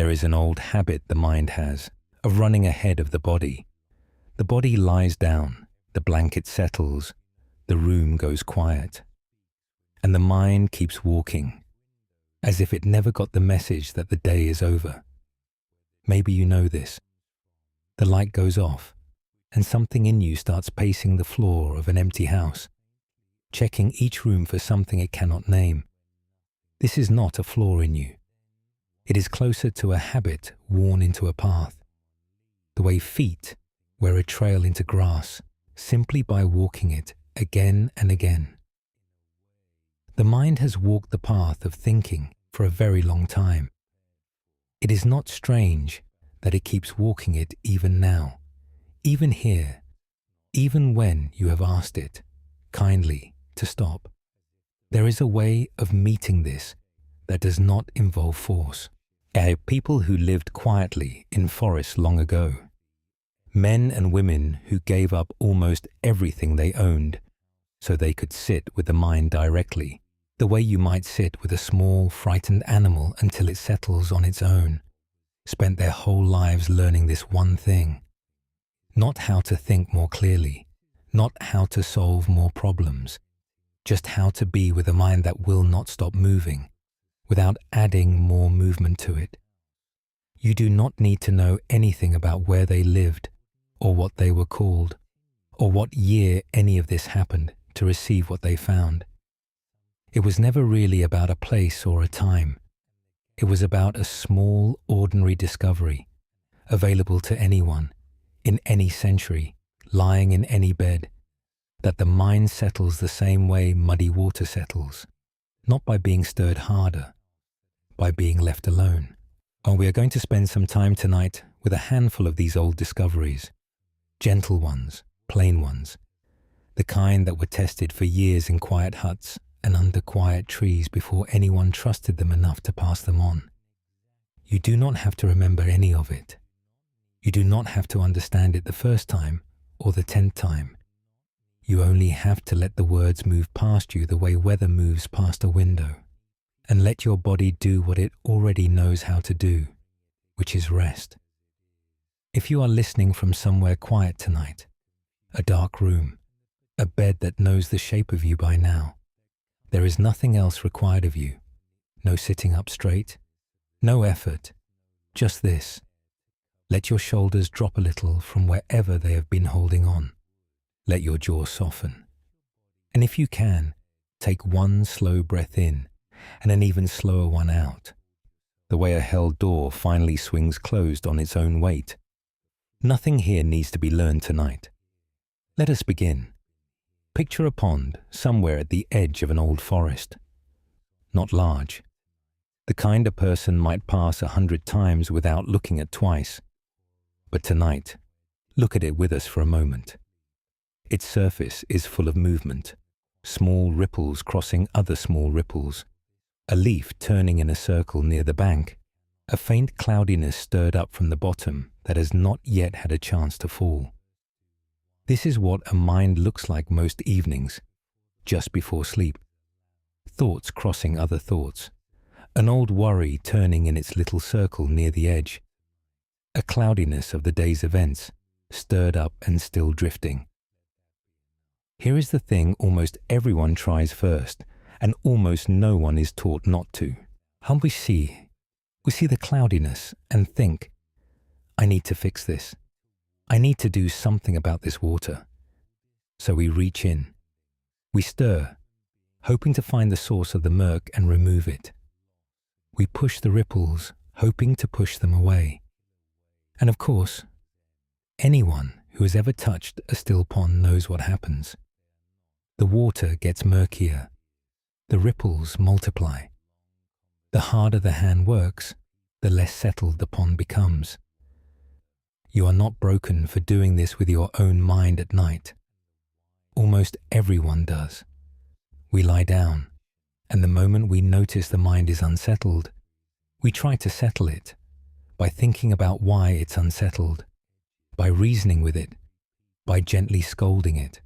There is an old habit the mind has of running ahead of the body. The body lies down, the blanket settles, the room goes quiet, and the mind keeps walking, as if it never got the message that the day is over. Maybe you know this. The light goes off, and something in you starts pacing the floor of an empty house, checking each room for something it cannot name. This is not a flaw in you. It is closer to a habit worn into a path, the way feet wear a trail into grass simply by walking it again and again. The mind has walked the path of thinking for a very long time. It is not strange that it keeps walking it even now, even here, even when you have asked it, kindly, to stop. There is a way of meeting this that does not involve force. People who lived quietly in forests long ago, men and women who gave up almost everything they owned so they could sit with the mind directly, the way you might sit with a small, frightened animal until it settles on its own, spent their whole lives learning this one thing. Not how to think more clearly, not how to solve more problems, just how to be with a mind that will not stop moving, without adding more movement to it. You do not need to know anything about where they lived, or what they were called, or what year any of this happened to receive what they found. It was never really about a place or a time. It was about a small, ordinary discovery, available to anyone, in any century, lying in any bed, that the mind settles the same way muddy water settles, not by being stirred harder, by being left alone. And we are going to spend some time tonight with a handful of these old discoveries, gentle ones, plain ones, the kind that were tested for years in quiet huts and under quiet trees before anyone trusted them enough to pass them on. You do not have to remember any of it. You do not have to understand it the first time or the 10th time. You only have to let the words move past you the way weather moves past a window, and let your body do what it already knows how to do, which is rest. If you are listening from somewhere quiet tonight, a dark room, a bed that knows the shape of you by now, there is nothing else required of you. No sitting up straight, no effort, just this. Let your shoulders drop a little from wherever they have been holding on. Let your jaw soften. And if you can, take one slow breath in and an even slower one out, the way a held door finally swings closed on its own weight. Nothing here needs to be learned tonight. Let us begin. Picture a pond somewhere at the edge of an old forest. Not large. The kind a person might pass 100 times without looking at twice. But tonight, look at it with us for a moment. Its surface is full of movement, small ripples crossing other small ripples, a leaf turning in a circle near the bank, a faint cloudiness stirred up from the bottom that has not yet had a chance to fall. This is what a mind looks like most evenings, just before sleep. Thoughts crossing other thoughts, an old worry turning in its little circle near the edge, a cloudiness of the day's events, stirred up and still drifting. Here is the thing almost everyone tries first, and almost no one is taught not to. How we see the cloudiness and think, I need to fix this. I need to do something about this water. So we reach in. We stir, hoping to find the source of the murk and remove it. We push the ripples, hoping to push them away. And of course, anyone who has ever touched a still pond knows what happens. The water gets murkier. The ripples multiply. The harder the hand works, the less settled the pond becomes. You are not broken for doing this with your own mind at night. Almost everyone does. We lie down, and the moment we notice the mind is unsettled, we try to settle it by thinking about why it's unsettled, by reasoning with it, by gently scolding it,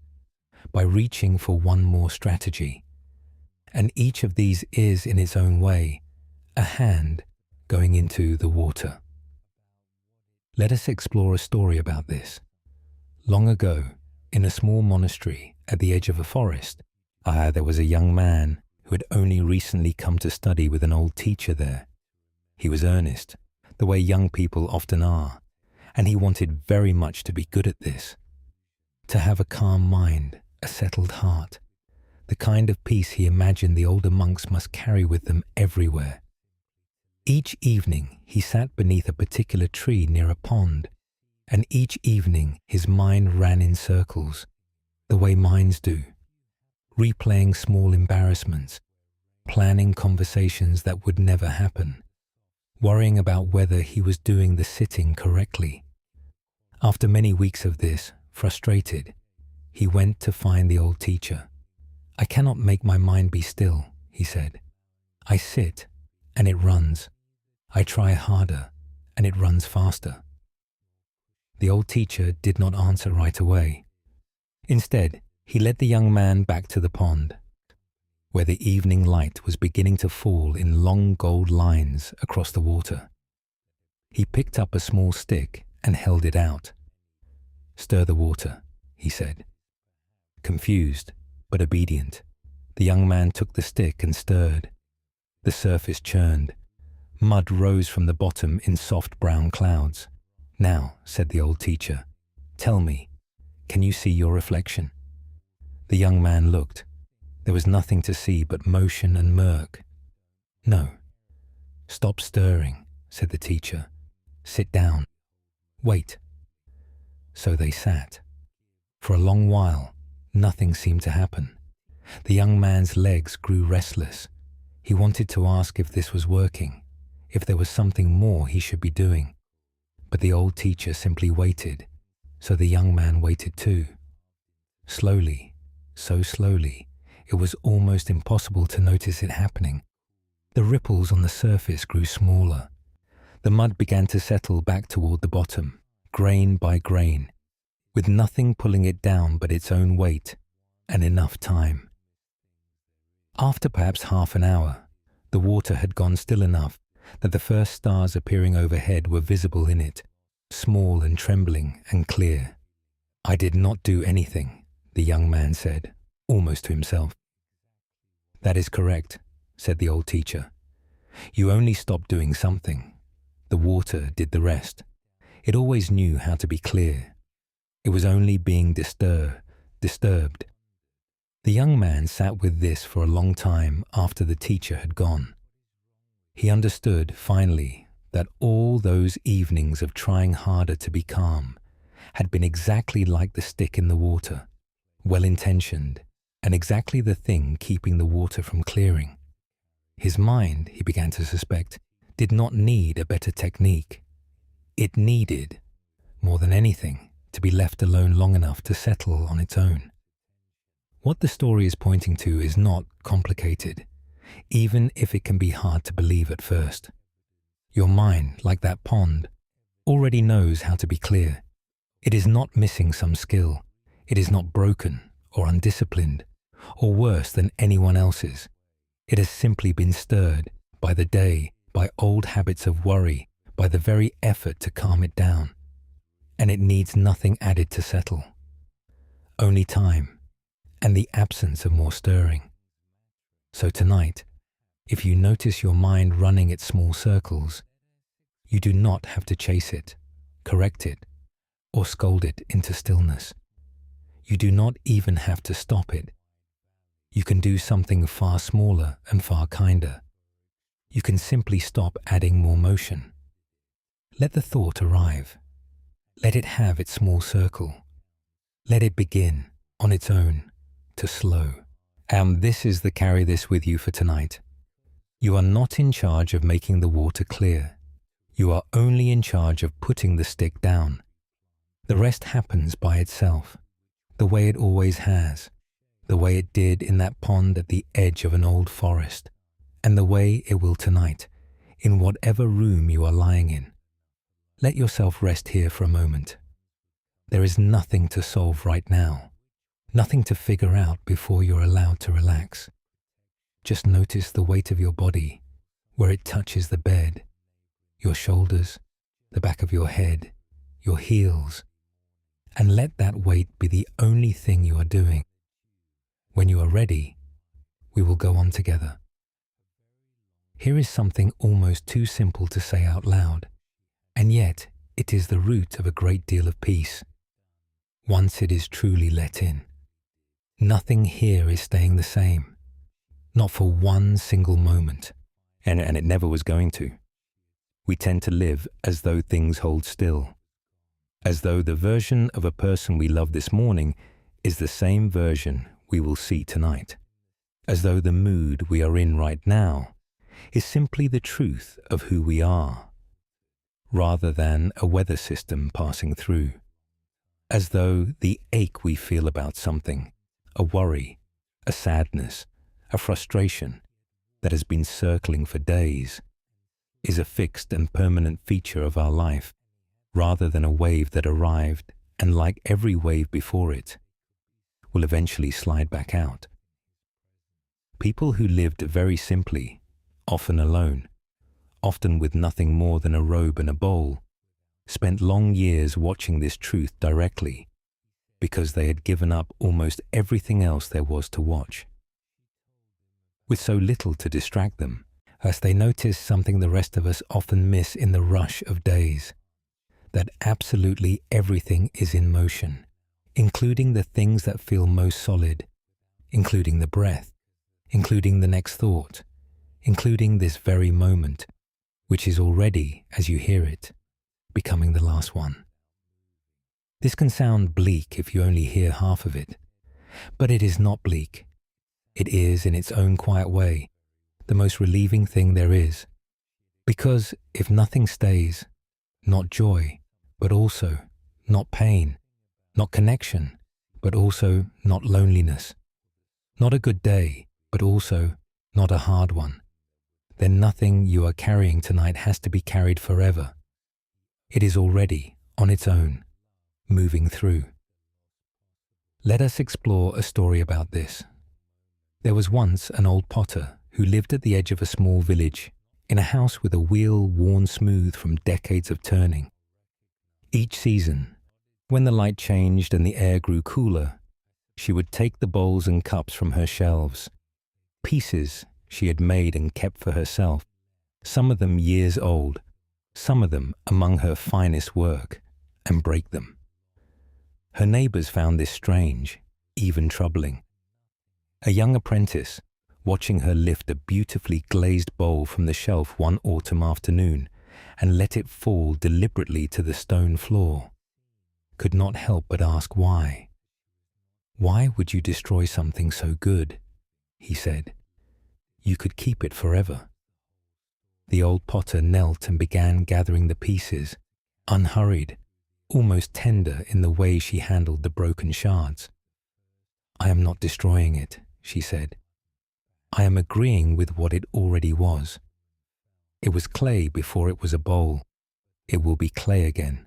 by reaching for one more strategy. And each of these is, in its own way, a hand going into the water. Let us explore a story about this. Long ago, in a small monastery at the edge of a forest, there was a young man who had only recently come to study with an old teacher there. He was earnest, the way young people often are, and he wanted very much to be good at this. To have a calm mind, a settled heart, the kind of peace he imagined the older monks must carry with them everywhere. Each evening he sat beneath a particular tree near a pond, and each evening his mind ran in circles, the way minds do, replaying small embarrassments, planning conversations that would never happen, worrying about whether he was doing the sitting correctly. After many weeks of this, frustrated, he went to find the old teacher. "I cannot make my mind be still," he said. "I sit, and it runs. I try harder, and it runs faster." The old teacher did not answer right away. Instead, he led the young man back to the pond, where the evening light was beginning to fall in long gold lines across the water. He picked up a small stick and held it out. "Stir the water," he said. Confused, but obedient, the young man took the stick and stirred. The surface churned. Mud rose from the bottom in soft brown clouds. "Now," said the old teacher, "tell me, can you see your reflection?" The young man looked. There was nothing to see but motion and murk. "No." "Stop stirring," said the teacher. "Sit down. Wait." So they sat. For a long while, nothing seemed to happen. The young man's legs grew restless. He wanted to ask if this was working, if there was something more he should be doing. But the old teacher simply waited, so the young man waited too. Slowly, so slowly, it was almost impossible to notice it happening. The ripples on the surface grew smaller. The mud began to settle back toward the bottom, grain by grain, with nothing pulling it down but its own weight and enough time. After perhaps half an hour, the water had gone still enough that the first stars appearing overhead were visible in it, small and trembling and clear. "I did not do anything," the young man said, almost to himself. "That is correct," said the old teacher. "You only stopped doing something. The water did the rest. It always knew how to be clear. It was only being disturbed." The young man sat with this for a long time after the teacher had gone. He understood, finally, that all those evenings of trying harder to be calm had been exactly like the stick in the water, well-intentioned, and exactly the thing keeping the water from clearing. His mind, he began to suspect, did not need a better technique. It needed, more than anything, to be left alone long enough to settle on its own. What the story is pointing to is not complicated, even if it can be hard to believe at first. Your mind, like that pond, already knows how to be clear. It is not missing some skill. It is not broken or undisciplined, or worse than anyone else's. It has simply been stirred by the day, by old habits of worry, by the very effort to calm it down. And it needs nothing added to settle. Only time, and the absence of more stirring. So tonight, if you notice your mind running its small circles, you do not have to chase it, correct it, or scold it into stillness. You do not even have to stop it. You can do something far smaller and far kinder. You can simply stop adding more motion. Let the thought arrive. Let it have its small circle. Let it begin, on its own, to slow. And this is the carry this with you for tonight. You are not in charge of making the water clear. You are only in charge of putting the stick down. The rest happens by itself, the way it always has, the way it did in that pond at the edge of an old forest, and the way it will tonight, in whatever room you are lying in. Let yourself rest here for a moment. There is nothing to solve right now, nothing to figure out before you're allowed to relax. Just notice the weight of your body, where it touches the bed, your shoulders, the back of your head, your heels, and let that weight be the only thing you are doing. When you are ready, we will go on together. Here is something almost too simple to say out loud, and yet it is the root of a great deal of peace. Once it is truly let in, nothing here is staying the same, not for one single moment, and it never was going to. We tend to live as though things hold still, as though the version of a person we love this morning is the same version we will see tonight, as though the mood we are in right now is simply the truth of who we are, rather than a weather system passing through, as though the ache we feel about something, a worry, a sadness, a frustration that has been circling for days, is a fixed and permanent feature of our life, rather than a wave that arrived and, like every wave before it, will eventually slide back out. People who lived very simply, often alone, often with nothing more than a robe and a bowl, spent long years watching this truth directly, because they had given up almost everything else there was to watch. With so little to distract them, as they noticed something the rest of us often miss in the rush of days, that absolutely everything is in motion, including the things that feel most solid, including the breath, including the next thought, including this very moment, which is already, as you hear it, becoming the last one. This can sound bleak if you only hear half of it, but it is not bleak. It is, in its own quiet way, the most relieving thing there is. Because if nothing stays, not joy, but also not pain, not connection, but also not loneliness, not a good day, but also not a hard one, then nothing you are carrying tonight has to be carried forever. It is already, on its own, moving through. Let us explore a story about this. There was once an old potter who lived at the edge of a small village, in a house with a wheel worn smooth from decades of turning. Each season, when the light changed and the air grew cooler, she would take the bowls and cups from her shelves, pieces she had made and kept for herself, some of them years old, some of them among her finest work, and break them. Her neighbors found this strange, even troubling. A young apprentice, watching her lift a beautifully glazed bowl from the shelf one autumn afternoon and let it fall deliberately to the stone floor, could not help but ask why. "Why would you destroy something so good?" he said. "You could keep it forever." The old potter knelt and began gathering the pieces, unhurried, almost tender in the way she handled the broken shards. "I am not destroying it," she said. "I am agreeing with what it already was. It was clay before it was a bowl. It will be clay again.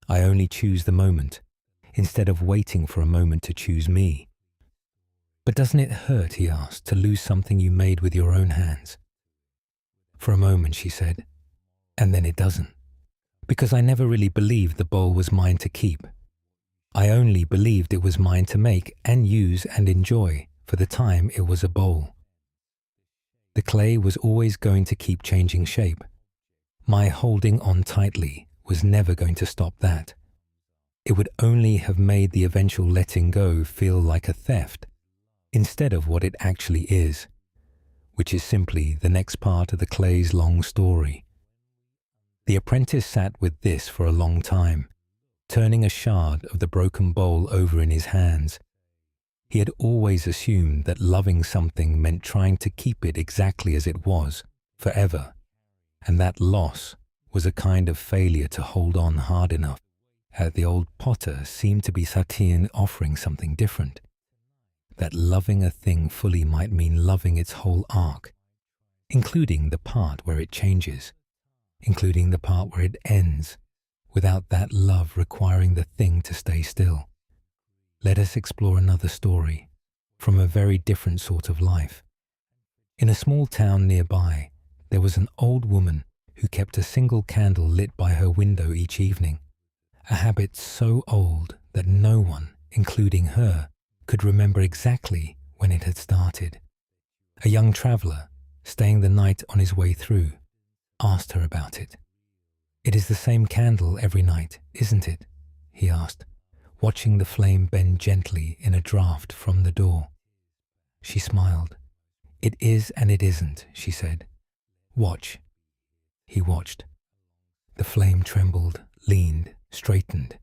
I only choose the moment, instead of waiting for a moment to choose me." "But doesn't it hurt," he asked, "to lose something you made with your own hands?" "For a moment," she said, "and then it doesn't. Because I never really believed the bowl was mine to keep. I only believed it was mine to make and use and enjoy for the time it was a bowl. The clay was always going to keep changing shape. My holding on tightly was never going to stop that. It would only have made the eventual letting go feel like a theft, instead of what it actually is, which is simply the next part of the clay's long story." The apprentice sat with this for a long time, turning a shard of the broken bowl over in his hands. He had always assumed that loving something meant trying to keep it exactly as it was, forever, and that loss was a kind of failure to hold on hard enough. The old potter seemed to be Satien offering something different. That loving a thing fully might mean loving its whole arc, including the part where it changes, including the part where it ends, without that love requiring the thing to stay still. Let us explore another story, from a very different sort of life. In a small town nearby, there was an old woman who kept a single candle lit by her window each evening, a habit so old that no one, including her, could remember exactly when it had started. A young traveller, staying the night on his way through, asked her about it. "It is the same candle every night, isn't it?" he asked, watching the flame bend gently in a draught from the door. She smiled. "It is and it isn't," she said. "Watch." He watched. The flame trembled, leaned, straightened.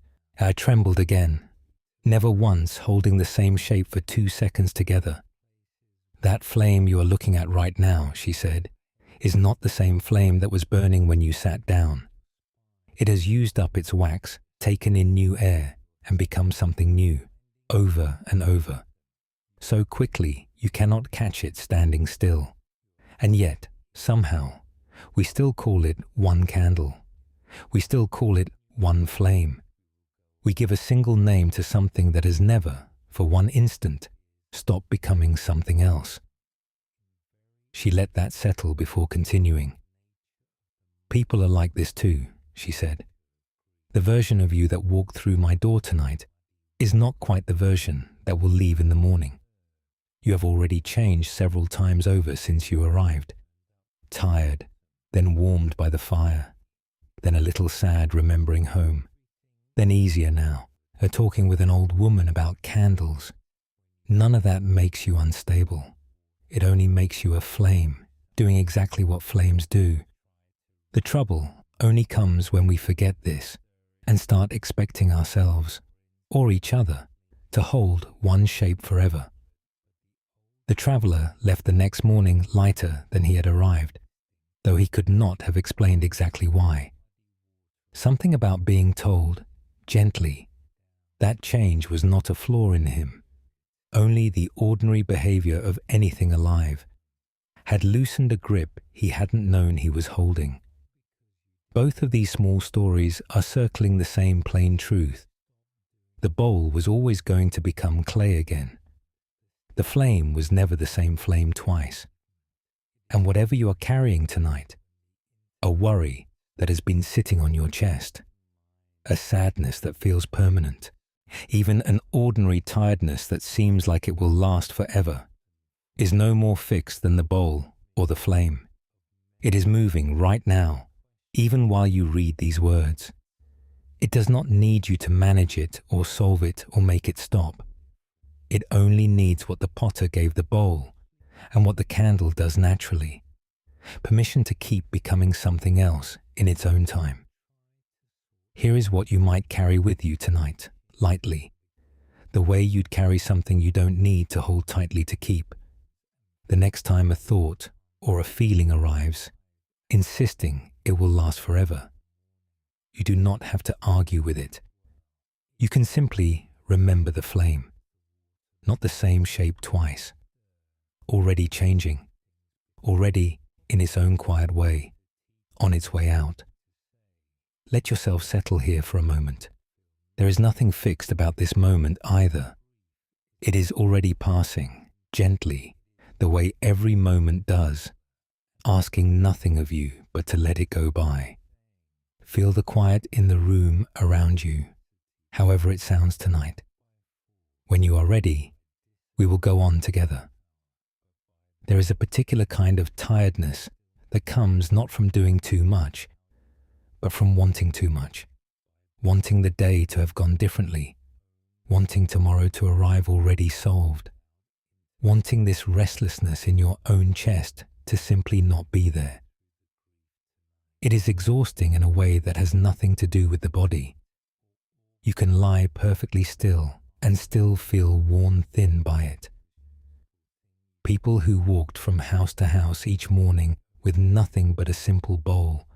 Trembled again, never once holding the same shape for 2 seconds together. "That flame you are looking at right now," she said, "is not the same flame that was burning when you sat down. It has used up its wax, taken in new air, and become something new, over and over. So quickly you cannot catch it standing still. And yet, somehow, we still call it one candle. We still call it one flame. We give a single name to something that has never, for one instant, stopped becoming something else." She let that settle before continuing. "People are like this too," she said. "The version of you that walked through my door tonight is not quite the version that will leave in the morning. You have already changed several times over since you arrived. Tired, then warmed by the fire, then a little sad remembering home, then easier now, talking with an old woman about candles. None of that makes you unstable. It only makes you a flame, doing exactly what flames do. The trouble only comes when we forget this and start expecting ourselves, or each other, to hold one shape forever." The traveller left the next morning lighter than he had arrived, though he could not have explained exactly why. Something about being told, gently, that change was not a flaw in him, only the ordinary behaviour of anything alive, had loosened a grip he hadn't known he was holding. Both of these small stories are circling the same plain truth. The bowl was always going to become clay again. The flame was never the same flame twice. And whatever you are carrying tonight, a worry that has been sitting on your chest, a sadness that feels permanent, even an ordinary tiredness that seems like it will last forever, is no more fixed than the bowl or the flame. It is moving right now, even while you read these words. It does not need you to manage it or solve it or make it stop. It only needs what the potter gave the bowl and what the candle does naturally, permission to keep becoming something else in its own time. Here is what you might carry with you tonight, lightly, the way you'd carry something you don't need to hold tightly to keep. The next time a thought or a feeling arrives, insisting it will last forever, you do not have to argue with it. You can simply remember the flame, not the same shape twice, already changing, already in its own quiet way, on its way out. Let yourself settle here for a moment. There is nothing fixed about this moment either. It is already passing, gently, the way every moment does, asking nothing of you but to let it go by. Feel the quiet in the room around you, however it sounds tonight. When you are ready, we will go on together. There is a particular kind of tiredness that comes not from doing too much, but from wanting too much, wanting the day to have gone differently, wanting tomorrow to arrive already solved, wanting this restlessness in your own chest to simply not be there. It is exhausting in a way that has nothing to do with the body. You can lie perfectly still and still feel worn thin by it. People who walked from house to house each morning with nothing but a simple bowl,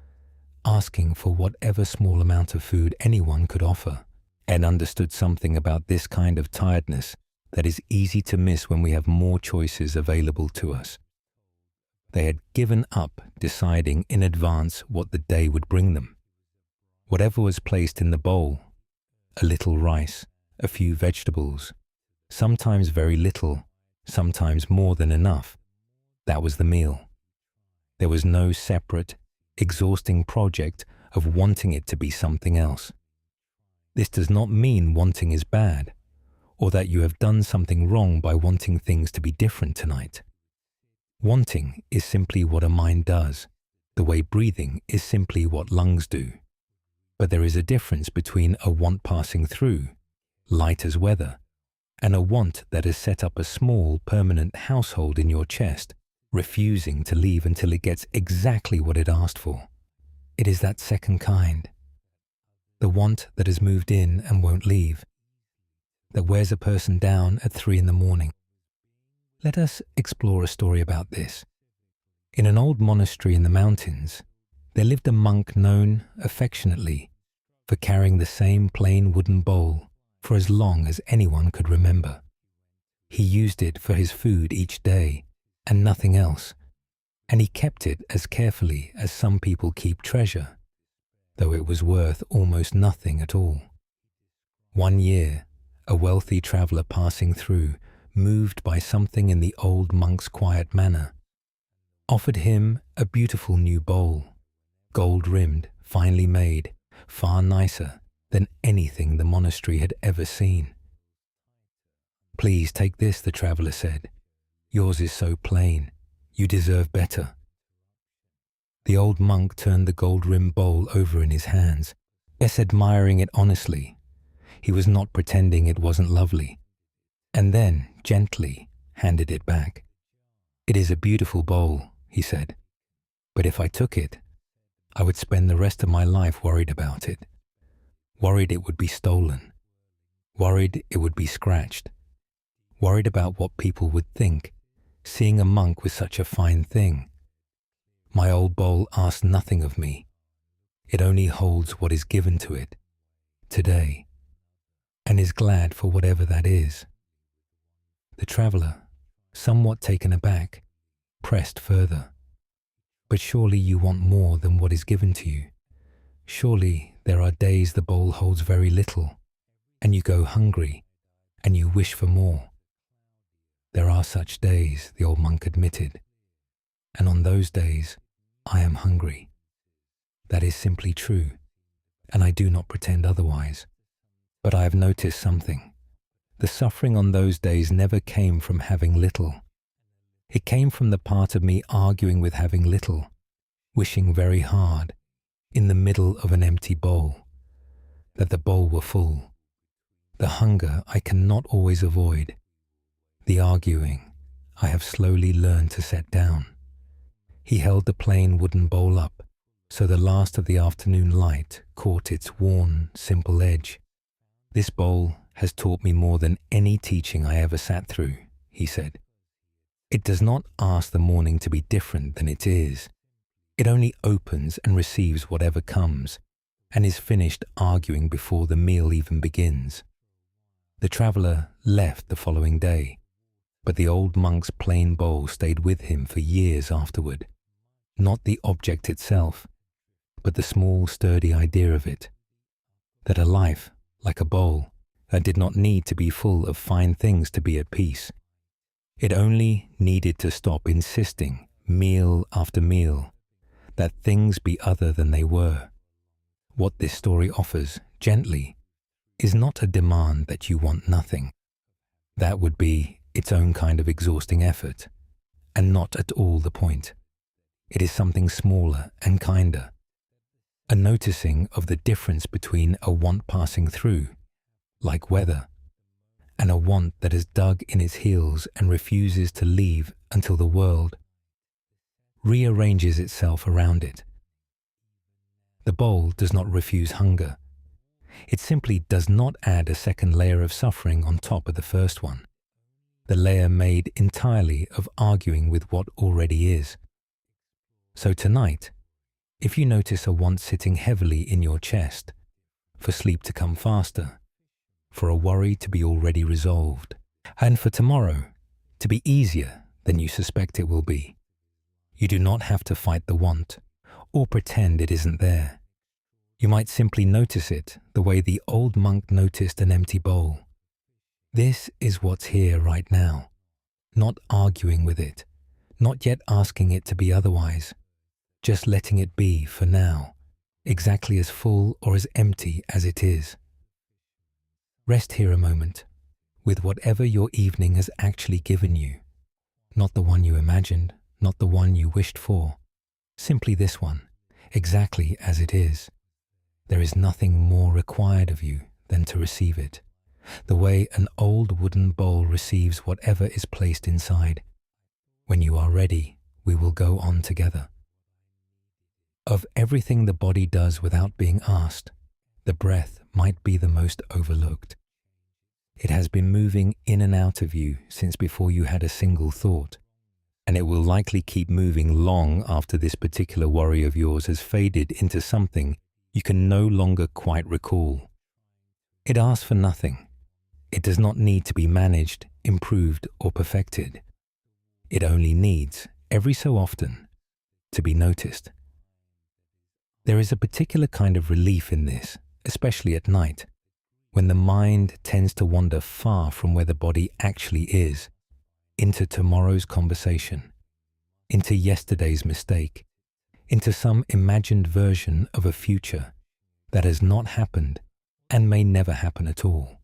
asking for whatever small amount of food anyone could offer, and understood something about this kind of tiredness that is easy to miss when we have more choices available to us. They had given up deciding in advance what the day would bring them. Whatever was placed in the bowl, a little rice, a few vegetables, sometimes very little, sometimes more than enough, that was the meal. There was no separate, exhausting project of wanting it to be something else. This does not mean wanting is bad, or that you have done something wrong by wanting things to be different tonight. Wanting is simply what a mind does, the way breathing is simply what lungs do. But there is a difference between a want passing through, light as weather, and a want that has set up a small, permanent household in your chest, refusing to leave until it gets exactly what it asked for. It is that second kind. The want that has moved in and won't leave, that wears a person down at 3 a.m. Let us explore a story about this. In an old monastery in the mountains, there lived a monk known affectionately for carrying the same plain wooden bowl for as long as anyone could remember. He used it for his food each day and nothing else, and he kept it as carefully as some people keep treasure, though it was worth almost nothing at all. One year, a wealthy traveller passing through, moved by something in the old monk's quiet manner, offered him a beautiful new bowl, gold-rimmed, finely made, far nicer than anything the monastery had ever seen. "Please take this," the traveller said. "Yours is so plain. You deserve better." The old monk turned the gold-rimmed bowl over in his hands, yes, admiring it honestly. He was not pretending it wasn't lovely, and then, gently, handed it back. "It is a beautiful bowl," he said, "but if I took it, I would spend the rest of my life worried about it. Worried it would be stolen. Worried it would be scratched. Worried about what people would think, seeing a monk with such a fine thing. My old bowl asks nothing of me. It only holds what is given to it, today, and is glad for whatever that is." The traveller, somewhat taken aback, pressed further. "But surely you want more than what is given to you. Surely there are days the bowl holds very little, and you go hungry, and you wish for more." "There are such days," the old monk admitted, "and on those days I am hungry. That is simply true, and I do not pretend otherwise. But I have noticed something. The suffering on those days never came from having little. It came from the part of me arguing with having little, wishing very hard, in the middle of an empty bowl, that the bowl were full. The hunger I cannot always avoid. The arguing I have slowly learned to set down." He held the plain wooden bowl up, so the last of the afternoon light caught its worn, simple edge. "This bowl has taught me more than any teaching I ever sat through," he said. "It does not ask the morning to be different than it is. It only opens and receives whatever comes, and is finished arguing before the meal even begins." The traveller left the following day, but the old monk's plain bowl stayed with him for years afterward. Not the object itself, but the small, sturdy idea of it, that a life, like a bowl, that did not need to be full of fine things to be at peace. It only needed to stop insisting, meal after meal, that things be other than they were. What this story offers, gently, is not a demand that you want nothing. That would be its own kind of exhausting effort, and not at all the point. It is something smaller and kinder, a noticing of the difference between a want passing through, like weather, and a want that has dug in its heels and refuses to leave until the world rearranges itself around it. The bowl does not refuse hunger. It simply does not add a second layer of suffering on top of the first one, the layer made entirely of arguing with what already is. So tonight, if you notice a want sitting heavily in your chest, for sleep to come faster, for a worry to be already resolved, and for tomorrow to be easier than you suspect it will be, you do not have to fight the want or pretend it isn't there. You might simply notice it the way the old monk noticed an empty bowl. This is what's here right now, not arguing with it, not yet asking it to be otherwise. just letting it be for now, exactly as full or as empty as it is. Rest here a moment with whatever your evening has actually given you, not the one you imagined, not the one you wished for, simply this one, exactly as it is. There is nothing more required of you than to receive it, the way an old wooden bowl receives whatever is placed inside. When you are ready, we will go on together. Of everything the body does without being asked, the breath might be the most overlooked. It has been moving in and out of you since before you had a single thought, and it will likely keep moving long after this particular worry of yours has faded into something you can no longer quite recall. It asks for nothing. It does not need to be managed, improved, or perfected. It only needs, every so often, to be noticed. There is a particular kind of relief in this, especially at night, when the mind tends to wander far from where the body actually is, into tomorrow's conversation, into yesterday's mistake, into some imagined version of a future that has not happened and may never happen at all.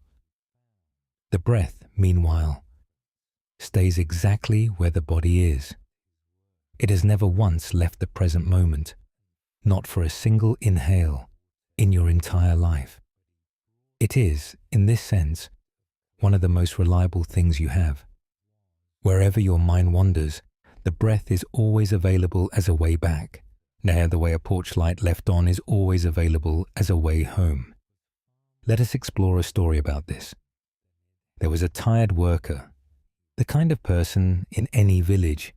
The breath, meanwhile, stays exactly where the body is. It has never once left the present moment, not for a single inhale in your entire life. It is, in this sense, one of the most reliable things you have. Wherever your mind wanders, the breath is always available as a way back. Nay, the way a porch light left on is always available as a way home. Let us explore a story about this. There was a tired worker, the kind of person in any village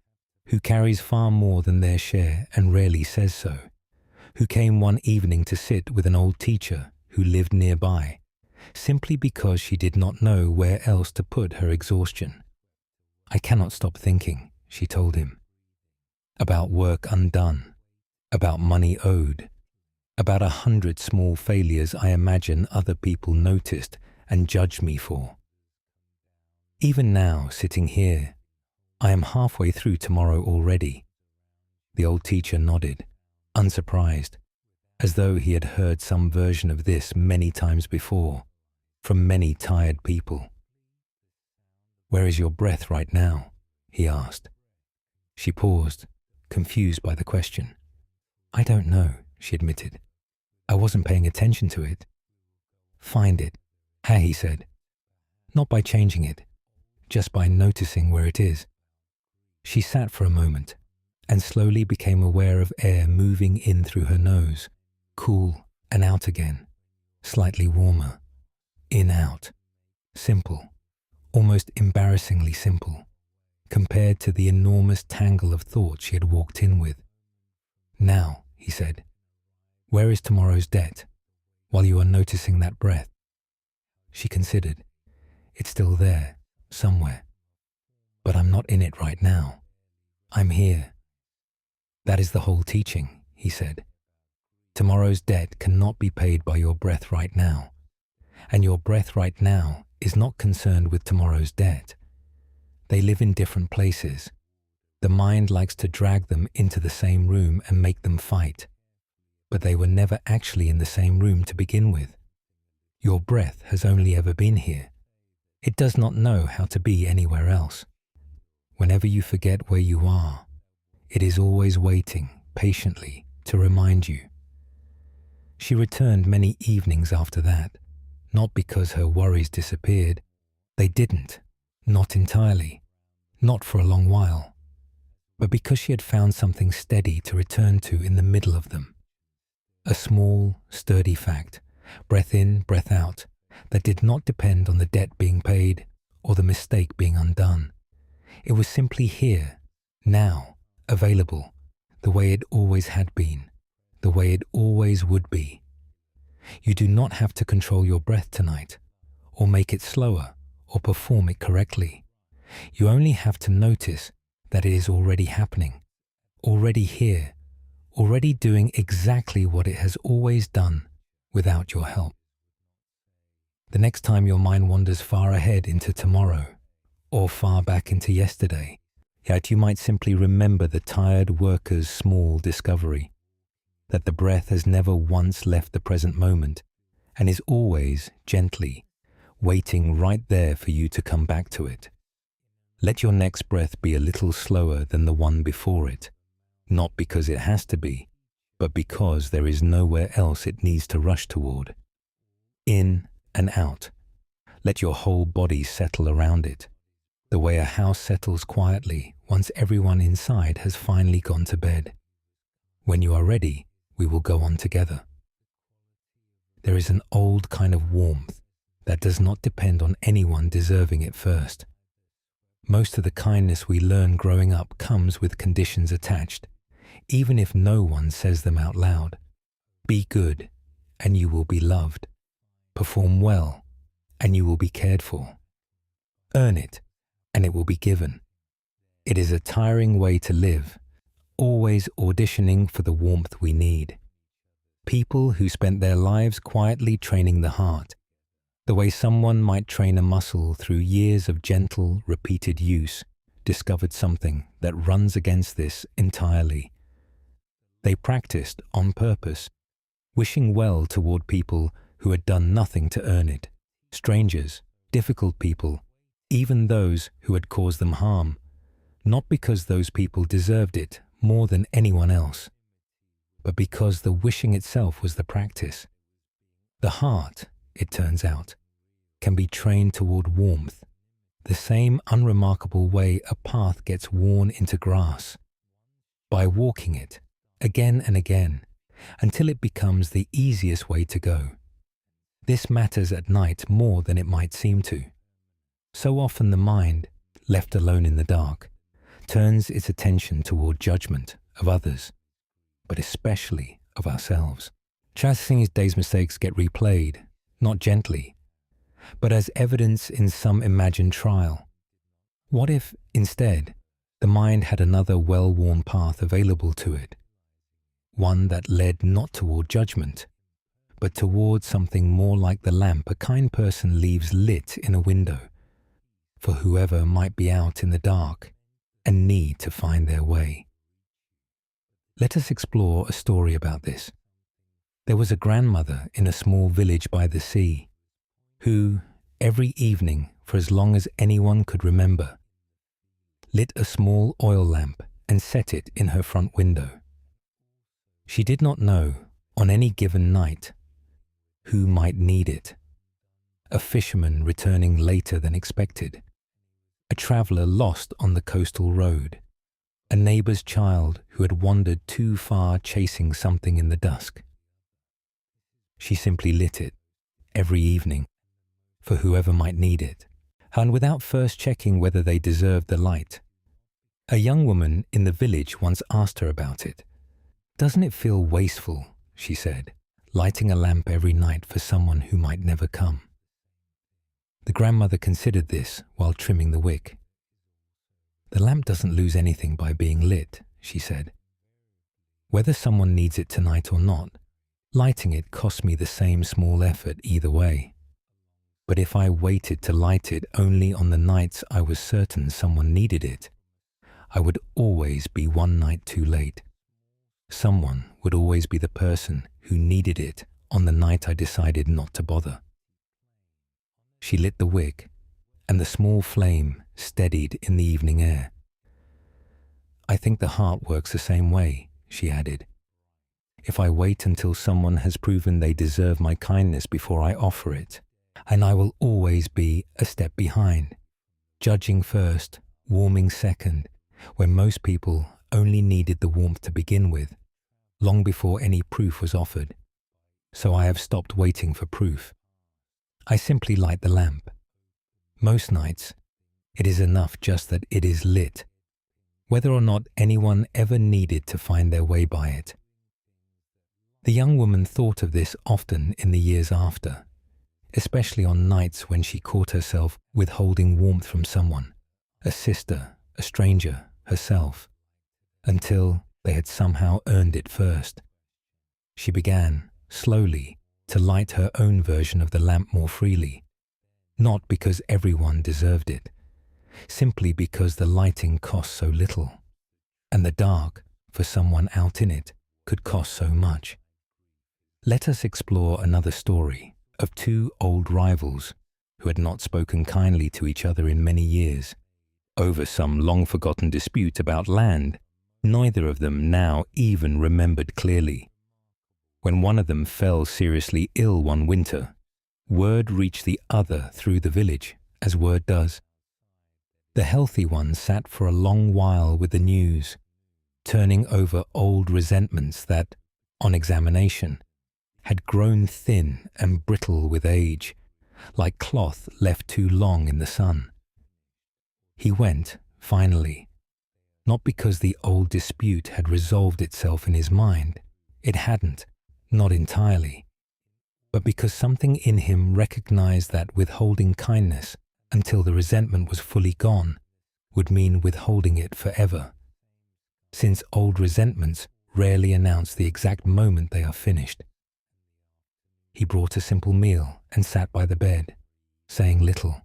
who carries far more than their share and rarely says so, who came one evening to sit with an old teacher who lived nearby, simply because she did not know where else to put her exhaustion. "I cannot stop thinking," she told him, "about work undone, about money owed, about 100 small failures I imagine other people noticed and judged me for. Even now, sitting here, I am halfway through tomorrow already." The old teacher nodded, unsurprised, as though he had heard some version of this many times before, from many tired people. "Where is your breath right now?" he asked. She paused, confused by the question. "I don't know," she admitted. "I wasn't paying attention to it." "Find it," he said. "Not by changing it, just by noticing where it is." She sat for a moment and slowly became aware of air moving in through her nose, cool and out again, slightly warmer, in, out, simple, almost embarrassingly simple, compared to the enormous tangle of thoughts she had walked in with. "Now," he said, "where is tomorrow's debt, while you are noticing that breath?" She considered. "It's still there, somewhere. But I'm not in it right now. I'm here." "That is the whole teaching," he said. "Tomorrow's debt cannot be paid by your breath right now. And your breath right now is not concerned with tomorrow's debt. They live in different places. The mind likes to drag them into the same room and make them fight. But they were never actually in the same room to begin with. Your breath has only ever been here. It does not know how to be anywhere else. Whenever you forget where you are, it is always waiting patiently to remind you." She returned many evenings after that, not because her worries disappeared. They didn't, not entirely, not for a long while, but because she had found something steady to return to in the middle of them. A small, sturdy fact, breath in, breath out, that did not depend on the debt being paid or the mistake being undone. It was simply here, now, available, the way it always had been, the way it always would be. You do not have to control your breath tonight, or make it slower, or perform it correctly. You only have to notice that it is already happening, already here, already doing exactly what it has always done without your help. The next time your mind wanders far ahead into tomorrow, or far back into yesterday, Yet you might simply remember the tired worker's small discovery, that the breath has never once left the present moment and is always gently waiting right there for you to come back to it. Let your next breath be a little slower than the one before it, not because it has to be, but because there is nowhere else it needs to rush toward. In and out. Let your whole body settle around it, the way a house settles quietly once everyone inside has finally gone to bed. When you are ready, we will go on together. There is an old kind of warmth that does not depend on anyone deserving it first. Most of the kindness we learn growing up comes with conditions attached, even if no one says them out loud. Be good, and you will be loved. Perform well, and you will be cared for. Earn it, and it will be given. It is a tiring way to live, always auditioning for the warmth we need. People who spent their lives quietly training the heart, the way someone might train a muscle through years of gentle, repeated use, discovered something that runs against this entirely. They practiced on purpose, wishing well toward people who had done nothing to earn it, strangers, difficult people, even those who had caused them harm, not because those people deserved it more than anyone else, but because the wishing itself was the practice. The heart, it turns out, can be trained toward warmth, the same unremarkable way a path gets worn into grass, by walking it again and again until it becomes the easiest way to go. This matters at night more than it might seem to. So often the mind, left alone in the dark, turns its attention toward judgment of others, but especially of ourselves. Chasing day's mistakes get replayed, not gently, but as evidence in some imagined trial. What if, instead, the mind had another well-worn path available to it, one that led not toward judgment, but toward something more like the lamp a kind person leaves lit in a window for whoever might be out in the dark and need to find their way? Let us explore a story about this. There was a grandmother in a small village by the sea who, every evening for as long as anyone could remember, lit a small oil lamp and set it in her front window. She did not know, on any given night, who might need it. A fisherman returning later than expected, a traveler lost on the coastal road, a neighbor's child who had wandered too far chasing something in the dusk. She simply lit it, every evening, for whoever might need it, and without first checking whether they deserved the light. A young woman in the village once asked her about it. "Doesn't it feel wasteful," she said, "lighting a lamp every night for someone who might never come?" The grandmother considered this while trimming the wick. "The lamp doesn't lose anything by being lit," she said. "Whether someone needs it tonight or not, lighting it costs me the same small effort either way. But if I waited to light it only on the nights I was certain someone needed it, I would always be one night too late. Someone would always be the person who needed it on the night I decided not to bother." She lit the wick, and the small flame steadied in the evening air. "I think the heart works the same way," she added. "If I wait until someone has proven they deserve my kindness before I offer it, and I will always be a step behind, judging first, warming second, when most people only needed the warmth to begin with, long before any proof was offered. So I have stopped waiting for proof. I simply light the lamp. Most nights, it is enough just that it is lit, whether or not anyone ever needed to find their way by it." The young woman thought of this often in the years after, especially on nights when she caught herself withholding warmth from someone, a sister, a stranger, herself, until they had somehow earned it first. She began, slowly, to light her own version of the lamp more freely, not because everyone deserved it, simply because the lighting costs so little, and the dark, for someone out in it, could cost so much. Let us explore another story of two old rivals who had not spoken kindly to each other in many years. Over some long-forgotten dispute about land, neither of them now even remembered clearly. When one of them fell seriously ill one winter, word reached the other through the village, as word does. The healthy one sat for a long while with the news, turning over old resentments that, on examination, had grown thin and brittle with age, like cloth left too long in the sun. He went, finally, not because the old dispute had resolved itself in his mind, it hadn't, not entirely, but because something in him recognized that withholding kindness until the resentment was fully gone would mean withholding it forever, since old resentments rarely announce the exact moment they are finished. He brought a simple meal and sat by the bed, saying little.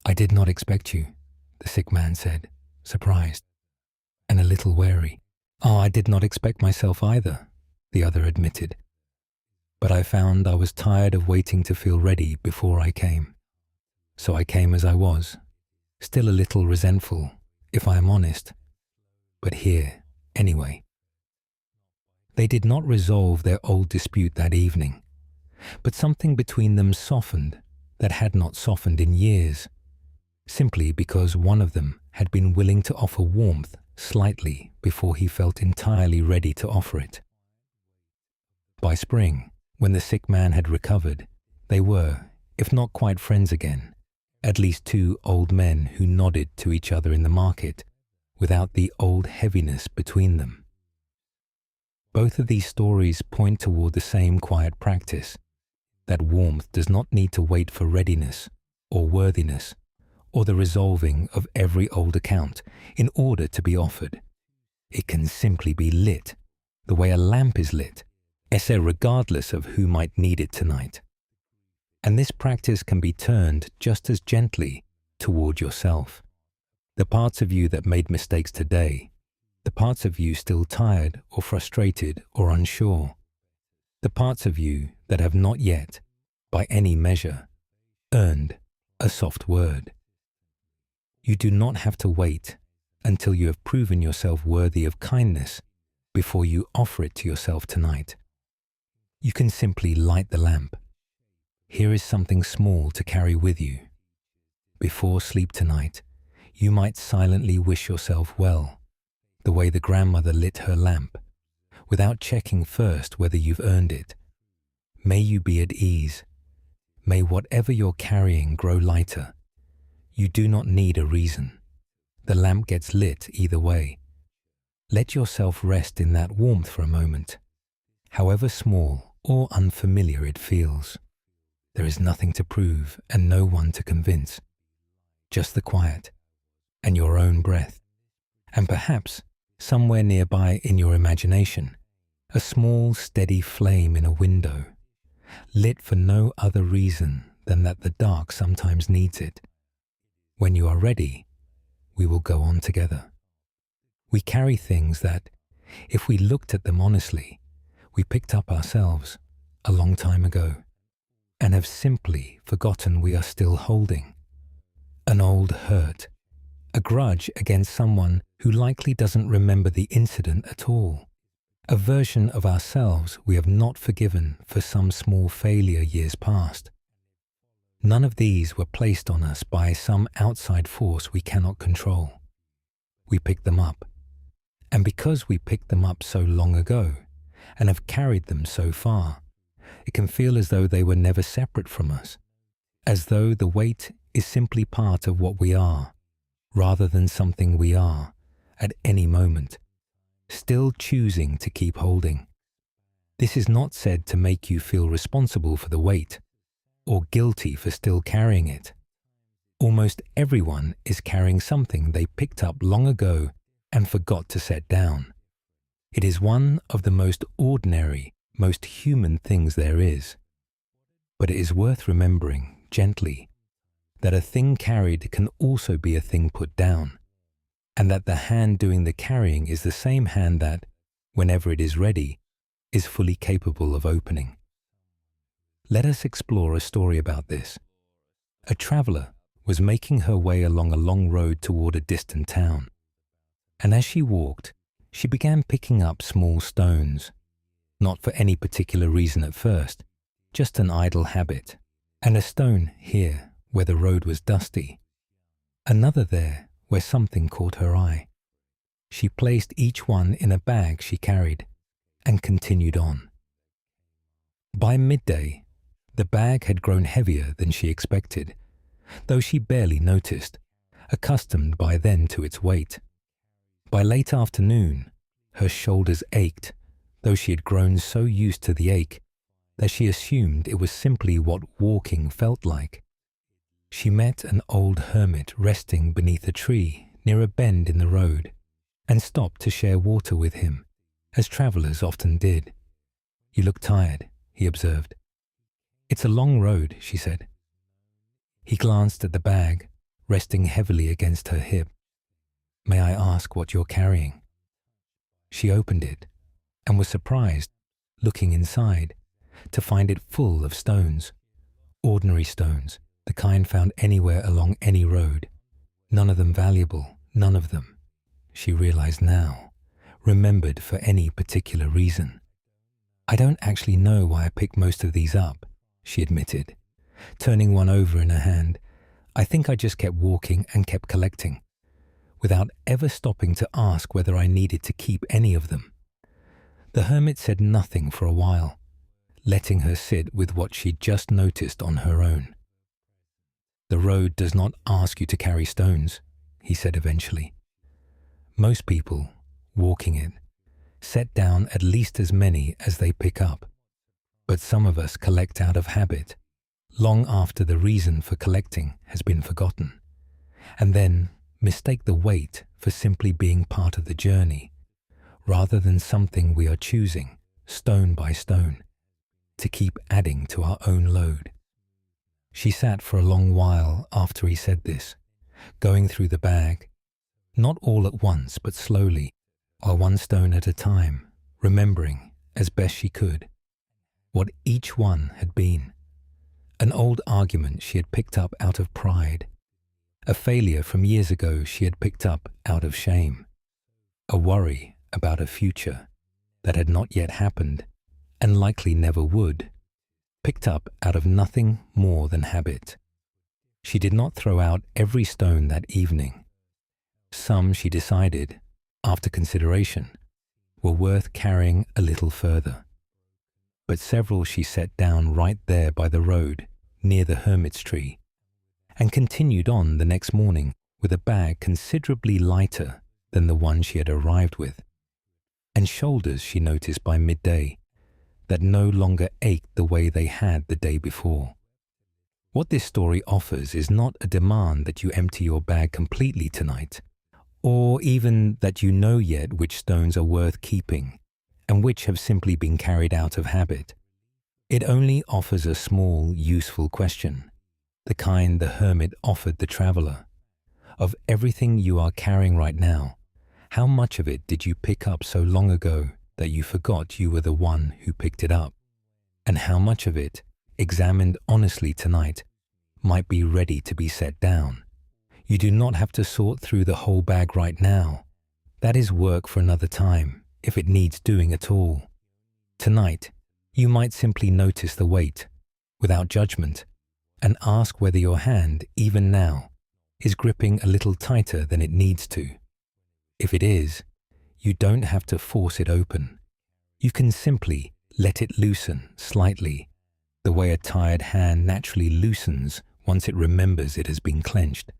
"I did not expect you," the sick man said, surprised, and a little wary. "Oh, I did not expect myself either," the other admitted. "But I found I was tired of waiting to feel ready before I came. So I came as I was, still a little resentful, if I am honest, but here, anyway." They did not resolve their old dispute that evening, but something between them softened that had not softened in years, simply because one of them had been willing to offer warmth slightly before he felt entirely ready to offer it. By spring, when the sick man had recovered, they were, if not quite friends again, at least two old men who nodded to each other in the market without the old heaviness between them. Both of these stories point toward the same quiet practice, that warmth does not need to wait for readiness or worthiness or the resolving of every old account in order to be offered. It can simply be lit, the way a lamp is lit, regardless of who might need it tonight. And this practice can be turned just as gently toward yourself. The parts of you that made mistakes today, the parts of you still tired or frustrated or unsure, the parts of you that have not yet, by any measure, earned a soft word. You do not have to wait until you have proven yourself worthy of kindness before you offer it to yourself tonight. You can simply light the lamp. Here is something small to carry with you. Before sleep tonight, you might silently wish yourself well, the way the grandmother lit her lamp, without checking first whether you've earned it. May you be at ease. May whatever you're carrying grow lighter. You do not need a reason. The lamp gets lit either way. Let yourself rest in that warmth for a moment, however small or unfamiliar it feels. There is nothing to prove and no one to convince. Just the quiet and your own breath, and perhaps somewhere nearby in your imagination, a small steady flame in a window, lit for no other reason than that the dark sometimes needs it. When you are ready, we will go on together. We carry things that, if we looked at them honestly, we picked up ourselves a long time ago, and have simply forgotten we are still holding. An old hurt, a grudge against someone who likely doesn't remember the incident at all, a version of ourselves we have not forgiven for some small failure years past. None of these were placed on us by some outside force we cannot control. We picked them up, and because we picked them up so long ago and have carried them so far, it can feel as though they were never separate from us, as though the weight is simply part of what we are, rather than something we are, at any moment, still choosing to keep holding. This is not said to make you feel responsible for the weight, or guilty for still carrying it. Almost everyone is carrying something they picked up long ago and forgot to set down. It is one of the most ordinary, most human things there is. But it is worth remembering, gently, that a thing carried can also be a thing put down, and that the hand doing the carrying is the same hand that, whenever it is ready, is fully capable of opening. Let us explore a story about this. A traveler was making her way along a long road toward a distant town, and as she walked, she began picking up small stones, not for any particular reason at first, just an idle habit, and a stone here where the road was dusty, another there where something caught her eye. She placed each one in a bag she carried and continued on. By midday, the bag had grown heavier than she expected, though she barely noticed, accustomed by then to its weight. By late afternoon, her shoulders ached, though she had grown so used to the ache that she assumed it was simply what walking felt like. She met an old hermit resting beneath a tree near a bend in the road and stopped to share water with him, as travelers often did. "You look tired," he observed. "It's a long road," she said. He glanced at the bag, resting heavily against her hip. "May I ask what you're carrying?" She opened it and was surprised, looking inside, to find it full of stones. Ordinary stones, the kind found anywhere along any road. None of them valuable, none of them, she realized now, remembered for any particular reason. "I don't actually know why I picked most of these up," she admitted, turning one over in her hand. "I think I just kept walking and kept collecting, without ever stopping to ask whether I needed to keep any of them." The hermit said nothing for a while, letting her sit with what she'd just noticed on her own. "The road does not ask you to carry stones," he said eventually. "Most people, walking it, set down at least as many as they pick up. But some of us collect out of habit, long after the reason for collecting has been forgotten, and then mistake the weight for simply being part of the journey, rather than something we are choosing, stone by stone, to keep adding to our own load." She sat for a long while after he said this, going through the bag, not all at once but slowly, or one stone at a time, remembering, as best she could, what each one had been. An old argument she had picked up out of pride, a failure from years ago she had picked up out of shame, a worry about a future that had not yet happened and likely never would, picked up out of nothing more than habit. She did not throw out every stone that evening. Some, she decided, after consideration, were worth carrying a little further. But several she set down right there by the road, near the hermit's tree, and continued on the next morning with a bag considerably lighter than the one she had arrived with, and shoulders, she noticed by midday, that no longer ached the way they had the day before. What this story offers is not a demand that you empty your bag completely tonight, or even that you know yet which stones are worth keeping and which have simply been carried out of habit. It only offers a small, useful question, the kind the hermit offered the traveler. Of everything you are carrying right now, how much of it did you pick up so long ago that you forgot you were the one who picked it up? And how much of it, examined honestly tonight, might be ready to be set down? You do not have to sort through the whole bag right now. That is work for another time, if it needs doing at all. Tonight, you might simply notice the weight, without judgment, and ask whether your hand, even now, is gripping a little tighter than it needs to. If it is, you don't have to force it open. You can simply let it loosen slightly, the way a tired hand naturally loosens once it remembers it has been clenched.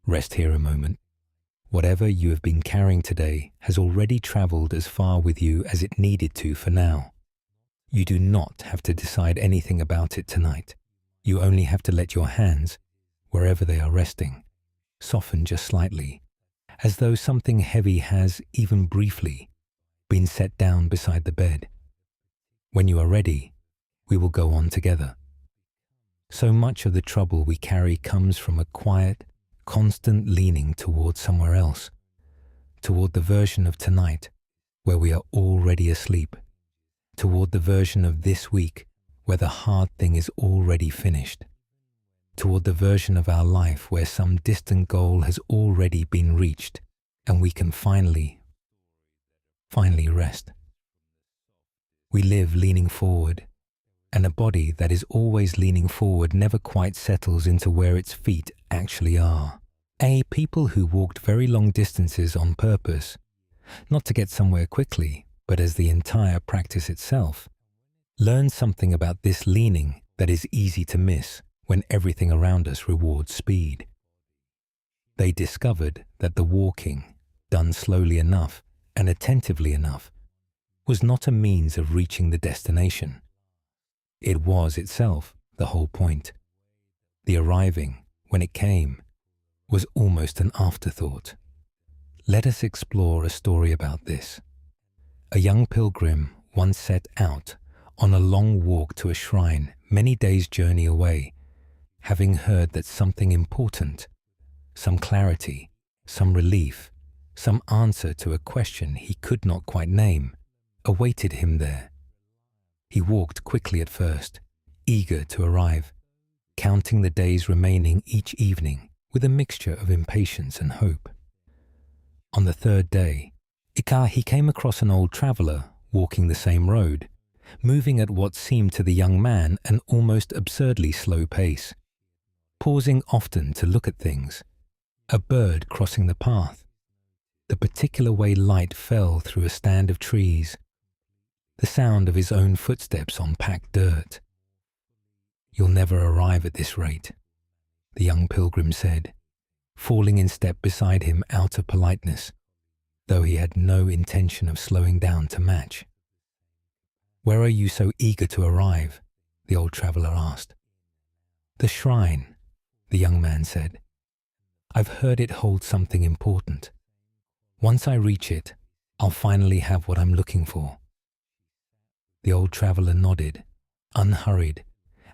Rest here a moment. Whatever you have been carrying today has already traveled as far with you as it needed to for now. You do not have to decide anything about it tonight. You only have to let your hands, wherever they are resting, soften just slightly, as though something heavy has, even briefly, been set down beside the bed. When you are ready, we will go on together. So much of the trouble we carry comes from a quiet, constant leaning toward somewhere else, toward the version of tonight where we are already asleep, toward the version of this week where the hard thing is already finished, toward the version of our life where some distant goal has already been reached and we can finally rest. We live leaning forward, and a body that is always leaning forward never quite settles into where its feet actually are. People who walked very long distances on purpose, not to get somewhere quickly, but as the entire practice itself, learn something about this leaning that is easy to miss when everything around us rewards speed. They discovered that the walking, done slowly enough and attentively enough, was not a means of reaching the destination. It was itself the whole point. The arriving, when it came, was almost an afterthought. Let us explore a story about this. A young pilgrim once set out on a long walk to a shrine many days' journey away, having heard that something important, some clarity, some relief, some answer to a question he could not quite name, awaited him there. He walked quickly at first, eager to arrive, counting the days remaining each evening with a mixture of impatience and hope. On the third day, he came across an old traveller walking the same road, moving at what seemed to the young man an almost absurdly slow pace, pausing often to look at things, a bird crossing the path, the particular way light fell through a stand of trees, the sound of his own footsteps on packed dirt. "You'll never arrive at this rate," the young pilgrim said, falling in step beside him out of politeness, though he had no intention of slowing down to match. "Where are you so eager to arrive?" the old traveller asked. "The shrine," the young man said. "I've heard it holds something important. Once I reach it, I'll finally have what I'm looking for." The old traveller nodded, unhurried,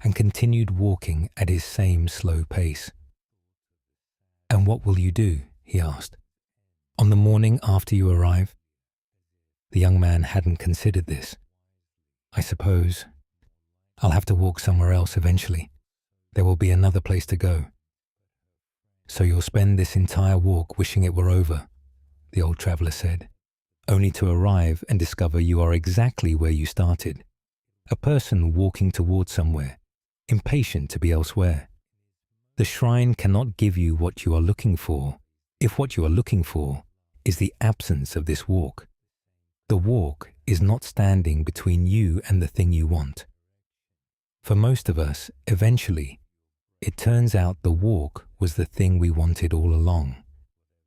and continued walking at his same slow pace. "And what will you do?" he asked. "On the morning after you arrive?" The young man hadn't considered this. "I suppose I'll have to walk somewhere else eventually. There will be another place to go." "So you'll spend this entire walk wishing it were over," the old traveller said, "only to arrive and discover you are exactly where you started, a person walking toward somewhere, impatient to be elsewhere. The shrine cannot give you what you are looking for if what you are looking for is the absence of this walk. The walk is not standing between you and the thing you want. For most of us, eventually, it turns out the walk was the thing we wanted all along,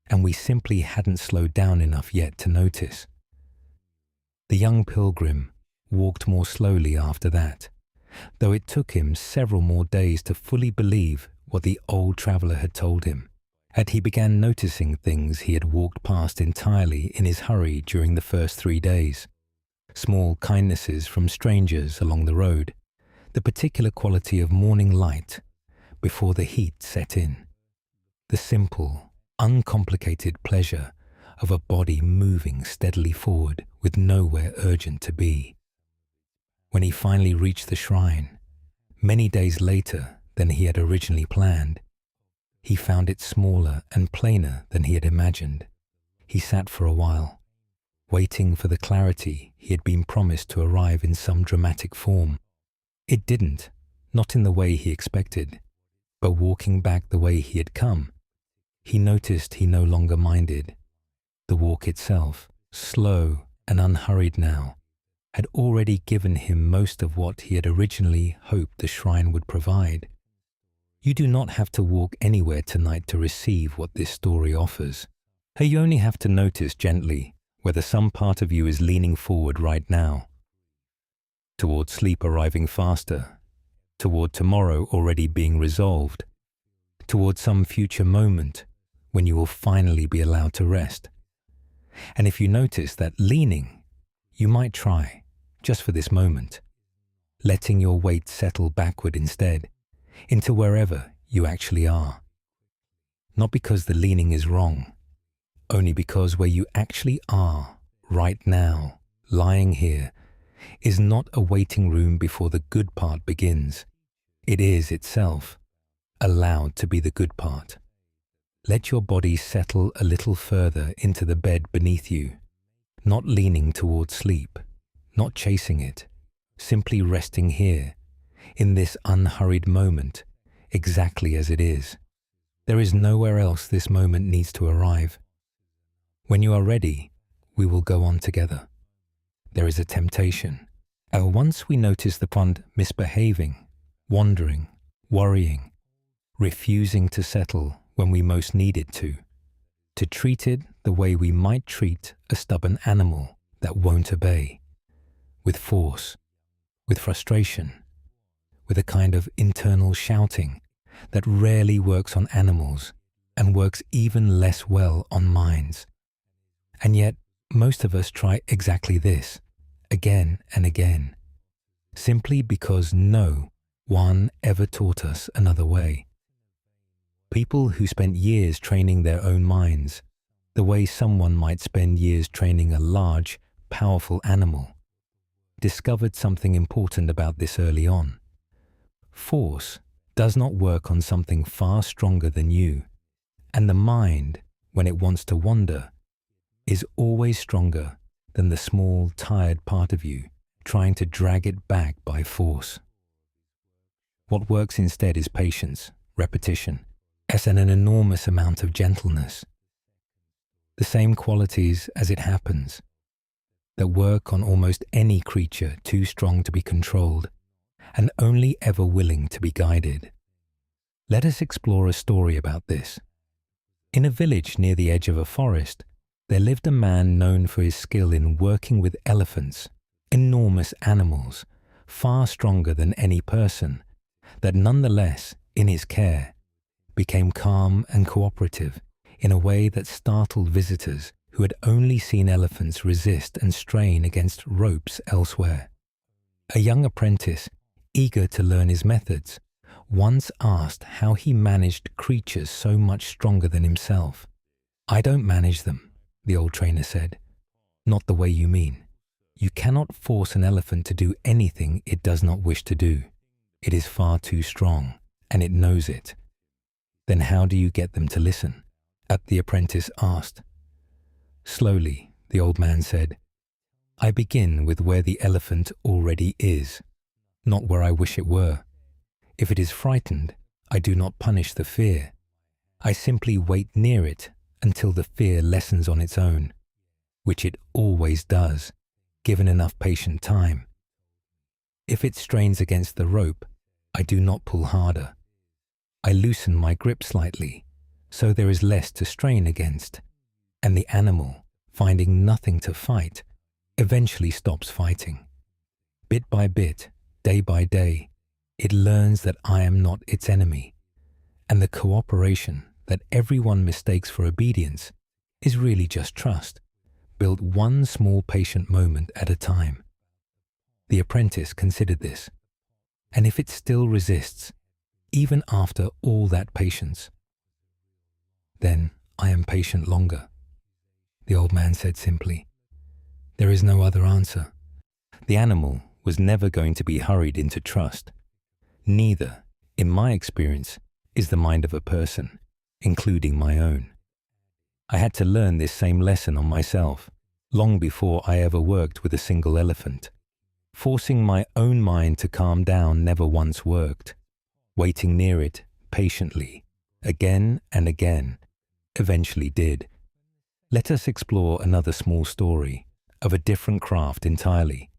and we simply hadn't slowed down enough yet to notice." The young pilgrim walked more slowly after that, though it took him several more days to fully believe what the old traveller had told him, and he began noticing things he had walked past entirely in his hurry during the first 3 days. Small kindnesses from strangers along the road, the particular quality of morning light before the heat set in, the simple, uncomplicated pleasure of a body moving steadily forward with nowhere urgent to be. When he finally reached the shrine, many days later than he had originally planned, he found it smaller and plainer than he had imagined. He sat for a while, waiting for the clarity he had been promised to arrive in some dramatic form. It didn't, not in the way he expected, but walking back the way he had come, he noticed he no longer minded. The walk itself, slow and unhurried now, had already given him most of what he had originally hoped the shrine would provide. You do not have to walk anywhere tonight to receive what this story offers. You only have to notice gently whether some part of you is leaning forward right now, toward sleep arriving faster, toward tomorrow already being resolved, toward some future moment when you will finally be allowed to rest. And if you notice that leaning, you might try, just for this moment, letting your weight settle backward instead, into wherever you actually are. Not because the leaning is wrong, only because where you actually are, right now, lying here, is not a waiting room before the good part begins. It is itself, allowed to be the good part. Let your body settle a little further into the bed beneath you, not leaning toward sleep, not chasing it, simply resting here, in this unhurried moment, exactly as it is. There is nowhere else this moment needs to arrive. When you are ready, we will go on together. There is a temptation. Once we notice the pond misbehaving, wandering, worrying, refusing to settle when we most need it to treat it the way we might treat a stubborn animal that won't obey, with force, with frustration, with a kind of internal shouting that rarely works on animals and works even less well on minds. And yet, most of us try exactly this, again and again, simply because no one ever taught us another way. People who spent years training their own minds, the way someone might spend years training a large, powerful animal, discovered something important about this early on. Force does not work on something far stronger than you, and the mind, when it wants to wander, is always stronger than the small, tired part of you trying to drag it back by force. What works instead is patience, repetition, and an enormous amount of gentleness. The same qualities, as it happens, that work on almost any creature too strong to be controlled and only ever willing to be guided. Let us explore a story about this. In a village near the edge of a forest, there lived a man known for his skill in working with elephants, enormous animals, far stronger than any person, that nonetheless, in his care, became calm and cooperative in a way that startled visitors who had only seen elephants resist and strain against ropes elsewhere. A young apprentice, eager to learn his methods, once asked how he managed creatures so much stronger than himself. "I don't manage them," the old trainer said. "Not the way you mean. You cannot force an elephant to do anything it does not wish to do. It is far too strong, and it knows it." "Then how do you get them to listen?" the apprentice asked. "Slowly," the old man said. "I begin with where the elephant already is, not where I wish it were. If it is frightened, I do not punish the fear. I simply wait near it until the fear lessens on its own, which it always does, given enough patient time. If it strains against the rope, I do not pull harder. I loosen my grip slightly, so there is less to strain against, and the animal, finding nothing to fight, eventually stops fighting. Bit by bit, day by day, it learns that I am not its enemy, and the cooperation that everyone mistakes for obedience is really just trust, built one small patient moment at a time." The apprentice considered this, and if it still resists, even after all that patience, "Then I am patient longer," the old man said simply. There is no other answer. The animal was never going to be hurried into trust. Neither, in my experience, is the mind of a person, including my own. I had to learn this same lesson on myself, long before I ever worked with a single elephant. Forcing my own mind to calm down never once worked. Waiting near it, patiently, again and again, eventually did. Let us explore another small story, of a different craft entirely.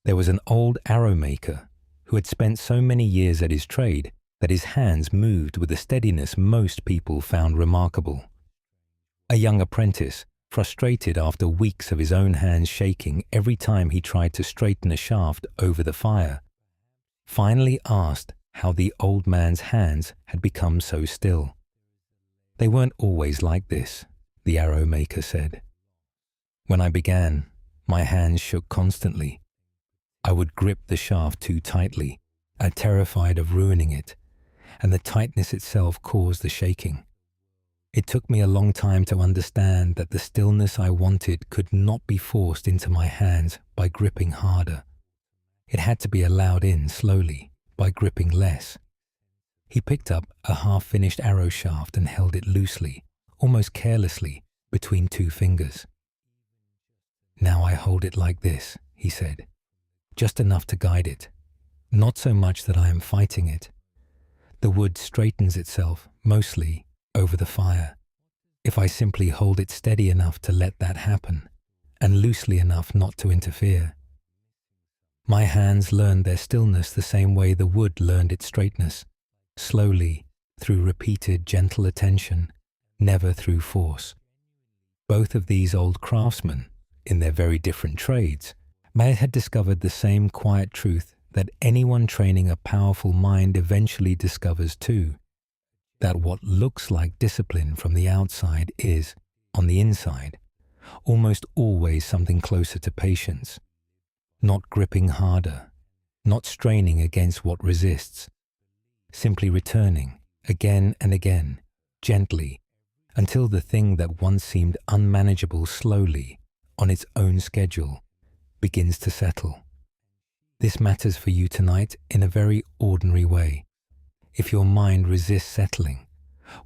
There was an old arrow maker who had spent so many years at his trade that his hands moved with a steadiness most people found remarkable. A young apprentice, frustrated after weeks of his own hands shaking every time he tried to straighten a shaft over the fire, finally asked how the old man's hands had become so still. "They weren't always like this," the arrow maker said. "When I began, my hands shook constantly. I would grip the shaft too tightly, terrified of ruining it, and the tightness itself caused the shaking. It took me a long time to understand that the stillness I wanted could not be forced into my hands by gripping harder. It had to be allowed in slowly by gripping less. He picked up a half-finished arrow shaft and held it loosely, almost carelessly, between two fingers. "Now I hold it like this," he said, "just enough to guide it, not so much that I am fighting it. The wood straightens itself, mostly, over the fire, if I simply hold it steady enough to let that happen, and loosely enough not to interfere. My hands learned their stillness the same way the wood learned its straightness, slowly, through repeated gentle attention, never through force. Both of these old craftsmen, in their very different trades, may have discovered the same quiet truth that anyone training a powerful mind eventually discovers too, that what looks like discipline from the outside is, on the inside, almost always something closer to patience. Not gripping harder, not straining against what resists, simply returning again and again, gently, until the thing that once seemed unmanageable slowly, on its own schedule, begins to settle. This matters for you tonight in a very ordinary way. If your mind resists settling,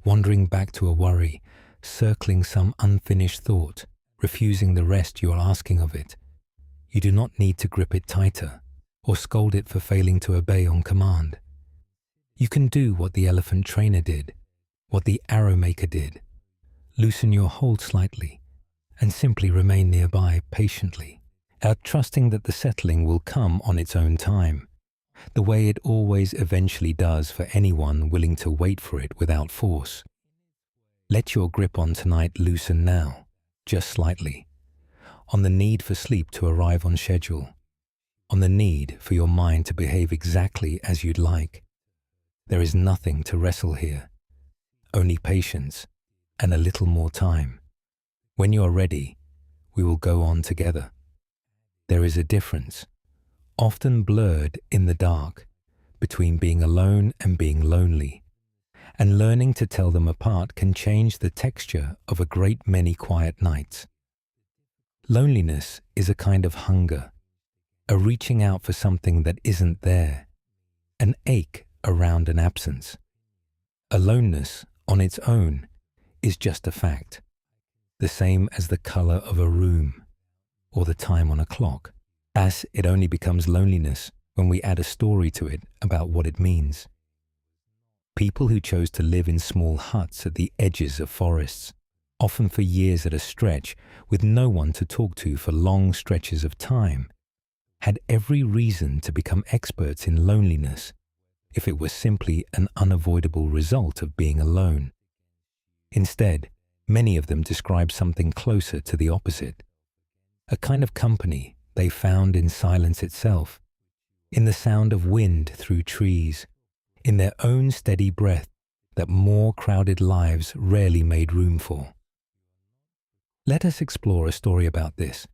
wandering back to a worry, circling some unfinished thought, refusing the rest you are asking of it, you do not need to grip it tighter or scold it for failing to obey on command. You can do what the elephant trainer did, what the arrow maker did. Loosen your hold slightly and simply remain nearby patiently, trusting that the settling will come on its own time, the way it always eventually does for anyone willing to wait for it without force. Let your grip on tonight loosen now, just slightly, on the need for sleep to arrive on schedule, on the need for your mind to behave exactly as you'd like. There is nothing to wrestle here, only patience and a little more time. When you are ready, we will go on together. There is a difference, often blurred in the dark, between being alone and being lonely, and learning to tell them apart can change the texture of a great many quiet nights. Loneliness is a kind of hunger, a reaching out for something that isn't there, an ache around an absence. Aloneness, on its own, is just a fact, the same as the color of a room or the time on a clock, as it only becomes loneliness when we add a story to it about what it means. People who chose to live in small huts at the edges of forests, often for years at a stretch, with no one to talk to for long stretches of time, had every reason to become experts in loneliness if it was simply an unavoidable result of being alone. Instead, many of them describe something closer to the opposite, a kind of company they found in silence itself, in the sound of wind through trees, in their own steady breath that more crowded lives rarely made room for. Let us explore a story about this.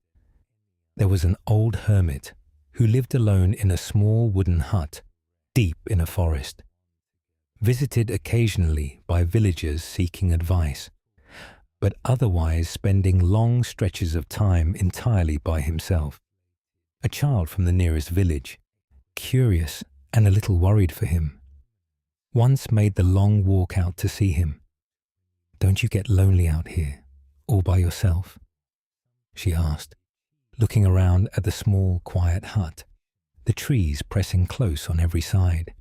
There was an old hermit who lived alone in a small wooden hut deep in a forest, visited occasionally by villagers seeking advice, but otherwise spending long stretches of time entirely by himself. A child from the nearest village, curious and a little worried for him, once made the long walk out to see him. "Don't you get lonely out here, all by yourself?" she asked, looking around at the small, quiet hut, the trees pressing close on every side.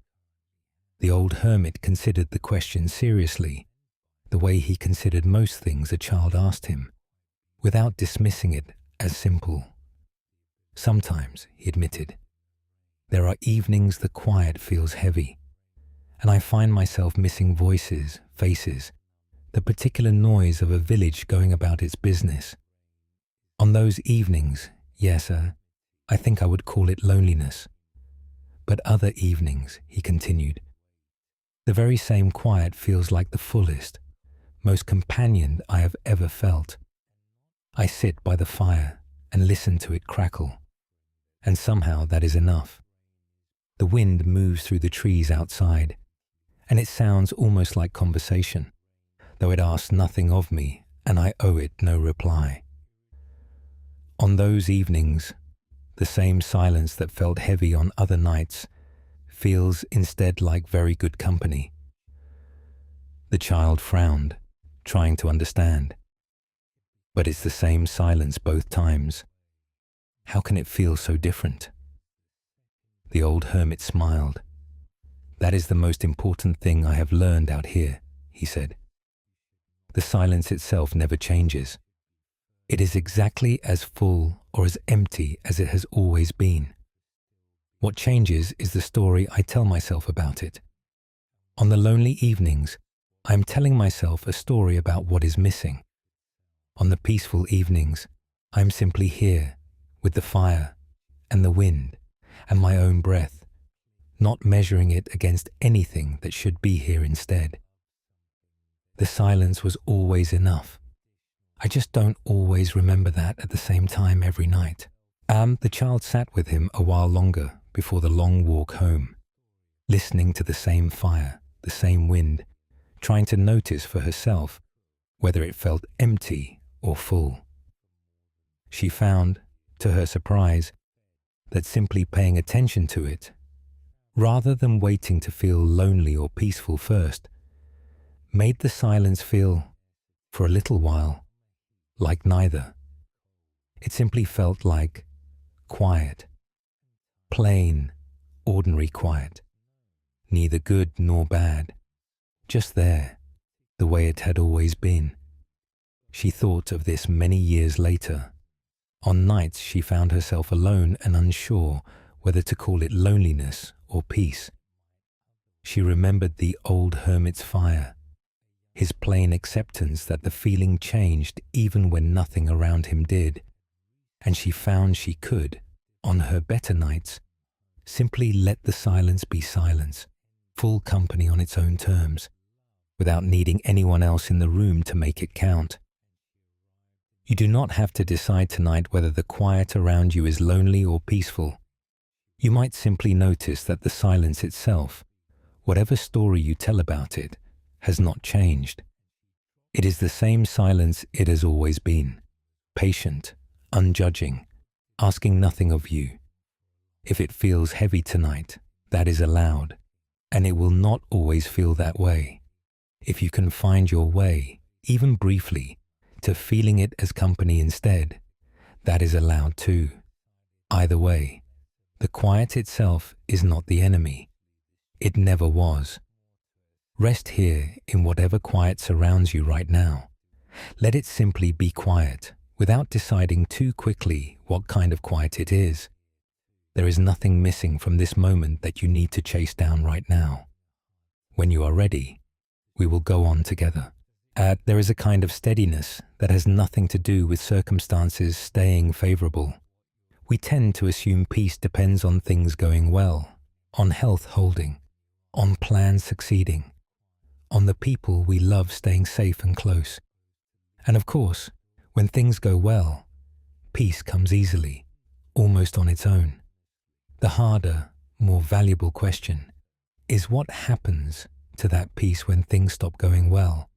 The old hermit considered the question seriously, the way he considered most things a child asked him, without dismissing it as simple. "Sometimes," he admitted, "there are evenings the quiet feels heavy, and I find myself missing voices, faces, the particular noise of a village going about its business. On those evenings, yes, I think I would call it loneliness. But other evenings," he continued, "the very same quiet feels like the fullest, most companioned I have ever felt. I sit by the fire and listen to it crackle, and somehow that is enough. The wind moves through the trees outside, and it sounds almost like conversation, though it asks nothing of me and I owe it no reply. On those evenings, the same silence that felt heavy on other nights feels instead like very good company. The child frowned, trying to understand. But it's the same silence both times. How can it feel so different? The old hermit smiled. That is the most important thing I have learned out here, he said. The silence itself never changes. It is exactly as full or as empty as it has always been. What changes is the story I tell myself about it. On the lonely evenings, I am telling myself a story about what is missing. On the peaceful evenings, I am simply here, with the fire and the wind and my own breath, not measuring it against anything that should be here instead. The silence was always enough. I just don't always remember that at the same time every night. The child sat with him a while longer before the long walk home, listening to the same fire, the same wind, trying to notice for herself whether it felt empty or full. She found, to her surprise, that simply paying attention to it, rather than waiting to feel lonely or peaceful first, made the silence feel, for a little while, like neither. It simply felt like quiet, plain, ordinary quiet, neither good nor bad, just there, the way it had always been. She thought of this many years later. On nights she found herself alone and unsure whether to call it loneliness or peace. She remembered the old hermit's fire, his plain acceptance that the feeling changed even when nothing around him did, and she found she could, on her better nights, simply let the silence be silence, full company on its own terms, without needing anyone else in the room to make it count. You do not have to decide tonight whether the quiet around you is lonely or peaceful. You might simply notice that the silence itself, whatever story you tell about it, has not changed. It is the same silence it has always been, patient, unjudging, asking nothing of you. If it feels heavy tonight, that is allowed, and it will not always feel that way. If you can find your way, even briefly, to feeling it as company instead, that is allowed too. Either way, the quiet itself is not the enemy. It never was. Rest here in whatever quiet surrounds you right now. Let it simply be quiet, without deciding too quickly what kind of quiet it is. There is nothing missing from this moment that you need to chase down right now. When you are ready, we will go on together. There is a kind of steadiness that has nothing to do with circumstances staying favorable. We tend to assume peace depends on things going well, on health holding, on plans succeeding, on the people we love staying safe and close. And of course, when things go well, peace comes easily, almost on its own. The harder, more valuable question is what happens to that peace when things stop going well,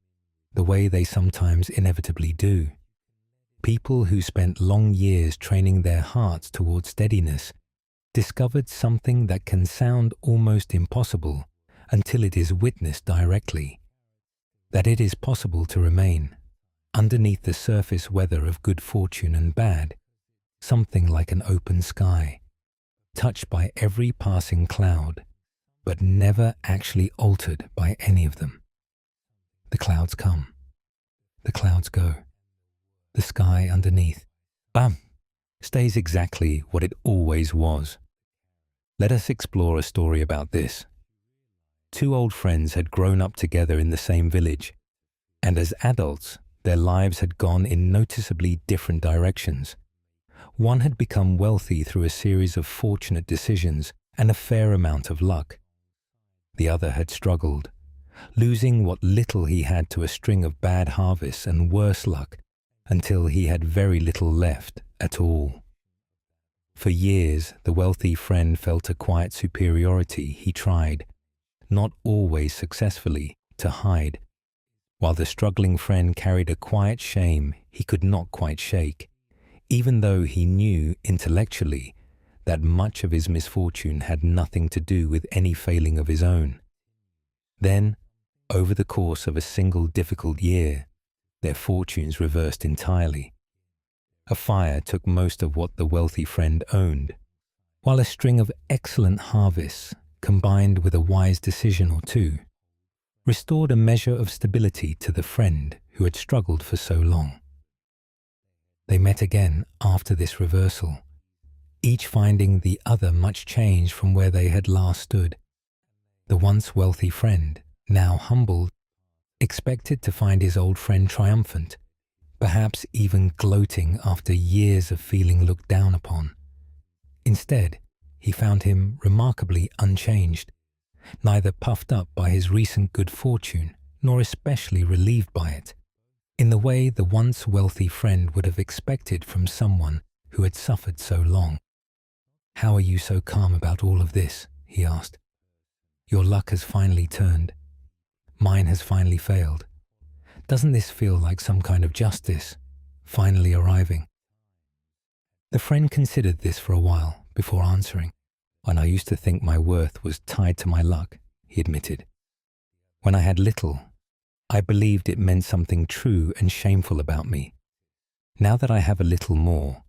the way they sometimes inevitably do. People who spent long years training their hearts toward steadiness discovered something that can sound almost impossible until it is witnessed directly, that it is possible to remain, underneath the surface weather of good fortune and bad, something like an open sky, touched by every passing cloud, but never actually altered by any of them. The clouds come, the clouds go. The sky underneath, bam, stays exactly what it always was. Let us explore a story about this. Two old friends had grown up together in the same village, and as adults, their lives had gone in noticeably different directions. One had become wealthy through a series of fortunate decisions and a fair amount of luck. The other had struggled, losing what little he had to a string of bad harvests and worse luck, until he had very little left at all. For years, the wealthy friend felt a quiet superiority he tried, not always successfully, to hide, while the struggling friend carried a quiet shame he could not quite shake, even though he knew intellectually that much of his misfortune had nothing to do with any failing of his own. Then, over the course of a single difficult year, their fortunes reversed entirely. A fire took most of what the wealthy friend owned, while a string of excellent harvests, combined with a wise decision or two, restored a measure of stability to the friend who had struggled for so long. They met again after this reversal, each finding the other much changed from where they had last stood. The once wealthy friend, now humbled, expected to find his old friend triumphant, perhaps even gloating after years of feeling looked down upon. Instead, he found him remarkably unchanged, neither puffed up by his recent good fortune nor especially relieved by it, in the way the once wealthy friend would have expected from someone who had suffered so long. "How are you so calm about all of this?" he asked. "Your luck has finally turned. Mine has finally failed. Doesn't this feel like some kind of justice, finally arriving?" The friend considered this for a while before answering. "When I used to think my worth was tied to my luck," he admitted. "When I had little, I believed it meant something true and shameful about me. Now that I have a little more,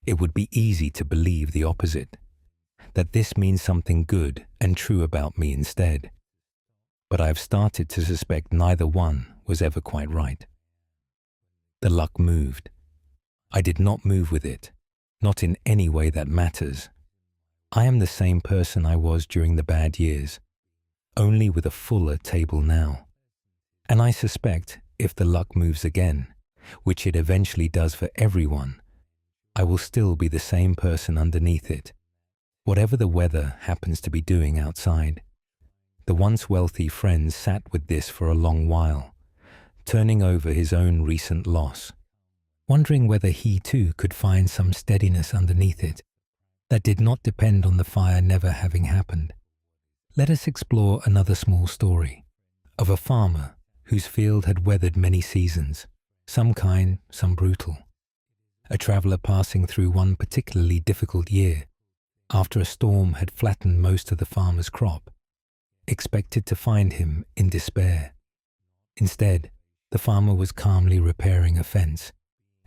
it would be easy to believe the opposite, that this means something good and true about me instead. But I have started to suspect neither one was ever quite right." The luck moved. I did not move with it, not in any way that matters. I am the same person I was during the bad years, only with a fuller table now. And I suspect if the luck moves again, which it eventually does for everyone, I will still be the same person underneath it, whatever the weather happens to be doing outside. The once wealthy friend sat with this for a long while, turning over his own recent loss, wondering whether he too could find some steadiness underneath it that did not depend on the fire never having happened. Let us explore another small story of a farmer whose field had weathered many seasons, some kind, some brutal. A traveler passing through one particularly difficult year, after a storm had flattened most of the farmer's crop, expected to find him in despair. Instead, the farmer was calmly repairing a fence,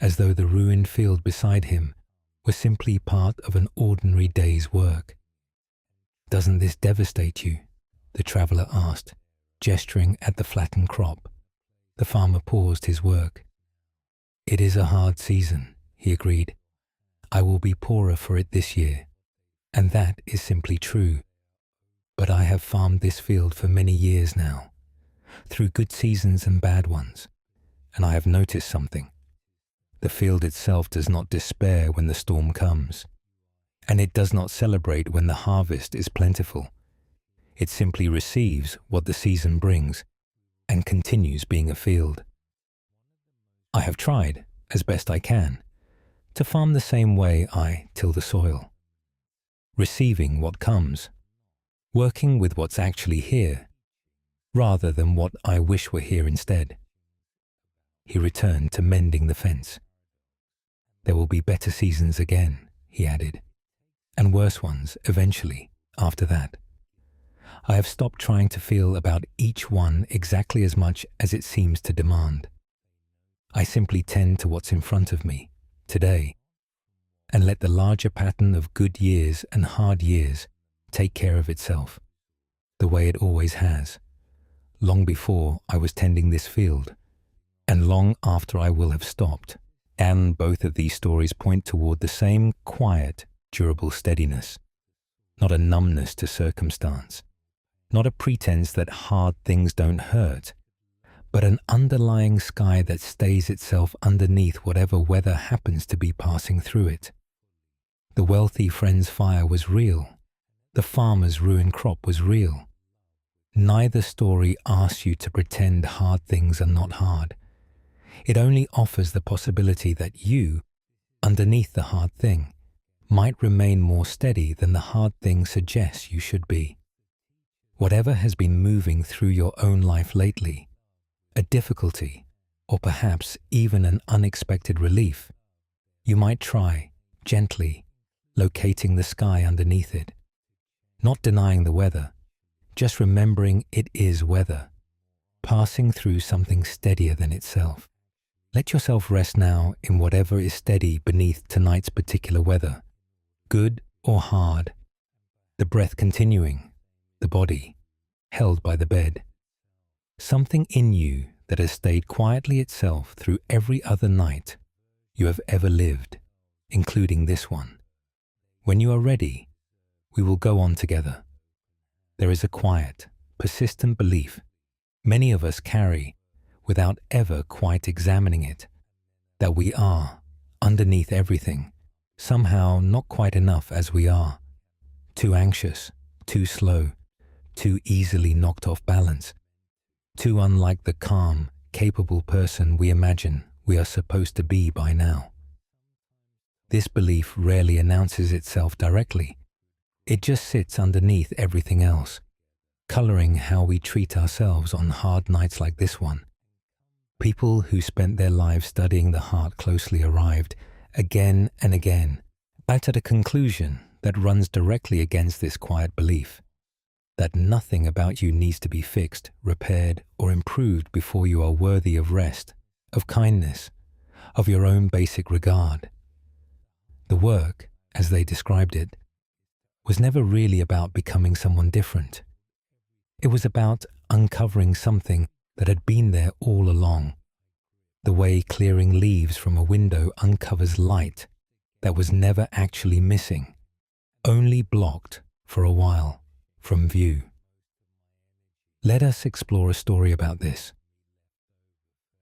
as though the ruined field beside him was simply part of an ordinary day's work. "Doesn't this devastate you?" the traveler asked, gesturing at the flattened crop. The farmer paused his work. "It is a hard season," he agreed. "I will be poorer for it this year, and that is simply true. But I have farmed this field for many years now, through good seasons and bad ones, and I have noticed something. The field itself does not despair when the storm comes, and it does not celebrate when the harvest is plentiful. It simply receives what the season brings and continues being a field. I have tried, as best I can, to farm the same way I till the soil, receiving what comes, working with what's actually here, rather than what I wish were here instead." He returned to mending the fence. "There will be better seasons again," he added, "and worse ones eventually after that. I have stopped trying to feel about each one exactly as much as it seems to demand. I simply tend to what's in front of me, today, and let the larger pattern of good years and hard years take care of itself, the way it always has, long before I was tending this field, and long after I will have stopped." And both of these stories point toward the same quiet, durable steadiness, not a numbness to circumstance, not a pretense that hard things don't hurt, but an underlying sky that stays itself underneath whatever weather happens to be passing through it. The wealthy friend's fire was real. The farmer's ruined crop was real. Neither story asks you to pretend hard things are not hard. It only offers the possibility that you, underneath the hard thing, might remain more steady than the hard thing suggests you should be. Whatever has been moving through your own life lately, a difficulty, or perhaps even an unexpected relief, you might try, gently, locating the sky underneath it. Not denying the weather, just remembering it is weather, passing through something steadier than itself. Let yourself rest now in whatever is steady beneath tonight's particular weather, good or hard. The breath continuing, the body held by the bed. Something in you that has stayed quietly itself through every other night you have ever lived, including this one. When you are ready, we will go on together. There is a quiet, persistent belief many of us carry without ever quite examining it, that we are, underneath everything, somehow not quite enough as we are, too anxious, too slow, too easily knocked off balance, too unlike the calm, capable person we imagine we are supposed to be by now. This belief rarely announces itself directly. It just sits underneath everything else, coloring how we treat ourselves on hard nights like this one. People who spent their lives studying the heart closely arrived, again and again, at a conclusion that runs directly against this quiet belief, that nothing about you needs to be fixed, repaired, or improved before you are worthy of rest, of kindness, of your own basic regard. The work, as they described it, was never really about becoming someone different. It was about uncovering something that had been there all along, the way clearing leaves from a window uncovers light that was never actually missing, only blocked for a while from view. Let us explore a story about this.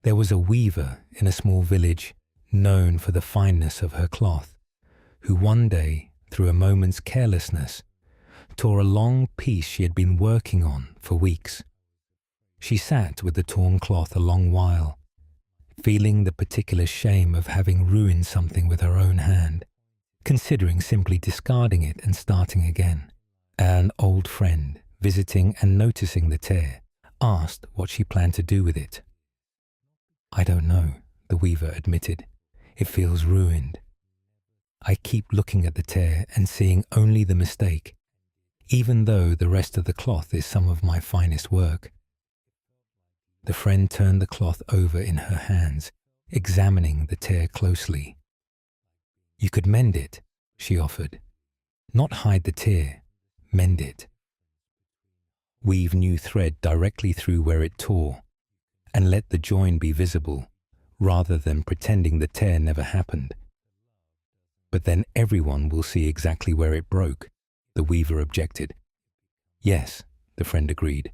There was a weaver in a small village known for the fineness of her cloth, who one day, through a moment's carelessness, tore a long piece she had been working on for weeks. She sat with the torn cloth a long while, feeling the particular shame of having ruined something with her own hand, considering simply discarding it and starting again. An old friend, visiting and noticing the tear, asked what she planned to do with it. "I don't know," the weaver admitted. "It feels ruined. I keep looking at the tear and seeing only the mistake, even though the rest of the cloth is some of my finest work." The friend turned the cloth over in her hands, examining the tear closely. "You could mend it," she offered. "Not hide the tear, mend it. Weave new thread directly through where it tore, and let the join be visible, rather than pretending the tear never happened. But then everyone will see exactly where it broke," the weaver objected. "Yes," the friend agreed,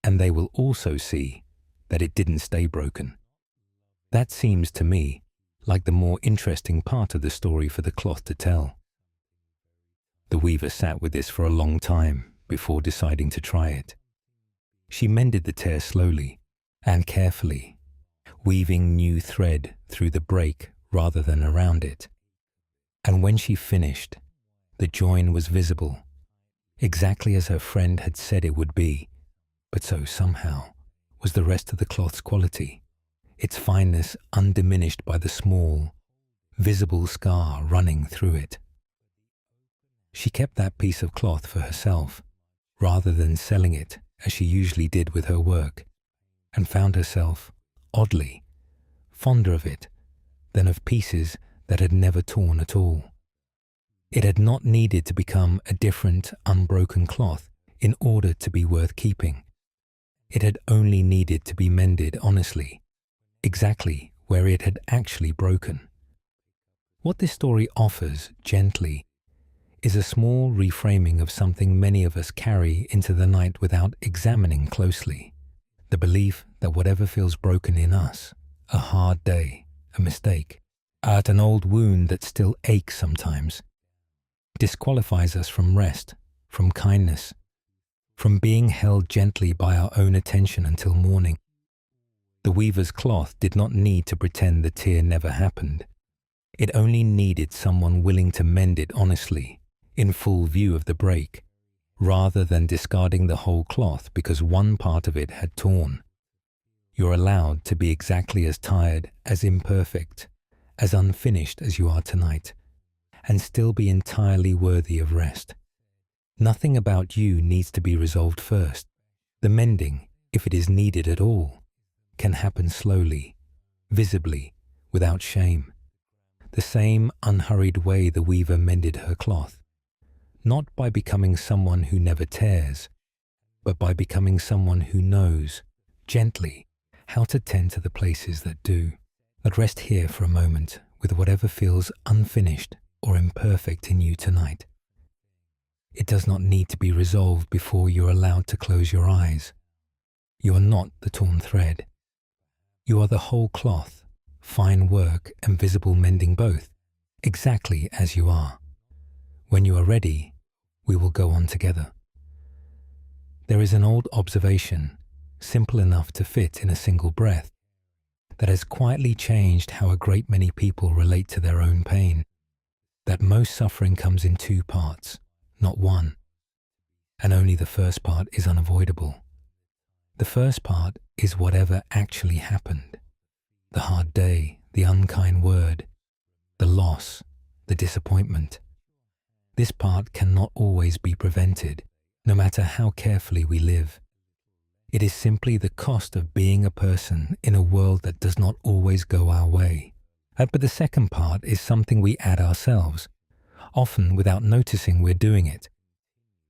"and they will also see that it didn't stay broken." That seems to me like the more interesting part of the story for the cloth to tell. The weaver sat with this for a long time before deciding to try it. She mended the tear slowly and carefully, weaving new thread through the break rather than around it. And when she finished, the join was visible, exactly as her friend had said it would be, but so somehow was the rest of the cloth's quality, its fineness undiminished by the small, visible scar running through it. She kept that piece of cloth for herself, rather than selling it as she usually did with her work, and found herself, oddly, fonder of it than of pieces that had never torn at all. It had not needed to become a different, unbroken cloth in order to be worth keeping. It had only needed to be mended honestly, exactly where it had actually broken. What this story offers, gently, is a small reframing of something many of us carry into the night without examining closely. The belief that whatever feels broken in us, a hard day, a mistake, an old wound that still aches sometimes, disqualifies us from rest, from kindness, from being held gently by our own attention until morning. The weaver's cloth did not need to pretend the tear never happened. It only needed someone willing to mend it honestly, in full view of the break, rather than discarding the whole cloth because one part of it had torn. You're allowed to be exactly as tired, as imperfect, as unfinished as you are tonight, and still be entirely worthy of rest. Nothing about you needs to be resolved first. The mending, if it is needed at all, can happen slowly, visibly, without shame. The same unhurried way the weaver mended her cloth, not by becoming someone who never tears, but by becoming someone who knows, gently, how to tend to the places that do. But rest here for a moment with whatever feels unfinished or imperfect in you tonight. It does not need to be resolved before you're allowed to close your eyes. You are not the torn thread. You are the whole cloth, fine work and visible mending both, exactly as you are. When you are ready, we will go on together. There is an old observation, simple enough to fit in a single breath, that has quietly changed how a great many people relate to their own pain, that most suffering comes in two parts, not one, and only the first part is unavoidable. The first part is whatever actually happened, the hard day, the unkind word, the loss, the disappointment. This part cannot always be prevented, no matter how carefully we live. It is simply the cost of being a person in a world that does not always go our way. But the second part is something we add ourselves, often without noticing we're doing it.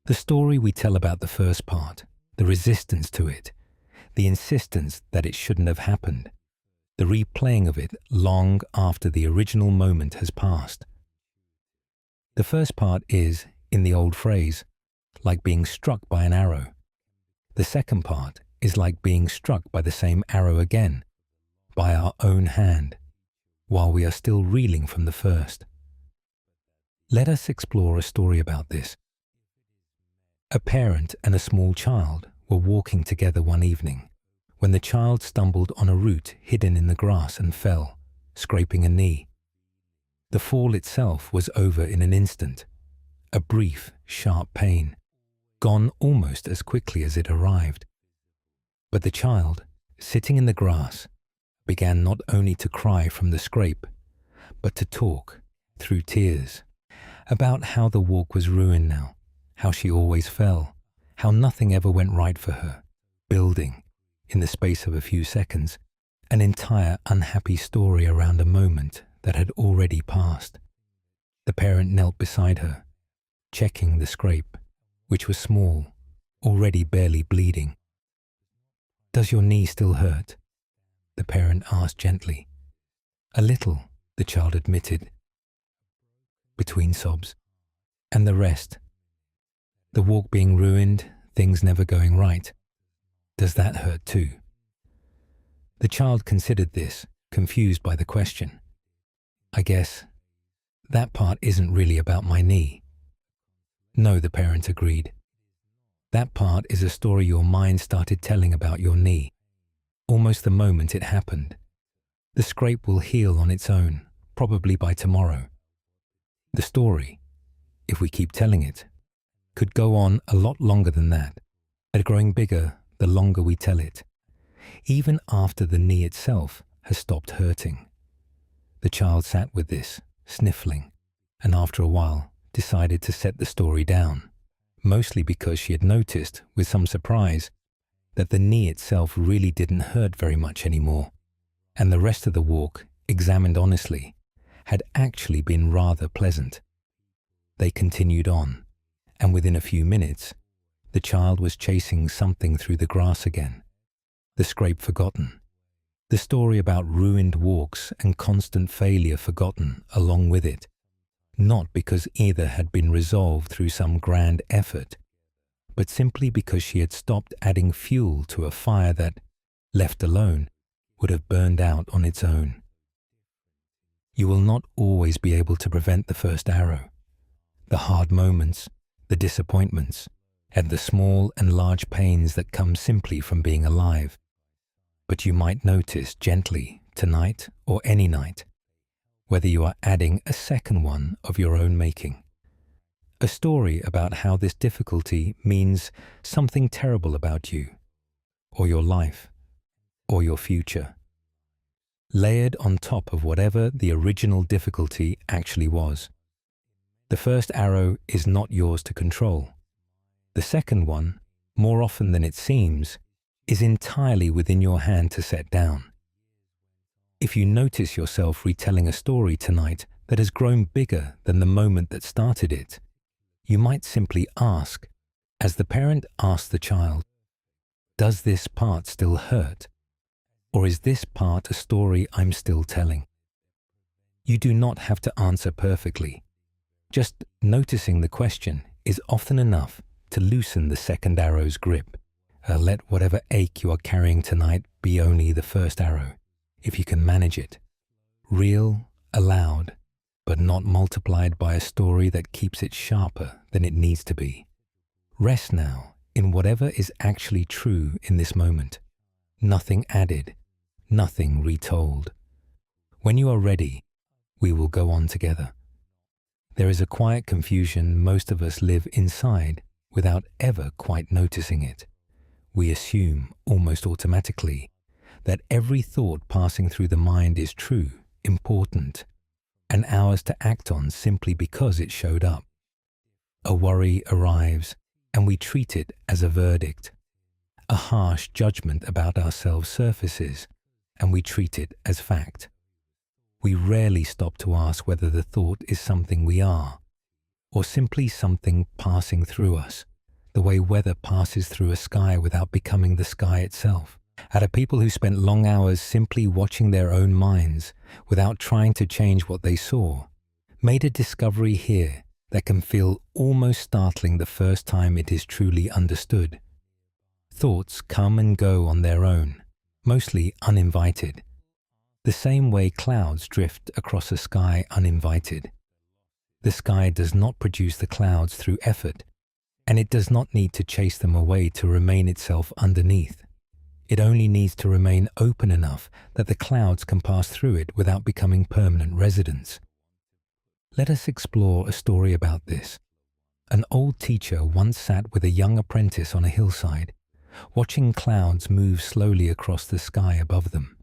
The story we tell about the first part, the resistance to it, the insistence that it shouldn't have happened, the replaying of it long after the original moment has passed. The first part is, in the old phrase, like being struck by an arrow. The second part is like being struck by the same arrow again, by our own hand, while we are still reeling from the first. Let us explore a story about this. A parent and a small child were walking together one evening when the child stumbled on a root hidden in the grass and fell, scraping a knee. The fall itself was over in an instant, a brief, sharp pain, gone almost as quickly as it arrived. But the child, sitting in the grass, began not only to cry from the scrape, but to talk, through tears, about how the walk was ruined now, how she always fell, how nothing ever went right for her, building, in the space of a few seconds, an entire unhappy story around a moment that had already passed. The parent knelt beside her, checking the scrape, which was small, already barely bleeding. "Does your knee still hurt?" the parent asked gently. "A little," the child admitted, between sobs. "And the rest? The walk being ruined, things never going right. Does that hurt too?" The child considered this, confused by the question. "I guess that part isn't really about my knee." "No," the parent agreed. "That part is a story your mind started telling about your knee, almost the moment it happened. The scrape will heal on its own, probably by tomorrow. The story, if we keep telling it, could go on a lot longer than that, and growing bigger the longer we tell it, even after the knee itself has stopped hurting." The child sat with this, sniffling, and after a while decided to set the story down, mostly because she had noticed, with some surprise, that the knee itself really didn't hurt very much anymore, and the rest of the walk, examined honestly, had actually been rather pleasant. They continued on, and within a few minutes, the child was chasing something through the grass again, the scrape forgotten, the story about ruined walks and constant failure forgotten along with it, not because either had been resolved through some grand effort, but simply because she had stopped adding fuel to a fire that, left alone, would have burned out on its own. You will not always be able to prevent the first arrow, the hard moments, the disappointments, and the small and large pains that come simply from being alive. But you might notice gently, tonight or any night, whether you are adding a second one of your own making, A story about how this difficulty means something terrible about you, or your life, or your future, layered on top of whatever the original difficulty actually was. The first arrow is not yours to control. The second one, more often than it seems, is entirely within your hand to set down. If you notice yourself retelling a story tonight that has grown bigger than the moment that started it, you might simply ask, as the parent asks the child, does this part still hurt? Or is this part a story I'm still telling? You do not have to answer perfectly. Just noticing the question is often enough to loosen the second arrow's grip. Let whatever ache you are carrying tonight be only the first arrow, if you can manage it. Real, aloud, but not multiplied by a story that keeps it sharper than it needs to be. Rest now in whatever is actually true in this moment. Nothing added, nothing retold. When you are ready, we will go on together. There is a quiet confusion most of us live inside without ever quite noticing it. We assume, almost automatically, that every thought passing through the mind is true, important, and ours to act on simply because it showed up. A worry arrives, and we treat it as a verdict. A harsh judgment about ourselves surfaces, and we treat it as fact. We rarely stop to ask whether the thought is something we are, or simply something passing through us, the way weather passes through a sky without becoming the sky itself. At people who spent long hours simply watching their own minds without trying to change what they saw, made a discovery here that can feel almost startling the first time it is truly understood. Thoughts come and go on their own, mostly uninvited, the same way clouds drift across a sky uninvited. The sky does not produce the clouds through effort, and it does not need to chase them away to remain itself underneath. It only needs to remain open enough that the clouds can pass through it without becoming permanent residents. Let us explore a story about this. An old teacher once sat with a young apprentice on a hillside, watching clouds move slowly across the sky above them.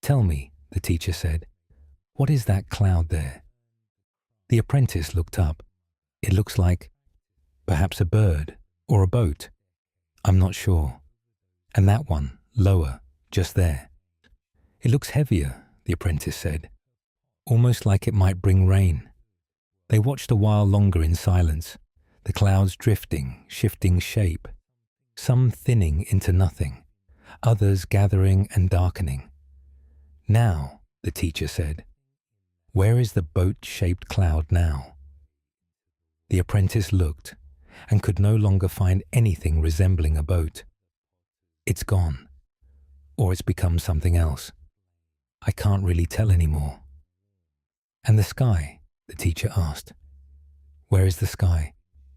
"Tell me," the teacher said, "what is that cloud there?" The apprentice looked up. "It looks like perhaps a bird or a boat. I'm not sure. And that one, lower, just there. It looks heavier," the apprentice said, "almost like it might bring rain." They watched a while longer in silence, the clouds drifting, shifting shape, some thinning into nothing, others gathering and darkening. "Now," the teacher said, "where is the boat-shaped cloud now?" The apprentice looked and could no longer find anything resembling a boat. "It's gone, or it's become something else. I can't really tell anymore." "And the sky?" the teacher asked. "Where is the sky,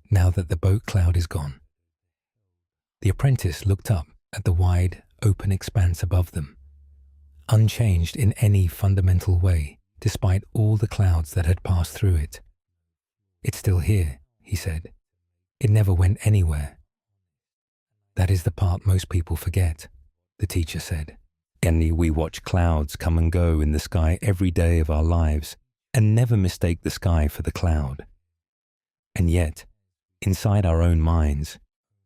now that the boat cloud is gone?" The apprentice looked up at the wide, open expanse above them, unchanged in any fundamental way, despite all the clouds that had passed through it. "It's still here," he said. "It never went anywhere." "That is the part most people forget," the teacher said. We watch clouds come and go in the sky every day of our lives and never mistake the sky for the cloud. And yet, inside our own minds,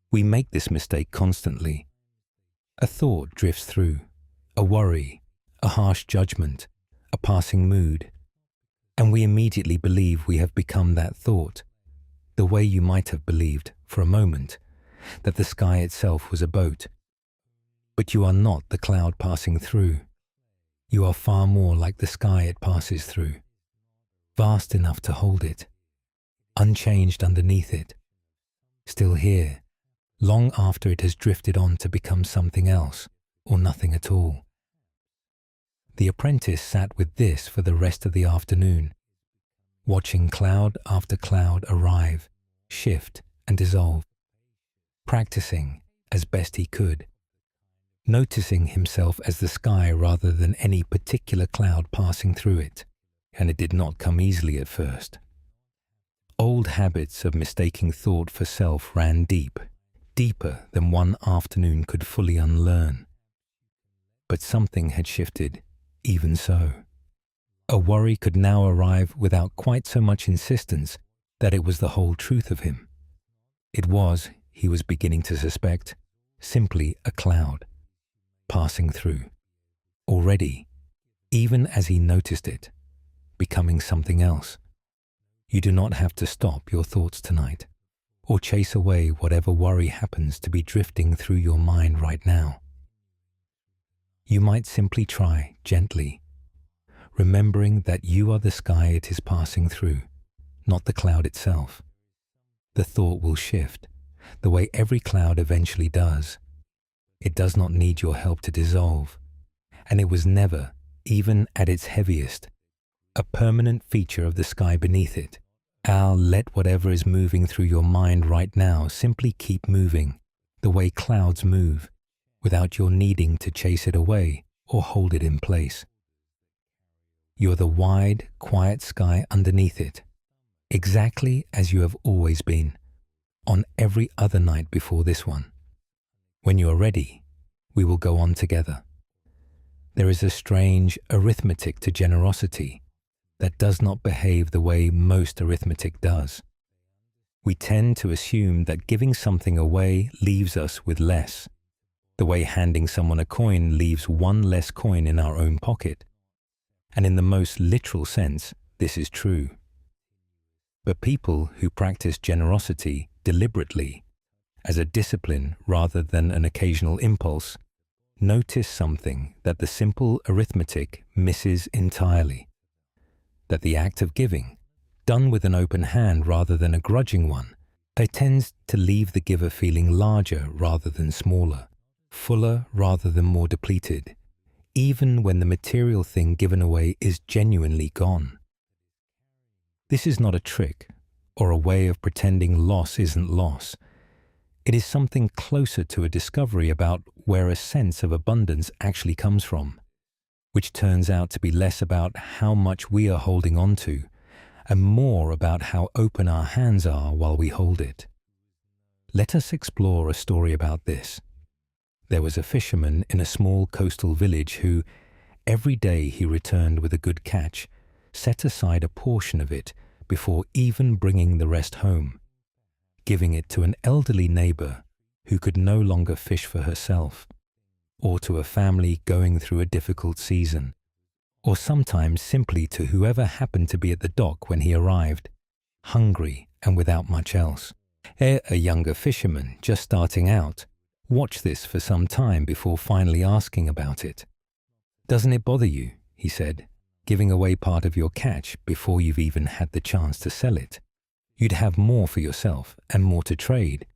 we make this mistake constantly. A thought drifts through, a worry, a harsh judgment, a passing mood, and we immediately believe we have become that thought, the way you might have believed, for a moment, that the sky itself was a boat. But you are not the cloud passing through. You are far more like the sky it passes through, vast enough to hold it, unchanged underneath it, still here, long after it has drifted on to become something else or nothing at all. The apprentice sat with this for the rest of the afternoon, watching cloud after cloud arrive, shift and dissolve, practicing as best he could, noticing himself as the sky rather than any particular cloud passing through it, and it did not come easily at first. Old habits of mistaking thought for self ran deep, deeper than one afternoon could fully unlearn. But something had shifted, even so. A worry could now arrive without quite so much insistence that it was the whole truth of him. It was, he was beginning to suspect, simply a cloud, passing through. Already, even as he noticed it, becoming something else. You do not have to stop your thoughts tonight, or chase away whatever worry happens to be drifting through your mind right now. You might simply try gently, remembering that you are the sky it is passing through, not the cloud itself. The thought will shift, the way every cloud eventually does. It does not need your help to dissolve, and it was never, even at its heaviest, a permanent feature of the sky beneath it. Let whatever is moving through your mind right now simply keep moving, the way clouds move, without your needing to chase it away or hold it in place. You're the wide, quiet sky underneath it, exactly as you have always been, on every other night before this one. When you are ready, we will go on together. There is a strange arithmetic to generosity that does not behave the way most arithmetic does. We tend to assume that giving something away leaves us with less, the way handing someone a coin leaves one less coin in our own pocket. And in the most literal sense, this is true. But people who practice generosity deliberately, as a discipline rather than an occasional impulse, notice something that the simple arithmetic misses entirely. That the act of giving, done with an open hand rather than a grudging one, tends to leave the giver feeling larger rather than smaller, fuller rather than more depleted, even when the material thing given away is genuinely gone. This is not a trick or a way of pretending loss isn't loss. It is something closer to a discovery about where a sense of abundance actually comes from, which turns out to be less about how much we are holding on to and more about how open our hands are while we hold it. Let us explore a story about this. There was a fisherman in a small coastal village who, every day he returned with a good catch, set aside a portion of it before even bringing the rest home, giving it to an elderly neighbor who could no longer fish for herself, or to a family going through a difficult season, or sometimes simply to whoever happened to be at the dock when he arrived, hungry and without much else. A younger fisherman just starting out watched this for some time before finally asking about it. "Doesn't it bother you," he said, "giving away part of your catch before you've even had the chance to sell it? You'd have more for yourself and more to trade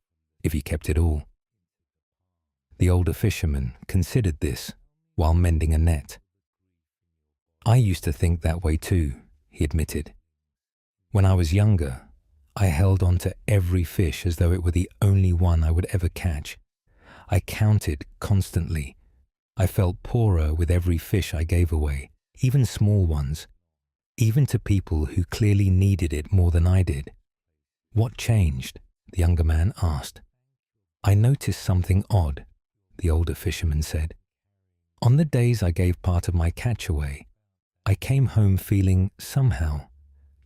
if you kept it all." The older fisherman considered this while mending a net. "I used to think that way too," he admitted. "When I was younger, I held on to every fish as though it were the only one I would ever catch. I counted constantly. I felt poorer with every fish I gave away, even small ones, even to people who clearly needed it more than I did." "What changed?" the younger man asked. "I noticed something odd," the older fisherman said. "On the days I gave part of my catch away, I came home feeling, somehow,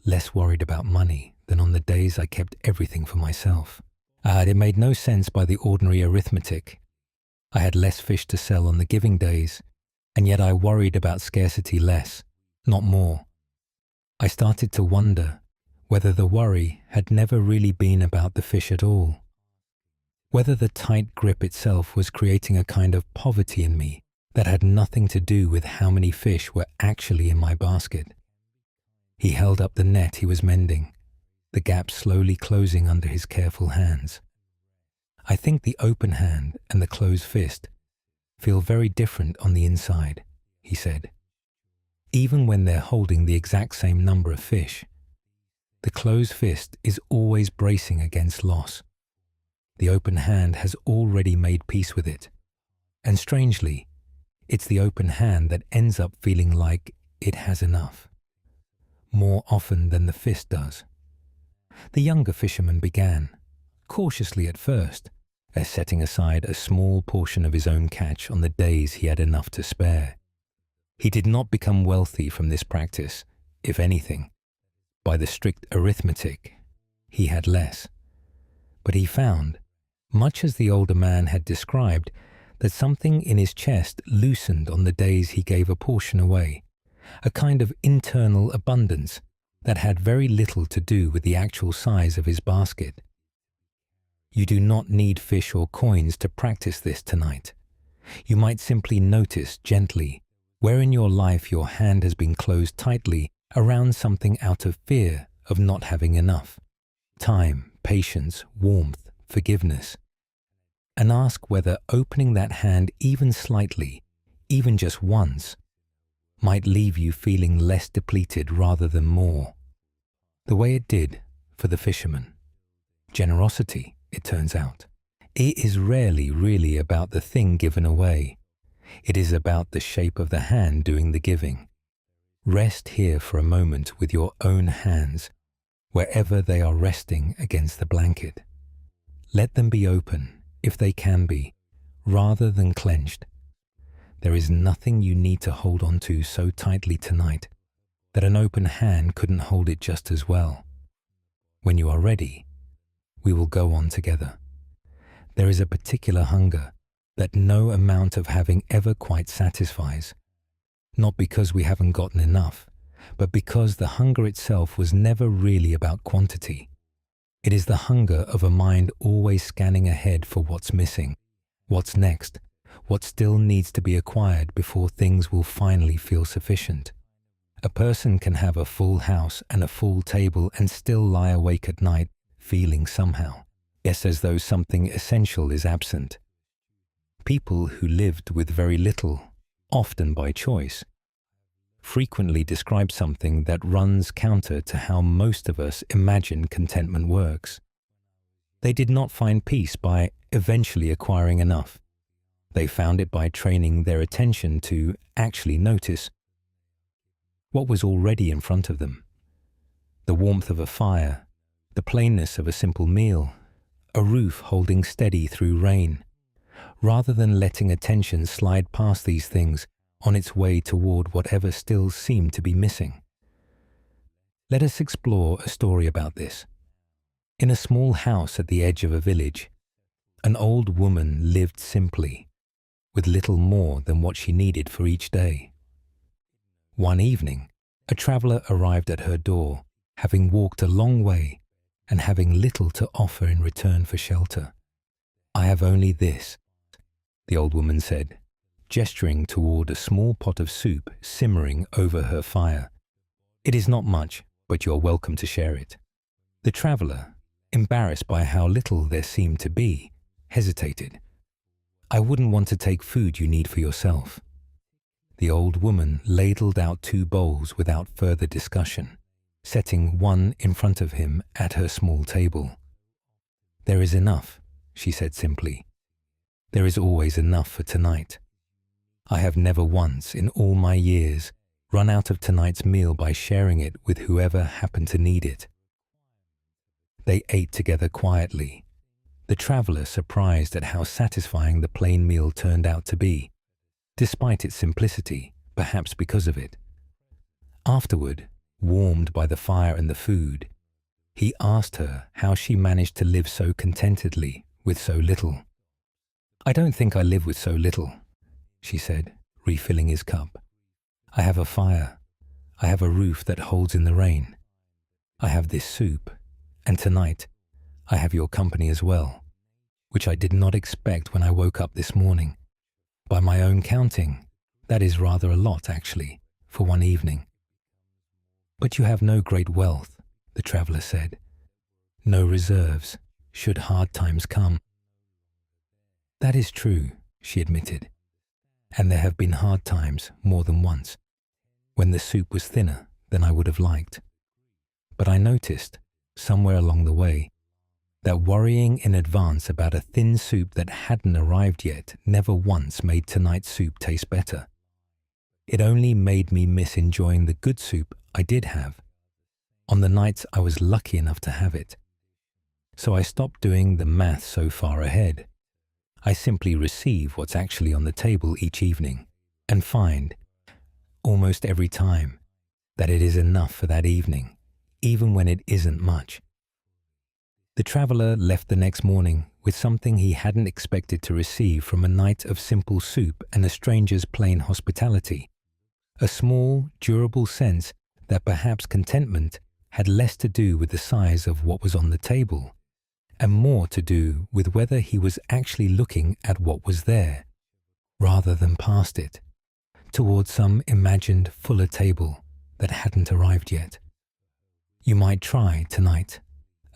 less worried about money than on the days I kept everything for myself. It made no sense by the ordinary arithmetic. I had less fish to sell on the giving days, and yet I worried about scarcity less, not more. I started to wonder whether the worry had never really been about the fish at all, whether the tight grip itself was creating a kind of poverty in me that had nothing to do with how many fish were actually in my basket." He held up the net he was mending, the gap slowly closing under his careful hands. "I think the open hand and the closed fist feel very different on the inside," he said. "Even when they're holding the exact same number of fish, the closed fist is always bracing against loss. The open hand has already made peace with it, and strangely, it's the open hand that ends up feeling like it has enough, more often than the fist does. The younger fisherman began, cautiously at first, as setting aside a small portion of his own catch on the days he had enough to spare. He did not become wealthy from this practice, if anything. By the strict arithmetic, he had less. But he found, much as the older man had described, that something in his chest loosened on the days he gave a portion away, a kind of internal abundance that had very little to do with the actual size of his basket. You do not need fish or coins to practice this tonight. You might simply notice gently where in your life your hand has been closed tightly around something out of fear of not having enough. Time, patience, warmth, forgiveness. And ask whether opening that hand even slightly, even just once, might leave you feeling less depleted rather than more. The way it did for the fisherman. Generosity, it turns out. It is rarely really about the thing given away. It is about the shape of the hand doing the giving. Rest here for a moment with your own hands, wherever they are resting against the blanket. Let them be open, if they can be, rather than clenched. There is nothing you need to hold on to so tightly tonight that an open hand couldn't hold it just as well. When you are ready, we will go on together. There is a particular hunger that no amount of having ever quite satisfies, not because we haven't gotten enough, but because the hunger itself was never really about quantity. It is the hunger of a mind always scanning ahead for what's missing, what's next, what still needs to be acquired before things will finally feel sufficient. A person can have a full house and a full table and still lie awake at night feeling somehow, yes, as though something essential is absent. People who lived with very little, often by choice, frequently describe something that runs counter to how most of us imagine contentment works. They did not find peace by eventually acquiring enough. They found it by training their attention to actually notice what was already in front of them. The warmth of a fire, the plainness of a simple meal, a roof holding steady through rain, rather than letting attention slide past these things on its way toward whatever still seemed to be missing. Let us explore a story about this. In a small house at the edge of a village, an old woman lived simply, with little more than what she needed for each day. One evening, a traveler arrived at her door, having walked a long way and having little to offer in return for shelter. "I have only this," the old woman said, gesturing toward a small pot of soup simmering over her fire. "It is not much, but you are welcome to share it." The traveler, embarrassed by how little there seemed to be, hesitated. "I wouldn't want to take food you need for yourself." The old woman ladled out 2 bowls without further discussion, setting one in front of him at her small table. "There is enough," she said simply. "There is always enough for tonight. I have never once in all my years run out of tonight's meal by sharing it with whoever happened to need it." They ate together quietly, the traveler surprised at how satisfying the plain meal turned out to be, despite its simplicity, perhaps because of it. Afterward, warmed by the fire and the food, he asked her how she managed to live so contentedly with so little. "I don't think I live with so little," she said, refilling his cup. "I have a fire. I have a roof that holds in the rain. I have this soup, and tonight I have your company as well, which I did not expect when I woke up this morning. By my own counting, that is rather a lot, actually, for one evening." "But you have no great wealth," the traveler said. "No reserves, should hard times come." "That is true," she admitted. "And there have been hard times more than once, when the soup was thinner than I would have liked. But I noticed, somewhere along the way, that worrying in advance about a thin soup that hadn't arrived yet never once made tonight's soup taste better. It only made me miss enjoying the good soup I did have. on the nights I was lucky enough to have it. So I stopped doing the math so far ahead. I simply receive what's actually on the table each evening and find, almost every time, that it is enough for that evening, even when it isn't much. The traveler left the next morning with something he hadn't expected to receive from a night of simple soup and a stranger's plain hospitality. A small, durable sense that perhaps contentment had less to do with the size of what was on the table and more to do with whether he was actually looking at what was there, rather than past it, towards some imagined fuller table that hadn't arrived yet. You might try tonight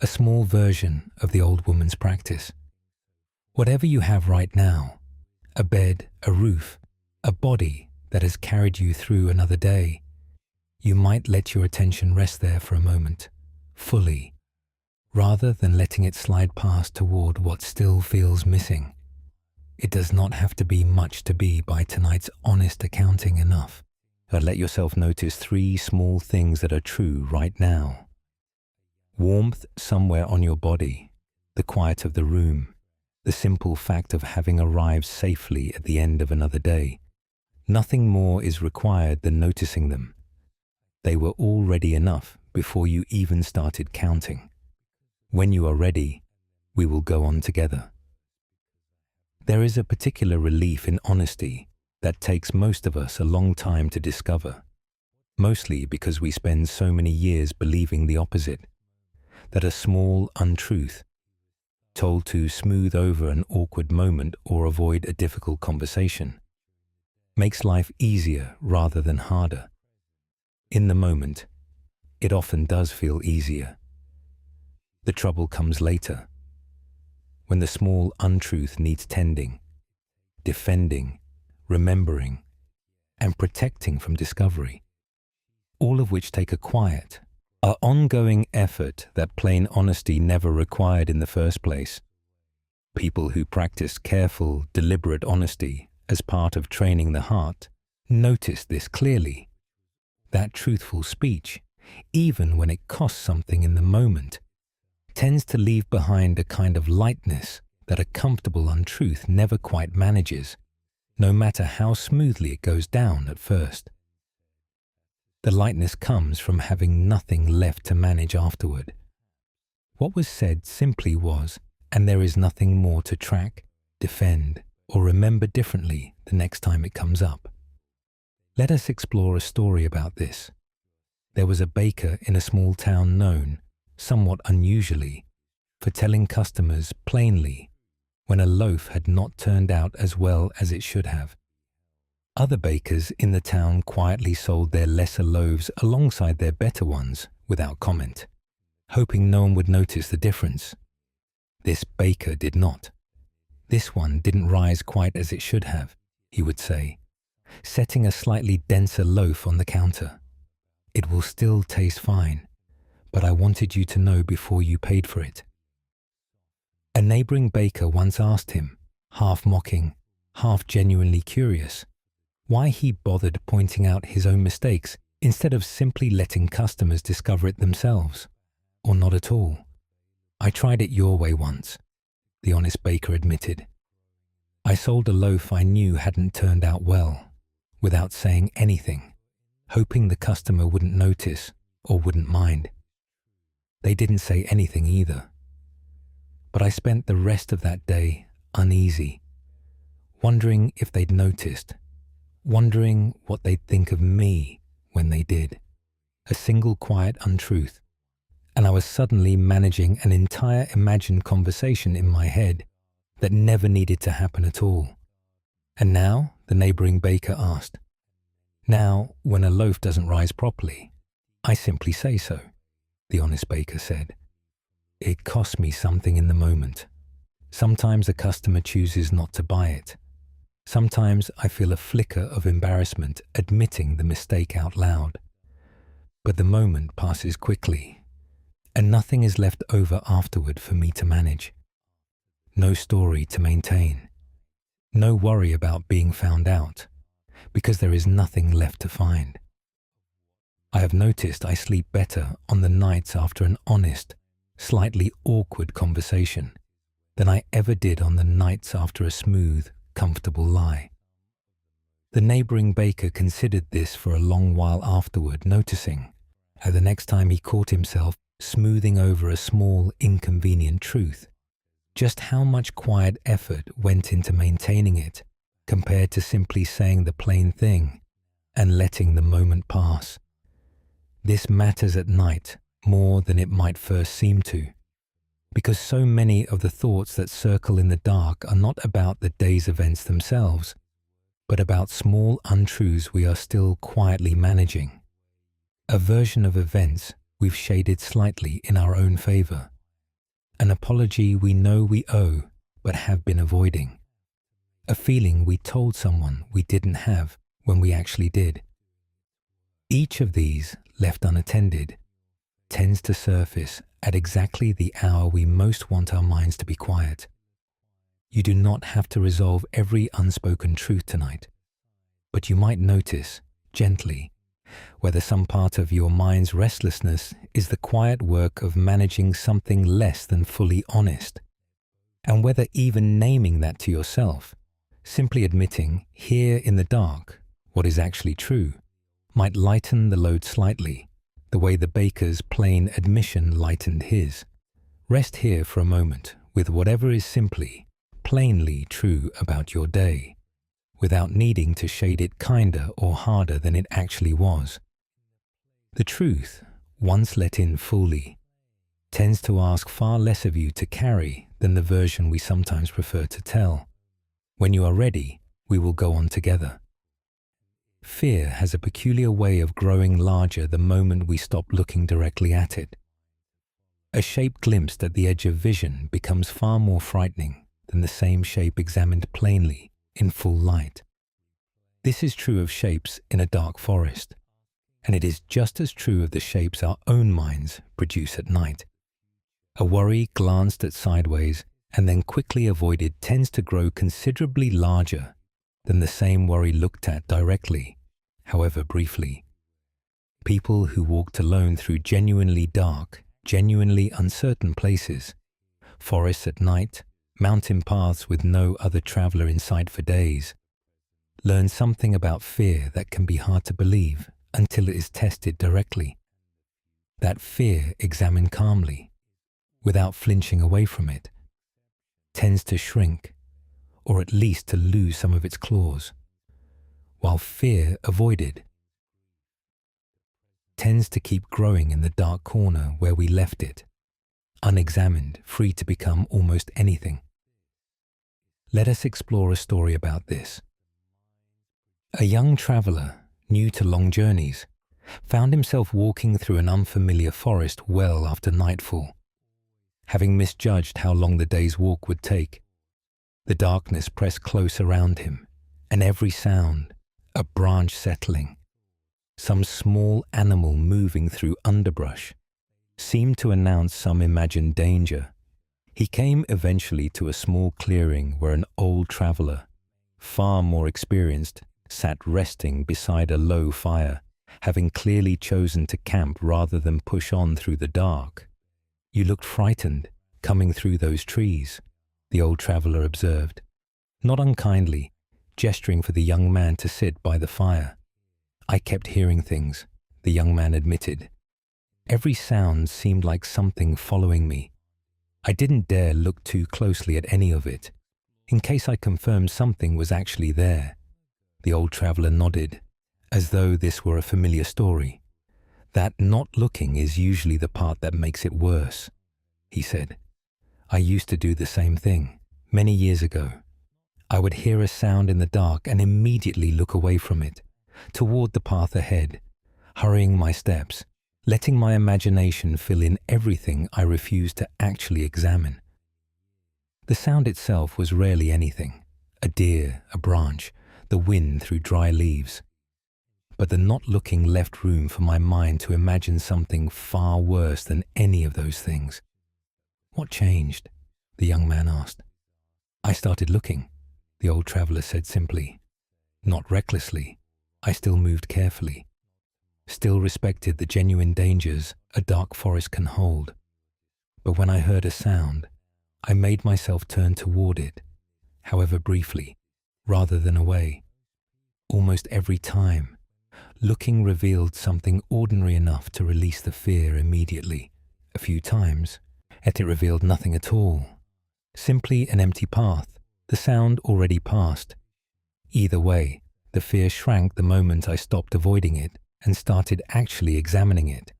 a small version of the old woman's practice. Whatever you have right now, a bed, a roof, a body that has carried you through another day, you might let your attention rest there for a moment, fully, rather than letting it slide past toward what still feels missing. It does not have to be much to be by tonight's honest accounting enough. But let yourself notice 3 small things that are true right now. Warmth somewhere on your body, the quiet of the room, the simple fact of having arrived safely at the end of another day. Nothing more is required than noticing them. They were already enough before you even started counting. When you are ready, we will go on together. There is a particular relief in honesty that takes most of us a long time to discover, mostly because we spend so many years believing the opposite, that a small untruth, told to smooth over an awkward moment or avoid a difficult conversation, makes life easier rather than harder. In the moment, it often does feel easier. The trouble comes later, when the small untruth needs tending, defending, remembering, and protecting from discovery, all of which take a quiet, ongoing effort that plain honesty never required in the first place. People who practice careful, deliberate honesty as part of training the heart notice this clearly. That truthful speech, even when it costs something in the moment, tends to leave behind a kind of lightness that a comfortable untruth never quite manages, no matter how smoothly it goes down at first. The lightness comes from having nothing left to manage afterward. What was said simply was, and there is nothing more to track, defend, or remember differently the next time it comes up. Let us explore a story about this. There was a baker in a small town known, somewhat unusually, for telling customers plainly when a loaf had not turned out as well as it should have. Other bakers in the town quietly sold their lesser loaves alongside their better ones without comment, hoping no one would notice the difference. This baker did not. This one didn't rise quite as it should have, he would say, setting a slightly denser loaf on the counter. It will still taste fine, but I wanted you to know before you paid for it. A neighboring baker once asked him, half mocking, half genuinely curious, why he bothered pointing out his own mistakes instead of simply letting customers discover it themselves, or not at all. I tried it your way once, the honest baker admitted. I sold a loaf I knew hadn't turned out well, without saying anything, hoping the customer wouldn't notice or wouldn't mind. They didn't say anything either. But I spent the rest of that day uneasy, wondering if they'd noticed, wondering what they'd think of me when they did. A single quiet untruth, and I was suddenly managing an entire imagined conversation in my head that never needed to happen at all. And now, the neighboring baker asked. Now, when a loaf doesn't rise properly, I simply say so, the honest baker said. It costs me something in the moment. Sometimes a customer chooses not to buy it. Sometimes I feel a flicker of embarrassment admitting the mistake out loud. But the moment passes quickly, and nothing is left over afterward for me to manage. No story to maintain. No worry about being found out, because there is nothing left to find. I have noticed I sleep better on the nights after an honest, slightly awkward conversation than I ever did on the nights after a smooth, comfortable lie. The neighboring baker considered this for a long while afterward, noticing how the next time he caught himself smoothing over a small, inconvenient truth, just how much quiet effort went into maintaining it compared to simply saying the plain thing and letting the moment pass. This matters at night more than it might first seem to, because so many of the thoughts that circle in the dark are not about the day's events themselves, but about small untruths we are still quietly managing. A version of events we've shaded slightly in our own favor. An apology we know we owe but have been avoiding. A feeling we told someone we didn't have when we actually did. Each of these, left unattended, tends to surface at exactly the hour we most want our minds to be quiet. You do not have to resolve every unspoken truth tonight, but you might notice, gently, whether some part of your mind's restlessness is the quiet work of managing something less than fully honest, and whether even naming that to yourself, simply admitting here in the dark what is actually true, might lighten the load slightly, the way the baker's plain admission lightened his. Rest here for a moment with whatever is simply, plainly true about your day, without needing to shade it kinder or harder than it actually was. The truth, once let in fully, tends to ask far less of you to carry than the version we sometimes prefer to tell. When you are ready, we will go on together. Fear has a peculiar way of growing larger the moment we stop looking directly at it. A shape glimpsed at the edge of vision becomes far more frightening than the same shape examined plainly in full light. This is true of shapes in a dark forest, and it is just as true of the shapes our own minds produce at night. A worry glanced at sideways and then quickly avoided tends to grow considerably larger than the same worry looked at directly, however briefly. People who walked alone through genuinely dark, genuinely uncertain places, forests at night, mountain paths with no other traveler in sight for days, learn something about fear that can be hard to believe until it is tested directly. That fear examined calmly, without flinching away from it, tends to shrink, or at least to lose some of its claws, while fear avoided tends to keep growing in the dark corner where we left it, unexamined, free to become almost anything. Let us explore a story about this. A young traveler, new to long journeys, found himself walking through an unfamiliar forest well after nightfall. Having misjudged how long the day's walk would take, the darkness pressed close around him, and every sound, a branch settling, some small animal moving through underbrush, seemed to announce some imagined danger. He came eventually to a small clearing where an old traveler, far more experienced, sat resting beside a low fire, having clearly chosen to camp rather than push on through the dark. "You looked frightened, coming through those trees," the old traveler observed, not unkindly, gesturing for the young man to sit by the fire. "I kept hearing things," the young man admitted. "Every sound seemed like something following me. I didn't dare look too closely at any of it, in case I confirmed something was actually there." The old traveler nodded, as though this were a familiar story. "That not looking is usually the part that makes it worse," he said. "I used to do the same thing, many years ago. I would hear a sound in the dark and immediately look away from it, toward the path ahead, hurrying my steps, letting my imagination fill in everything I refused to actually examine. The sound itself was rarely anything, a deer, a branch, the wind through dry leaves. But the not looking left room for my mind to imagine something far worse than any of those things." "What changed?" the young man asked. "I started looking," the old traveler said simply. "Not recklessly. I still moved carefully. still respected the genuine dangers a dark forest can hold. But when I heard a sound, I made myself turn toward it, however briefly, rather than away. Almost every time, looking revealed something ordinary enough to release the fear immediately. A few times, yet it revealed nothing at all. Simply an empty path, the sound already passed. Either way, the fear shrank the moment I stopped avoiding it and started actually examining it.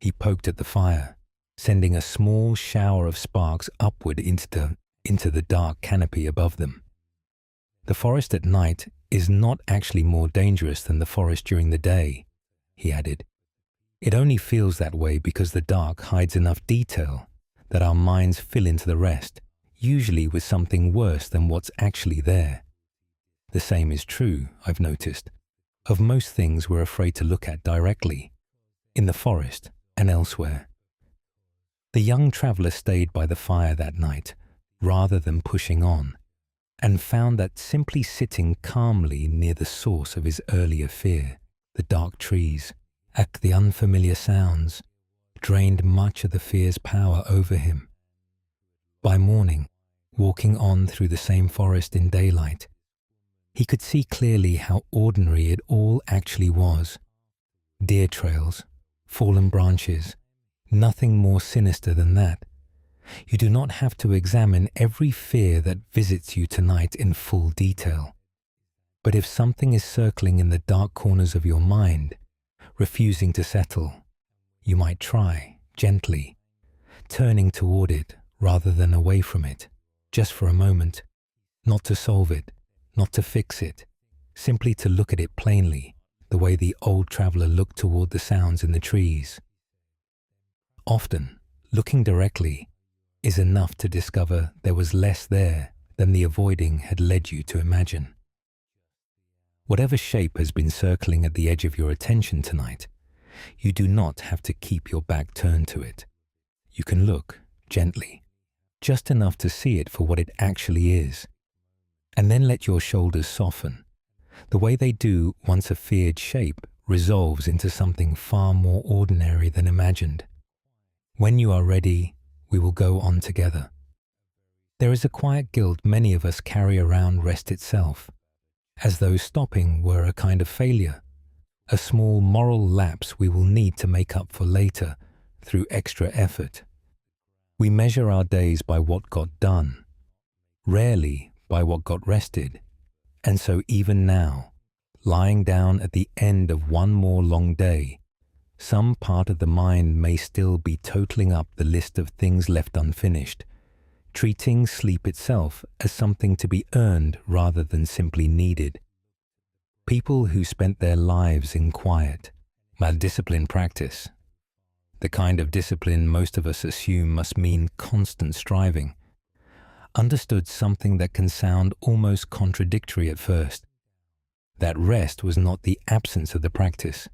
He poked at the fire, sending a small shower of sparks upward into the dark canopy above them. The forest at night is not actually more dangerous than the forest during the day, he added. It only feels that way because the dark hides enough detail that our minds fill into the rest, usually with something worse than what's actually there. The same is true, I've noticed, of most things we're afraid to look at directly, in the forest and elsewhere. The young traveler stayed by the fire that night, rather than pushing on, and found that simply sitting calmly near the source of his earlier fear, the dark trees, the unfamiliar sounds, drained much of the fear's power over him. By morning, walking on through the same forest in daylight, he could see clearly how ordinary it all actually was. Deer trails, fallen branches, nothing more sinister than that. You do not have to examine every fear that visits you tonight in full detail. But if something is circling in the dark corners of your mind, refusing to settle, you might try, gently, turning toward it rather than away from it, just for a moment, not to solve it, not to fix it, simply to look at it plainly, the way the old traveler looked toward the sounds in the trees. Often, looking directly is enough to discover there was less there than the avoiding had led you to imagine. Whatever shape has been circling at the edge of your attention tonight, you do not have to keep your back turned to it. You can look gently, just enough to see it for what it actually is, and then let your shoulders soften, the way they do once a feared shape resolves into something far more ordinary than imagined. When you are ready, we will go on together. There is a quiet guilt many of us carry around rest itself, as though stopping were a kind of failure, a small moral lapse we will need to make up for later through extra effort. We measure our days by what got done, rarely by what got rested, and so even now, lying down at the end of one more long day, some part of the mind may still be totaling up the list of things left unfinished, treating sleep itself as something to be earned rather than simply needed. People who spent their lives in quiet, disciplined practice, the kind of discipline most of us assume must mean constant striving, understood something that can sound almost contradictory at first, that rest was not the absence of the practice.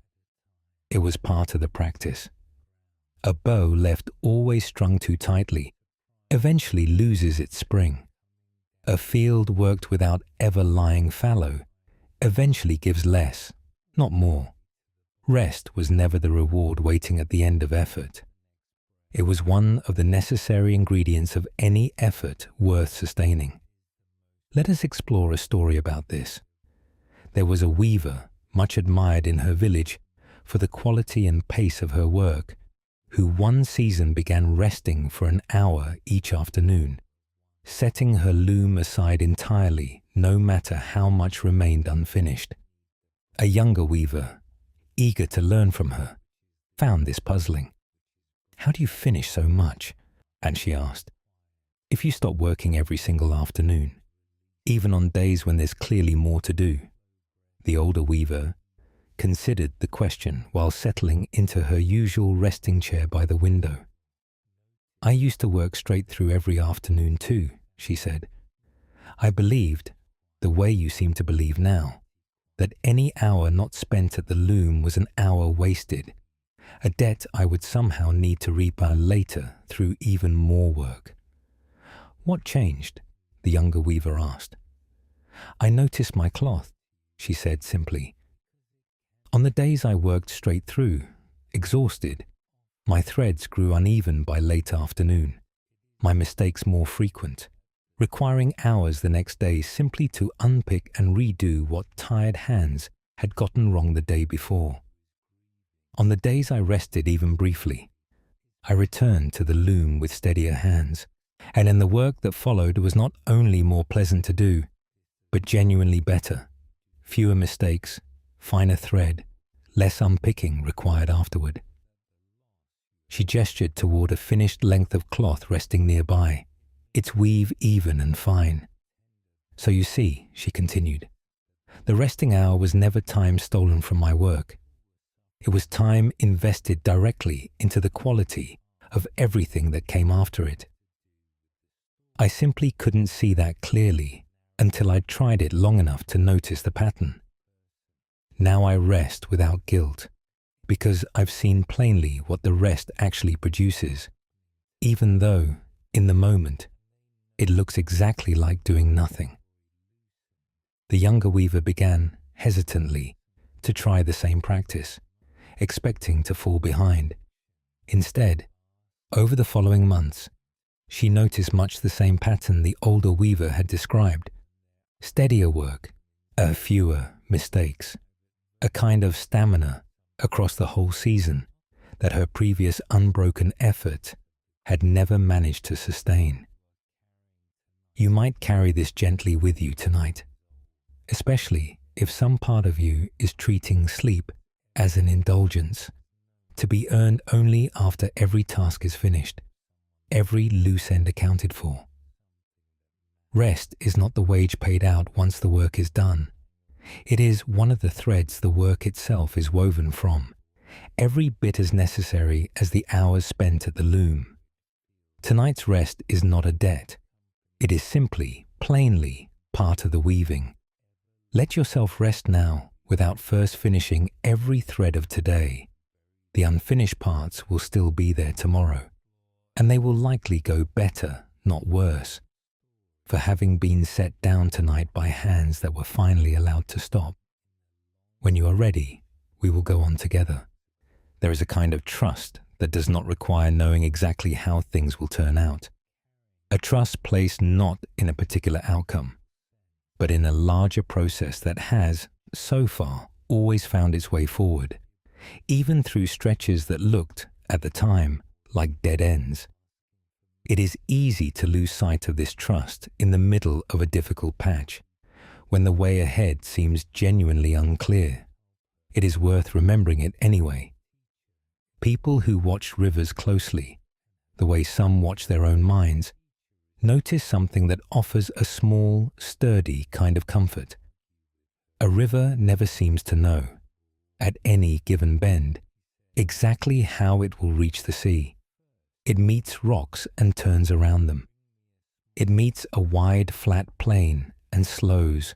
It was part of the practice. A bow left always strung too tightly eventually loses its spring. A field worked without ever lying fallow eventually gives less, not more. Rest was never the reward waiting at the end of effort. It was one of the necessary ingredients of any effort worth sustaining. Let us explore a story about this. There was a weaver, much admired in her village for the quality and pace of her work, who one season began resting for an hour each afternoon, setting her loom aside entirely, no matter how much remained unfinished. A younger weaver, eager to learn from her, found this puzzling. "How do you finish so much?" and she asked. "If you stop working every single afternoon, even on days when there's clearly more to do?" The older weaver considered the question while settling into her usual resting chair by the window. "I used to work straight through every afternoon too," she said. "I believed, the way you seem to believe now, that any hour not spent at the loom was an hour wasted, a debt I would somehow need to repay later through even more work." "What changed?" the younger weaver asked. "I noticed my cloth," she said simply. On the days I worked straight through, exhausted, my threads grew uneven by late afternoon, my mistakes more frequent, requiring hours the next day simply to unpick and redo what tired hands had gotten wrong the day before. On the days I rested even briefly, I returned to the loom with steadier hands, and in the work that followed was not only more pleasant to do, but genuinely better. Fewer mistakes, finer thread, less unpicking required afterward. She gestured toward a finished length of cloth resting nearby, its weave even and fine. So you see, she continued, the resting hour was never time stolen from my work. It was time invested directly into the quality of everything that came after it. I simply couldn't see that clearly until I'd tried it long enough to notice the pattern. Now I rest without guilt, because I've seen plainly what the rest actually produces, even though, in the moment, it looks exactly like doing nothing. The younger weaver began, hesitantly, to try the same practice, expecting to fall behind. Instead, over the following months, she noticed much the same pattern the older weaver had described. Steadier work, fewer mistakes, a kind of stamina across the whole season that her previous unbroken effort had never managed to sustain. You might carry this gently with you tonight, especially if some part of you is treating sleep as an indulgence, to be earned only after every task is finished, every loose end accounted for. Rest is not the wage paid out once the work is done. It is one of the threads the work itself is woven from, every bit as necessary as the hours spent at the loom. Tonight's rest is not a debt. It is simply, plainly, part of the weaving. Let yourself rest now without first finishing every thread of today. The unfinished parts will still be there tomorrow, and they will likely go better, not worse, for having been set down tonight by hands that were finally allowed to stop. When you are ready, we will go on together. There is a kind of trust that does not require knowing exactly how things will turn out. A trust placed not in a particular outcome, but in a larger process that has, so far, always found its way forward, even through stretches that looked, at the time, like dead ends. It is easy to lose sight of this trust in the middle of a difficult patch, when the way ahead seems genuinely unclear. It is worth remembering it anyway. People who watch rivers closely, the way some watch their own minds, notice something that offers a small, sturdy kind of comfort. A river never seems to know, at any given bend, exactly how it will reach the sea. It meets rocks and turns around them. It meets a wide, flat plain and slows,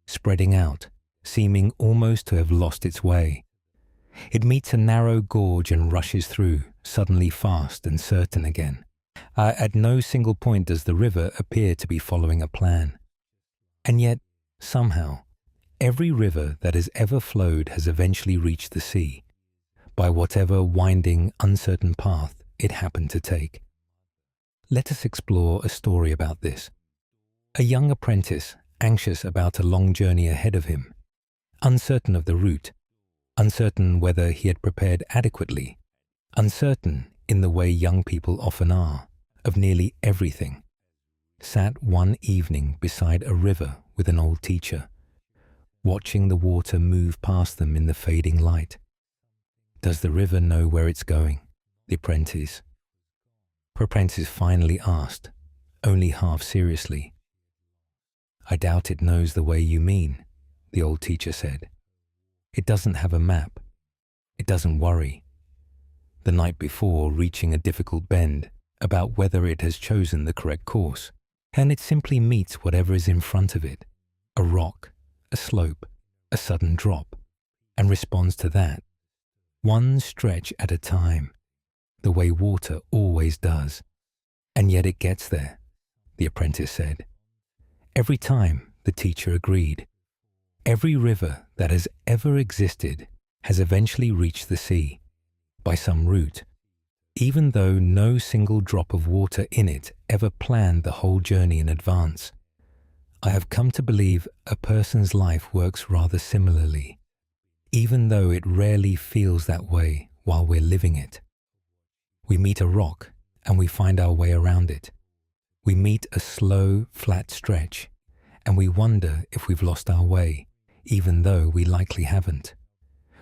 spreading out, seeming almost to have lost its way. It meets a narrow gorge and rushes through, suddenly fast and certain again. At no single point does the river appear to be following a plan. And yet, somehow, every river that has ever flowed has eventually reached the sea, by whatever winding, uncertain path it happened to take. Let us explore a story about this. A young apprentice, anxious about a long journey ahead of him, uncertain of the route, uncertain whether he had prepared adequately, uncertain in the way young people often are, of nearly everything, sat one evening beside a river with an old teacher, watching the water move past them in the fading light. Does the river know where it's going? The apprentice finally asked, only half seriously. I doubt it knows the way you mean, the old teacher said. It doesn't have a map. It doesn't worry, the night before reaching a difficult bend, about whether it has chosen the correct course, and it simply meets whatever is in front of it, a rock, a slope, a sudden drop, and responds to that, one stretch at a time, the way water always does. And yet it gets there, the apprentice said. Every time, the teacher agreed. Every river that has ever existed has eventually reached the sea by some route, even though no single drop of water in it ever planned the whole journey in advance. I have come to believe a person's life works rather similarly, even though it rarely feels that way while we're living it. We meet a rock and we find our way around it. We meet a slow, flat stretch and we wonder if we've lost our way, even though we likely haven't.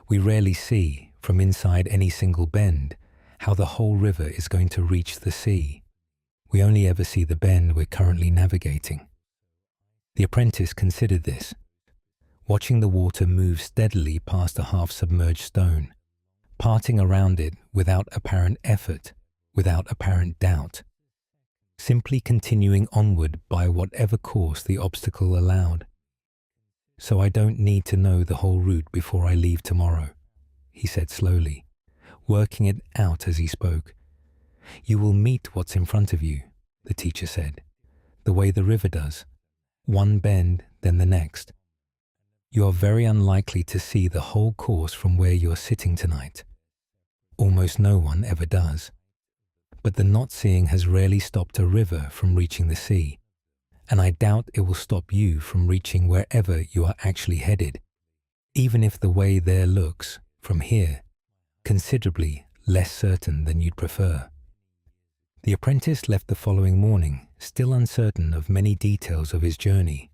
We rarely see, from inside any single bend, how the whole river is going to reach the sea. We only ever see the bend we're currently navigating. The apprentice considered this, watching the water move steadily past a half-submerged stone, parting around it without apparent effort, without apparent doubt, simply continuing onward by whatever course the obstacle allowed. "So I don't need to know the whole route before I leave tomorrow," he said slowly, working it out as he spoke. "You will meet what's in front of you," the teacher said, "the way the river does, one bend, then the next. You are very unlikely to see the whole course from where you're sitting tonight. Almost no one ever does. But the not seeing has rarely stopped a river from reaching the sea, and I doubt it will stop you from reaching wherever you are actually headed, even if the way there looks, from here, considerably less certain than you'd prefer." The apprentice left the following morning, still uncertain of many details of his journey,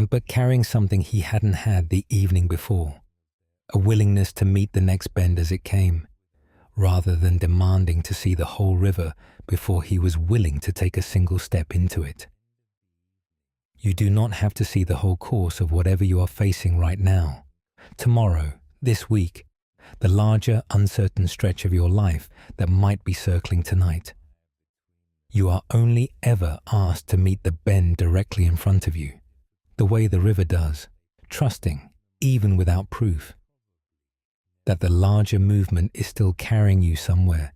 but carrying something he hadn't had the evening before, a willingness to meet the next bend as it came, rather than demanding to see the whole river before he was willing to take a single step into it. You do not have to see the whole course of whatever you are facing right now, tomorrow, this week, the larger, uncertain stretch of your life that might be circling tonight. You are only ever asked to meet the bend directly in front of you, the way the river does, trusting, even without proof, that the larger movement is still carrying you somewhere,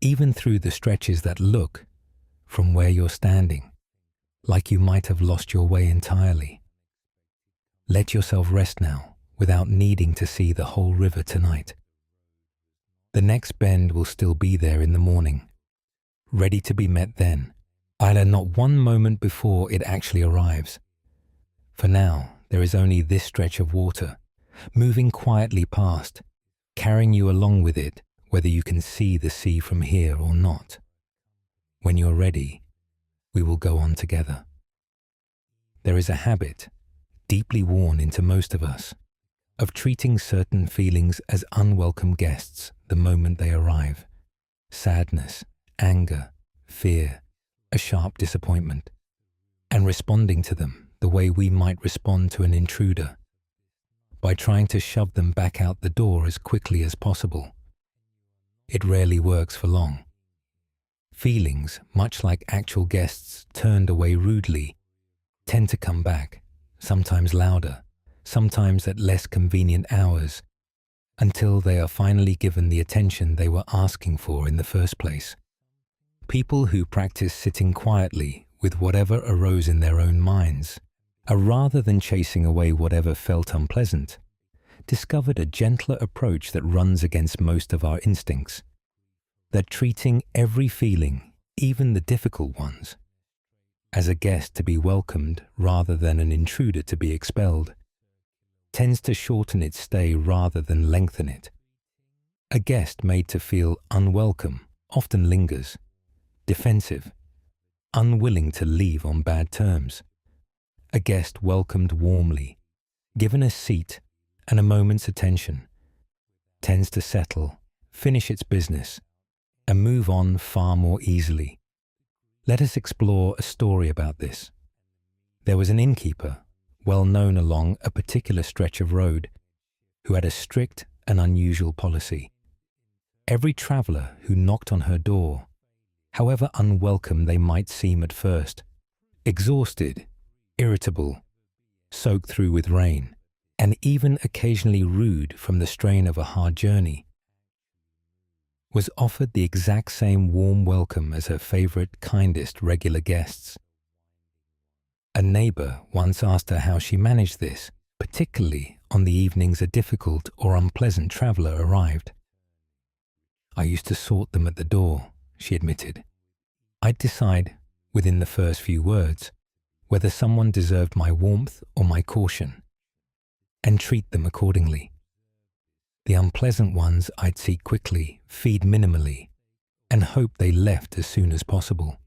even through the stretches that look, from where you're standing, like you might have lost your way entirely. Let yourself rest now, without needing to see the whole river tonight. The next bend will still be there in the morning, ready to be met then, either not one moment before it actually arrives. For now, there is only this stretch of water, moving quietly past, carrying you along with it, whether you can see the sea from here or not. When you're ready, we will go on together. There is a habit, deeply worn into most of us, of treating certain feelings as unwelcome guests the moment they arrive. Sadness, anger, fear, a sharp disappointment, and responding to them the way we might respond to an intruder, by trying to shove them back out the door as quickly as possible. It rarely works for long. Feelings, much like actual guests turned away rudely, tend to come back, sometimes louder, sometimes at less convenient hours, until they are finally given the attention they were asking for in the first place. People who practice sitting quietly with whatever arose in their own minds, rather than chasing away whatever felt unpleasant, discovered a gentler approach that runs against most of our instincts, that treating every feeling, even the difficult ones, as a guest to be welcomed rather than an intruder to be expelled, tends to shorten its stay rather than lengthen it. A guest made to feel unwelcome often lingers, defensive, unwilling to leave on bad terms. A guest welcomed warmly, given a seat and a moment's attention, tends to settle, finish its business, and move on far more easily. Let us explore a story about this. There was an innkeeper, well known along a particular stretch of road, who had a strict and unusual policy. Every traveller who knocked on her door, however unwelcome they might seem at first, exhausted, irritable, soaked through with rain, and even occasionally rude from the strain of a hard journey, was offered the exact same warm welcome as her favourite, kindest regular guests. A neighbour once asked her how she managed this, particularly on the evenings a difficult or unpleasant traveller arrived. I used to sort them at the door, she admitted. I'd decide, within the first few words, whether someone deserved my warmth or my caution, and treat them accordingly. The unpleasant ones I'd see quickly, feed minimally, and hope they left as soon as possible.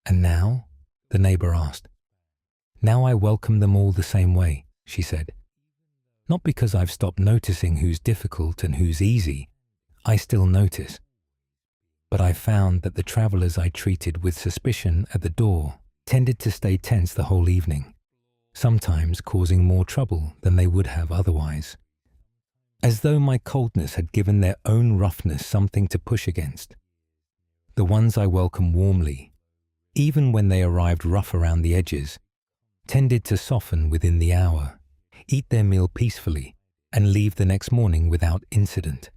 And now? The neighbour asked. Now I welcome them all the same way, she said. Not because I've stopped noticing who's difficult and who's easy. I still notice. But I found that the travellers I treated with suspicion at the door tended to stay tense the whole evening, sometimes causing more trouble than they would have otherwise. As though my coldness had given their own roughness something to push against. The ones I welcomed warmly, even when they arrived rough around the edges, tended to soften within the hour, eat their meal peacefully, and leave the next morning without incident.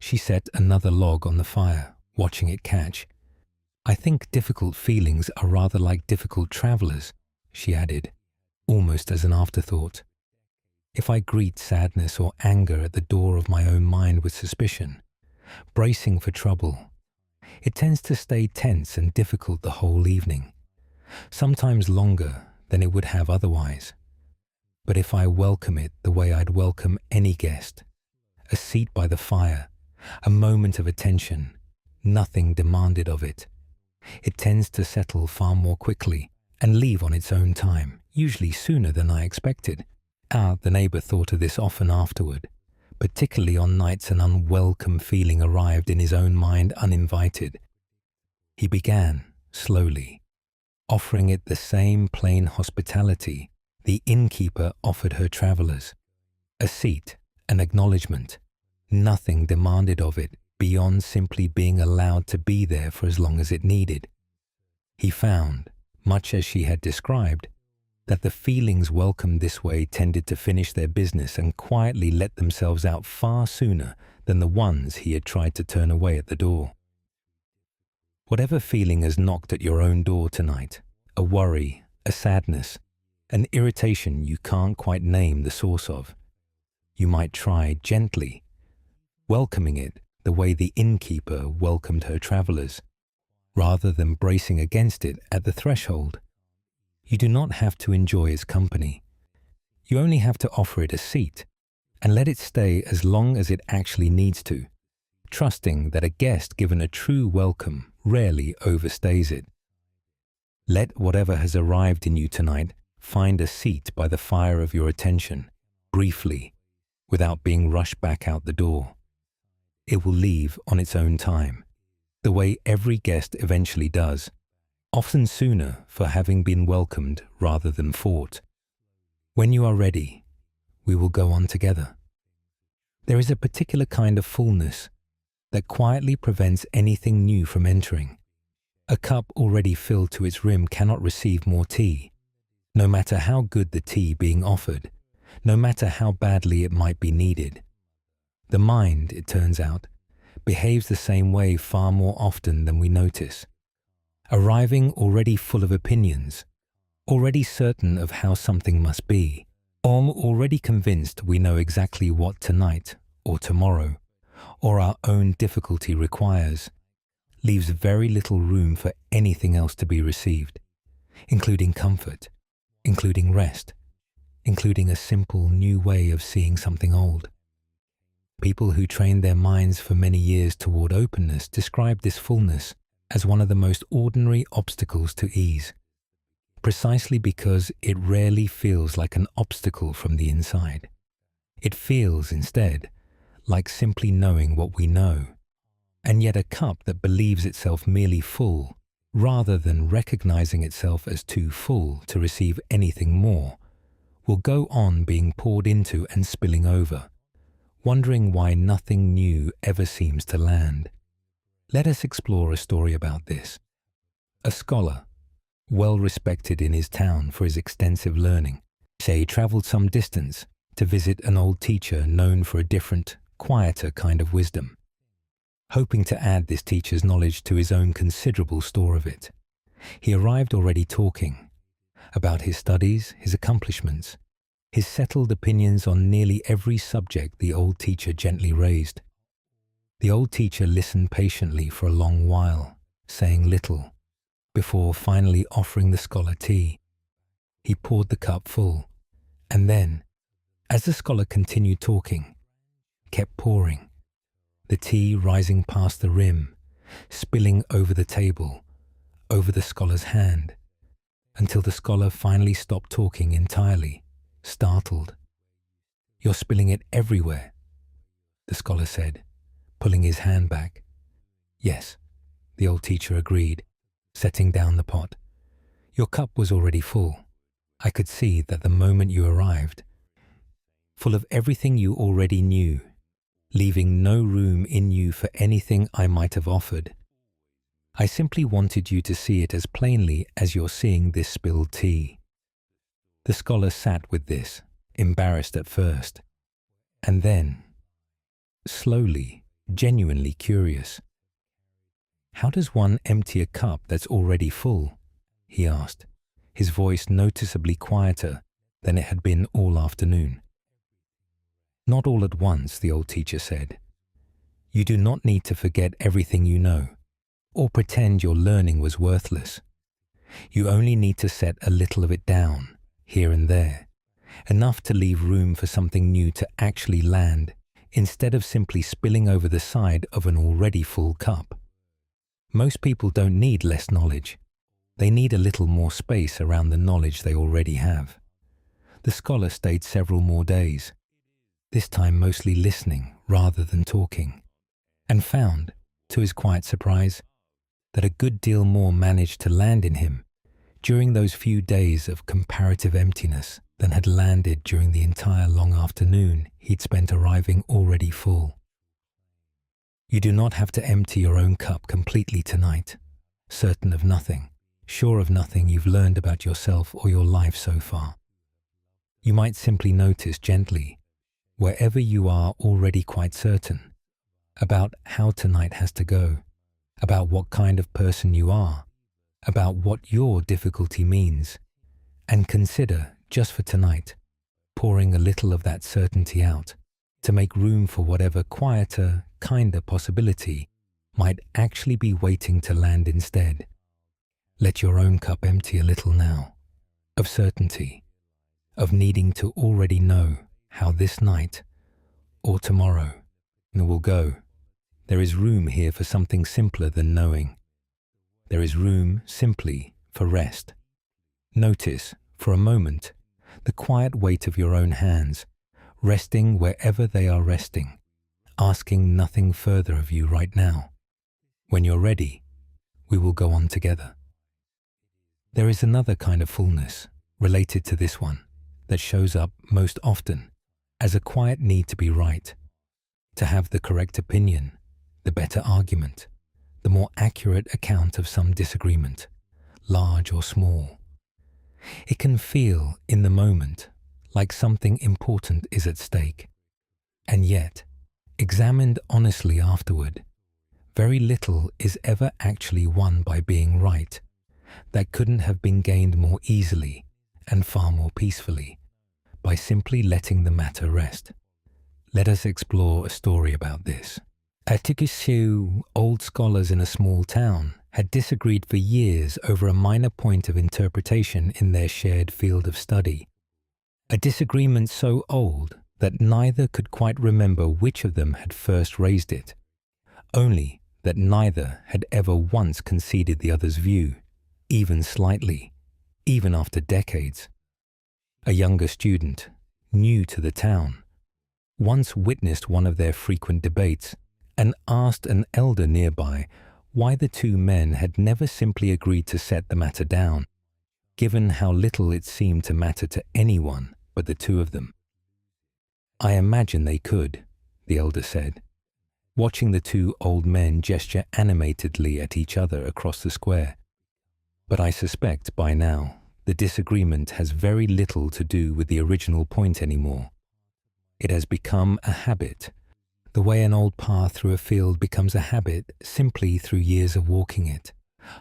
She set another log on the fire, watching it catch. I think difficult feelings are rather like difficult travellers, she added, almost as an afterthought. If I greet sadness or anger at the door of my own mind with suspicion, bracing for trouble, it tends to stay tense and difficult the whole evening, sometimes longer than it would have otherwise. But if I welcome it the way I'd welcome any guest, a seat by the fire, a moment of attention, nothing demanded of it, it tends to settle far more quickly and leave on its own time, usually sooner than I expected. The neighbour thought of this often afterward, particularly on nights an unwelcome feeling arrived in his own mind uninvited. He began, slowly, offering it the same plain hospitality the innkeeper offered her travellers, a seat, an acknowledgement, nothing demanded of it beyond simply being allowed to be there for as long as it needed. He found, much as she had described, that the feelings welcomed this way tended to finish their business and quietly let themselves out far sooner than the ones he had tried to turn away at the door. Whatever feeling has knocked at your own door tonight, a worry, a sadness, an irritation you can't quite name the source of, you might try gently, welcoming it the way the innkeeper welcomed her travellers, rather than bracing against it at the threshold. You do not have to enjoy its company. You only have to offer it a seat and let it stay as long as it actually needs to, trusting that a guest given a true welcome rarely overstays it. Let whatever has arrived in you tonight find a seat by the fire of your attention, briefly, without being rushed back out the door. It will leave on its own time, the way every guest eventually does, often sooner for having been welcomed rather than fought. When you are ready, we will go on together. There is a particular kind of fullness that quietly prevents anything new from entering. A cup already filled to its rim cannot receive more tea, no matter how good the tea being offered, no matter how badly it might be needed. The mind, it turns out, behaves the same way far more often than we notice. Arriving already full of opinions, already certain of how something must be, or already convinced we know exactly what tonight or tomorrow or our own difficulty requires, leaves very little room for anything else to be received, including comfort, including rest, including a simple new way of seeing something old. People who trained their minds for many years toward openness describe this fullness as one of the most ordinary obstacles to ease, precisely because it rarely feels like an obstacle from the inside. It feels, instead, like simply knowing what we know, and yet a cup that believes itself merely full, rather than recognizing itself as too full to receive anything more, will go on being poured into and spilling over, wondering why nothing new ever seems to land. Let us explore a story about this. A scholar, well respected in his town for his extensive learning, say he travelled some distance to visit an old teacher known for a different, quieter kind of wisdom. Hoping to add this teacher's knowledge to his own considerable store of it, he arrived already talking about his studies, his accomplishments, his settled opinions on nearly every subject the old teacher gently raised. The old teacher listened patiently for a long while, saying little, before finally offering the scholar tea. He poured the cup full, and then, as the scholar continued talking, kept pouring, the tea rising past the rim, spilling over the table, over the scholar's hand, until the scholar finally stopped talking entirely, startled. "You're spilling it everywhere," the scholar said, pulling his hand back. "Yes," the old teacher agreed, setting down the pot. "Your cup was already full. I could see that the moment you arrived, full of everything you already knew, leaving no room in you for anything I might have offered. I simply wanted you to see it as plainly as you're seeing this spilled tea." The scholar sat with this, embarrassed at first, and then, slowly, genuinely curious. "How does one empty a cup that's already full?" he asked, his voice noticeably quieter than it had been all afternoon. "Not all at once," the old teacher said. "You do not need to forget everything you know, or pretend your learning was worthless. You only need to set a little of it down, here and there, enough to leave room for something new to actually land, instead of simply spilling over the side of an already full cup. Most people don't need less knowledge. They need a little more space around the knowledge they already have." The scholar stayed several more days, this time mostly listening rather than talking, and found, to his quiet surprise, that a good deal more managed to land in him during those few days of comparative emptiness than had landed during the entire long afternoon he'd spent arriving already full. You do not have to empty your own cup completely tonight, certain of nothing, sure of nothing you've learned about yourself or your life so far. You might simply notice gently, wherever you are already quite certain, about how tonight has to go, about what kind of person you are, about what your difficulty means, and consider, just for tonight, pouring a little of that certainty out to make room for whatever quieter, kinder possibility might actually be waiting to land instead. Let your own cup empty a little now, of certainty, of needing to already know how this night, or tomorrow, will go. There is room here for something simpler than knowing. There is room, simply, for rest. Notice, for a moment, the quiet weight of your own hands, resting wherever they are resting, asking nothing further of you right now. When you're ready, we will go on together. There is another kind of fullness, related to this one, that shows up most often as a quiet need to be right, to have the correct opinion, the better argument, the more accurate account of some disagreement, large or small. It can feel, in the moment, like something important is at stake. And yet, examined honestly afterward, very little is ever actually won by being right that couldn't have been gained more easily and far more peacefully by simply letting the matter rest. Let us explore a story about this. At Tikishu, old scholars in a small town had disagreed for years over a minor point of interpretation in their shared field of study. A disagreement so old that neither could quite remember which of them had first raised it, only that neither had ever once conceded the other's view, even slightly, even after decades. A younger student, new to the town, once witnessed one of their frequent debates and asked an elder nearby why the two men had never simply agreed to set the matter down, given how little it seemed to matter to anyone but the two of them. "I imagine they could," the elder said, watching the two old men gesture animatedly at each other across the square. "But I suspect by now the disagreement has very little to do with the original point anymore. It has become a habit, the way an old path through a field becomes a habit simply through years of walking it,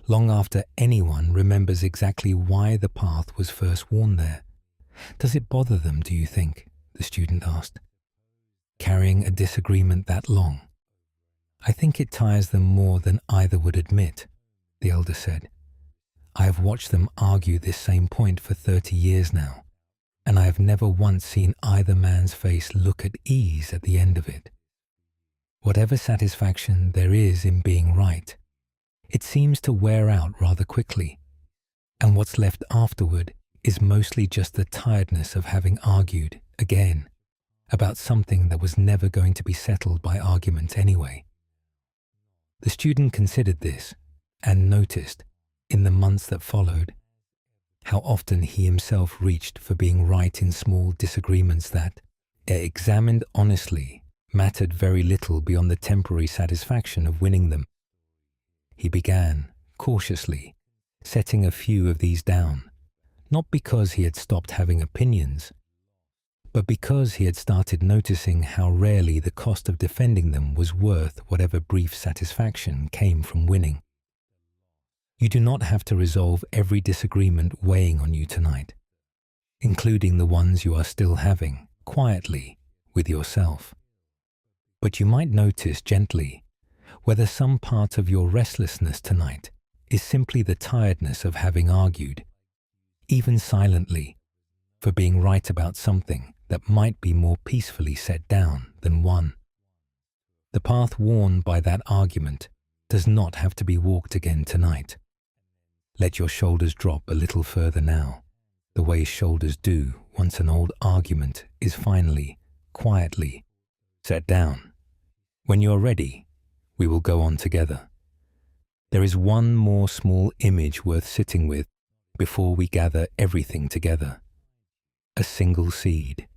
long after anyone remembers exactly why the path was first worn there. Does it bother them, do you think? The student asked. Carrying a disagreement that long? I think it tires them more than either would admit, the elder said. I have watched them argue this same point for 30 years now, and I have never once seen either man's face look at ease at the end of it. Whatever satisfaction there is in being right, it seems to wear out rather quickly, and what's left afterward is mostly just the tiredness of having argued, again, about something that was never going to be settled by argument anyway. The student considered this and noticed, in the months that followed, how often he himself reached for being right in small disagreements that, examined honestly, mattered very little beyond the temporary satisfaction of winning them. He began, cautiously, setting a few of these down, not because he had stopped having opinions, but because he had started noticing how rarely the cost of defending them was worth whatever brief satisfaction came from winning. You do not have to resolve every disagreement weighing on you tonight, including the ones you are still having, quietly, with yourself. But you might notice gently whether some part of your restlessness tonight is simply the tiredness of having argued, even silently, for being right about something that might be more peacefully set down than won. The path worn by that argument does not have to be walked again tonight. Let your shoulders drop a little further now, the way shoulders do once an old argument is finally, quietly, set down. When you are ready, we will go on together. There is one more small image worth sitting with before we gather everything together. A single seed,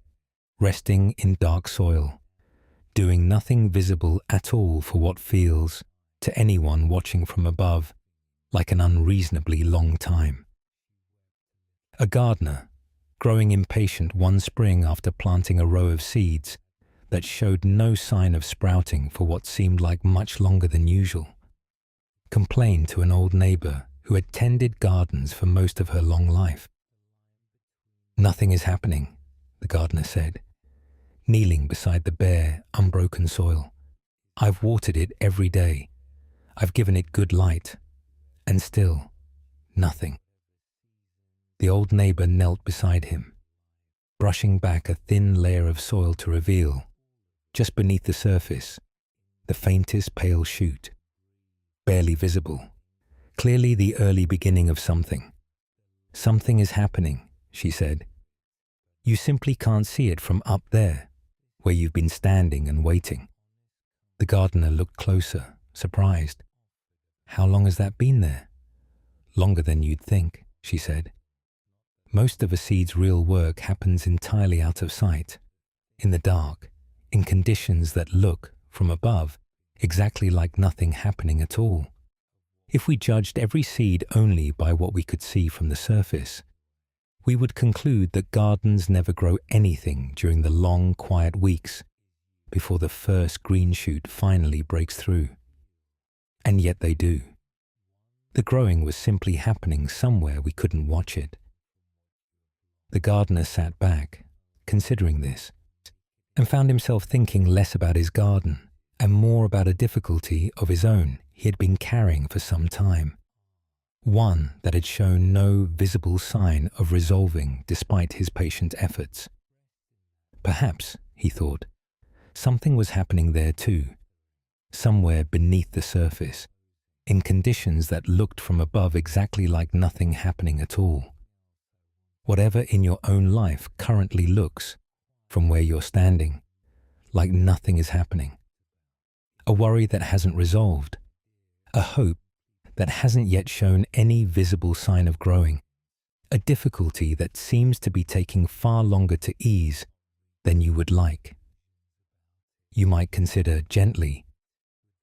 resting in dark soil, doing nothing visible at all for what feels, to anyone watching from above, like an unreasonably long time. A gardener, growing impatient one spring after planting a row of seeds that showed no sign of sprouting for what seemed like much longer than usual, complained to an old neighbor who had tended gardens for most of her long life. Nothing is happening, the gardener said, kneeling beside the bare, unbroken soil. I've watered it every day. I've given it good light. And still, nothing. The old neighbor knelt beside him, brushing back a thin layer of soil to reveal, just beneath the surface, the faintest pale shoot, barely visible, clearly the early beginning of something. Something is happening, she said. You simply can't see it from up there, where you've been standing and waiting. The gardener looked closer, surprised. How long has that been there? Longer than you'd think, she said. Most of a seed's real work happens entirely out of sight, in the dark, in conditions that look, from above, exactly like nothing happening at all. If we judged every seed only by what we could see from the surface, we would conclude that gardens never grow anything during the long, quiet weeks before the first green shoot finally breaks through. And yet they do. The growing was simply happening somewhere we couldn't watch it. The gardener sat back, considering this, and found himself thinking less about his garden and more about a difficulty of his own he had been carrying for some time, one that had shown no visible sign of resolving despite his patient efforts. Perhaps, he thought, something was happening there too, somewhere beneath the surface, in conditions that looked from above exactly like nothing happening at all. Whatever in your own life currently looks, from where you're standing, like nothing is happening. A worry that hasn't resolved, a hope that hasn't yet shown any visible sign of growing, a difficulty that seems to be taking far longer to ease than you would like. You might consider gently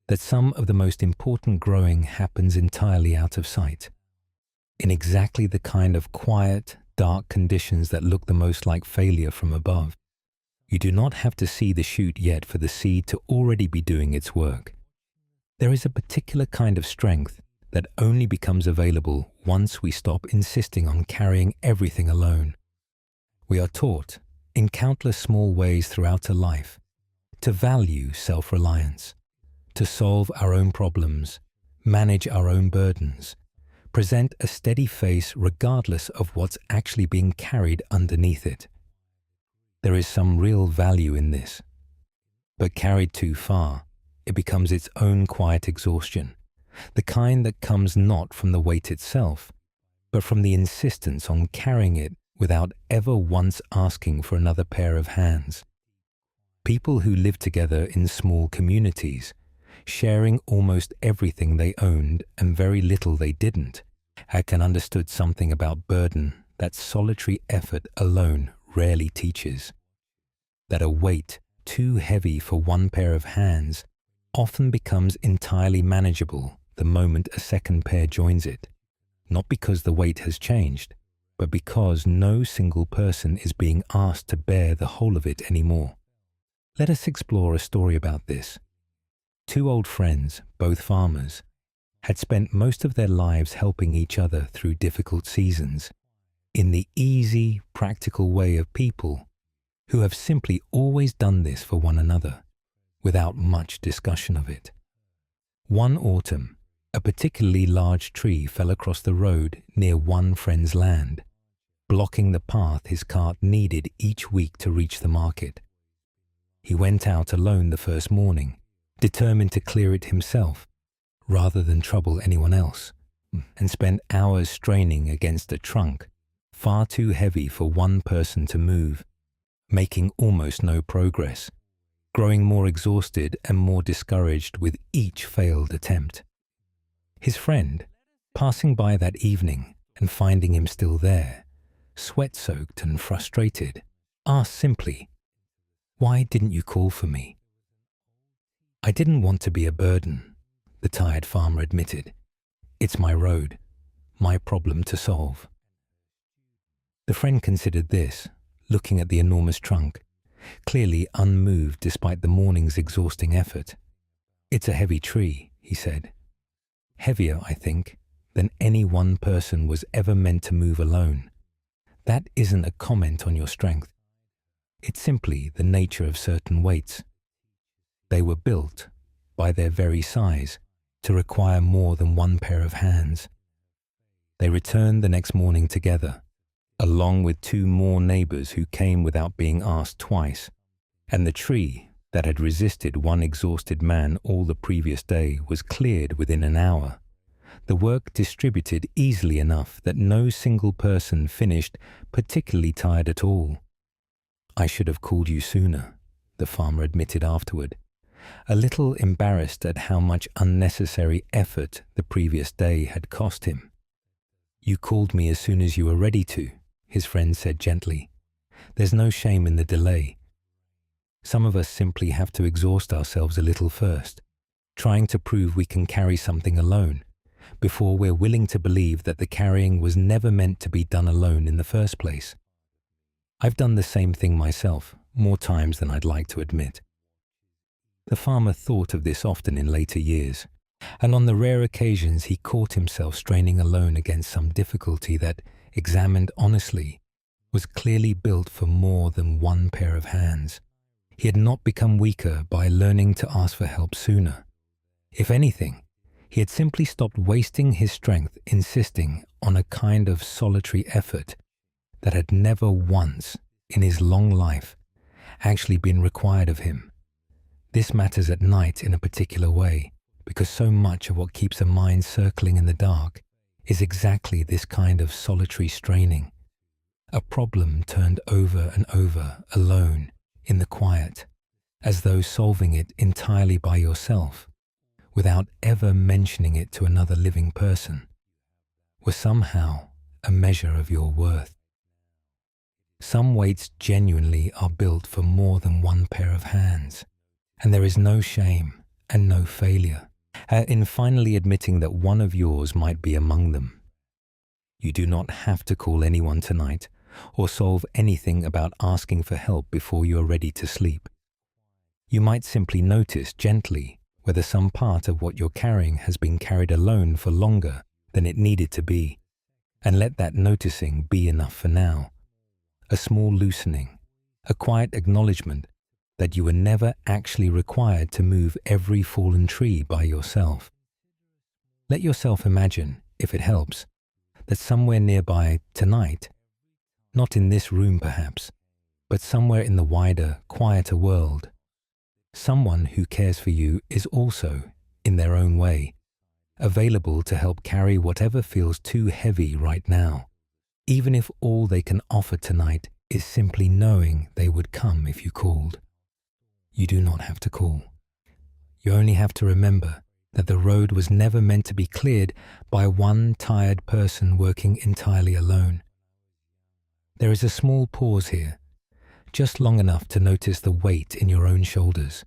that some of the most important growing happens entirely out of sight, in exactly the kind of quiet, dark conditions that look the most like failure from above. You do not have to see the shoot yet for the seed to already be doing its work. There is a particular kind of strength that only becomes available once we stop insisting on carrying everything alone, We are taught, in countless small ways throughout a life, to value self-reliance, to solve our own problems, manage our own burdens, present a steady face regardless of what's actually being carried underneath it. There is some real value in this, but carried too far, it becomes its own quiet exhaustion, the kind that comes not from the weight itself, but from the insistence on carrying it without ever once asking for another pair of hands. People who live together in small communities, sharing almost everything they owned and very little they didn't, had understood something about burden that solitary effort alone rarely teaches. That a weight too heavy for one pair of hands often becomes entirely manageable the moment a second pair joins it, not because the weight has changed, but because no single person is being asked to bear the whole of it anymore. Let us explore a story about this. Two old friends, both farmers, had spent most of their lives helping each other through difficult seasons, in the easy, practical way of people who have simply always done this for one another, without much discussion of it. One autumn, a particularly large tree fell across the road near one friend's land, blocking the path his cart needed each week to reach the market. He went out alone the first morning, determined to clear it himself, rather than trouble anyone else, and spent hours straining against a trunk far too heavy for one person to move, making almost no progress, growing more exhausted and more discouraged with each failed attempt. His friend, passing by that evening and finding him still there, sweat-soaked and frustrated, asked simply, "Why didn't you call for me?" "I didn't want to be a burden," the tired farmer admitted. "It's my road, my problem to solve." The friend considered this, looking at the enormous trunk, clearly unmoved despite the morning's exhausting effort. "It's a heavy tree," he said. "Heavier, I think, than any one person was ever meant to move alone. That isn't a comment on your strength. It's simply the nature of certain weights. They were built, by their very size, to require more than one pair of hands." They returned the next morning together, along with two more neighbors who came without being asked twice, and the tree that had resisted one exhausted man all the previous day was cleared within an hour, the work distributed easily enough that no single person finished particularly tired at all. "I should have called you sooner," the farmer admitted afterward, a little embarrassed at how much unnecessary effort the previous day had cost him. "You called me as soon as you were ready to," his friend said gently. "There's no shame in the delay. Some of us simply have to exhaust ourselves a little first, trying to prove we can carry something alone, before we're willing to believe that the carrying was never meant to be done alone in the first place. I've done the same thing myself, more times than I'd like to admit." The farmer thought of this often in later years, and on the rare occasions he caught himself straining alone against some difficulty that, examined honestly, was clearly built for more than one pair of hands. He had not become weaker by learning to ask for help sooner. If anything, he had simply stopped wasting his strength insisting on a kind of solitary effort that had never once, in his long life, actually been required of him. This matters at night in a particular way, because so much of what keeps a mind circling in the dark is exactly this kind of solitary straining, a problem turned over and over alone in the quiet, as though solving it entirely by yourself, without ever mentioning it to another living person, was somehow a measure of your worth. Some weights genuinely are built for more than one pair of hands, and there is no shame and no failure in finally admitting that one of yours might be among them. You do not have to call anyone tonight or solve anything about asking for help before you are ready to sleep. You might simply notice gently whether some part of what you're carrying has been carried alone for longer than it needed to be, and let that noticing be enough for now. a small loosening, a quiet acknowledgement that you were never actually required to move every fallen tree by yourself. Let yourself imagine, if it helps, that somewhere nearby tonight, not in this room perhaps, but somewhere in the wider, quieter world, someone who cares for you is also, in their own way, available to help carry whatever feels too heavy right now, even if all they can offer tonight is simply knowing they would come if you called. You do not have to call. You only have to remember that the road was never meant to be cleared by one tired person working entirely alone. There is a small pause here, just long enough to notice the weight in your own shoulders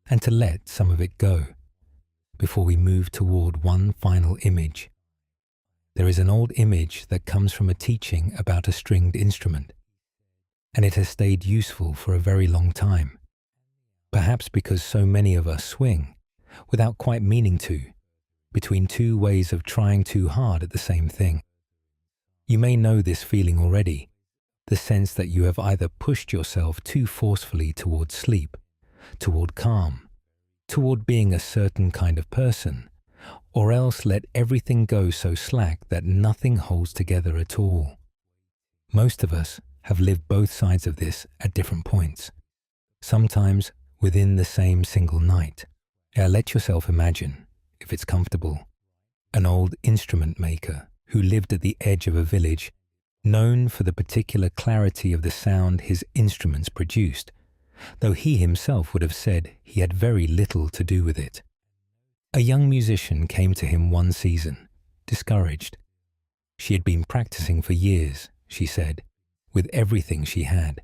and to let some of it go before we move toward one final image. There is an old image that comes from a teaching about a stringed instrument, and it has stayed useful for a very long time, perhaps because so many of us swing, without quite meaning to, between two ways of trying too hard at the same thing. You may know this feeling already, the sense that you have either pushed yourself too forcefully toward sleep, toward calm, toward being a certain kind of person, or else let everything go so slack that nothing holds together at all. Most of us have lived both sides of this at different points, sometimes within the same single night. Let yourself imagine, if it's comfortable, an old instrument maker who lived at the edge of a village, known for the particular clarity of the sound his instruments produced, though he himself would have said he had very little to do with it. A young musician came to him one season, discouraged. She had been practicing for years, she said, with everything she had.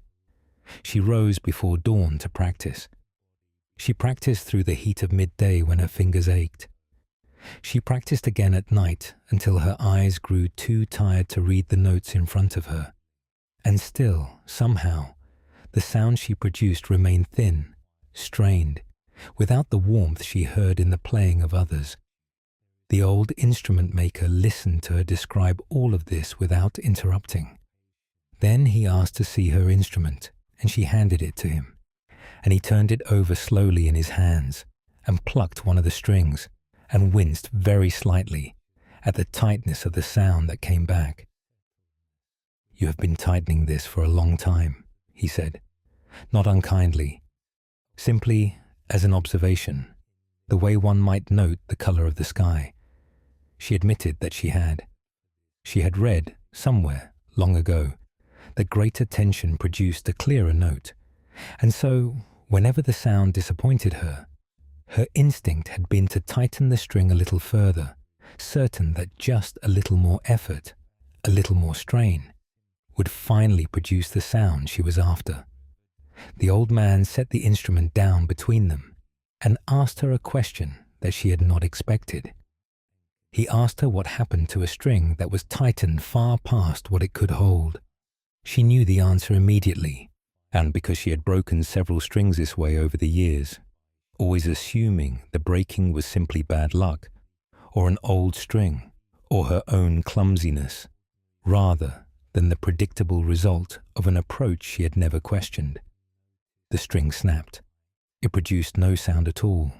She rose before dawn to practice. She practiced through the heat of midday when her fingers ached. She practiced again at night until her eyes grew too tired to read the notes in front of her. And still, somehow, the sound she produced remained thin, strained, without the warmth she heard in the playing of others. The old instrument maker listened to her describe all of this without interrupting. Then he asked to see her instrument, and she handed it to him, and he turned it over slowly in his hands and plucked one of the strings and winced very slightly at the tightness of the sound that came back. "You have been tightening this for a long time," he said, not unkindly, simply as an observation, the way one might note the color of the sky. She admitted that she had. She had read, somewhere, long ago, that greater tension produced a clearer note, and so, whenever the sound disappointed her, her instinct had been to tighten the string a little further, certain that just a little more effort, a little more strain, would finally produce the sound she was after. The old man set the instrument down between them and asked her a question that she had not expected. He asked her what happened to a string that was tightened far past what it could hold. She knew the answer immediately, and because she had broken several strings this way over the years, always assuming the breaking was simply bad luck, or an old string, or her own clumsiness, rather than the predictable result of an approach she had never questioned. The string snapped. It produced no sound at all,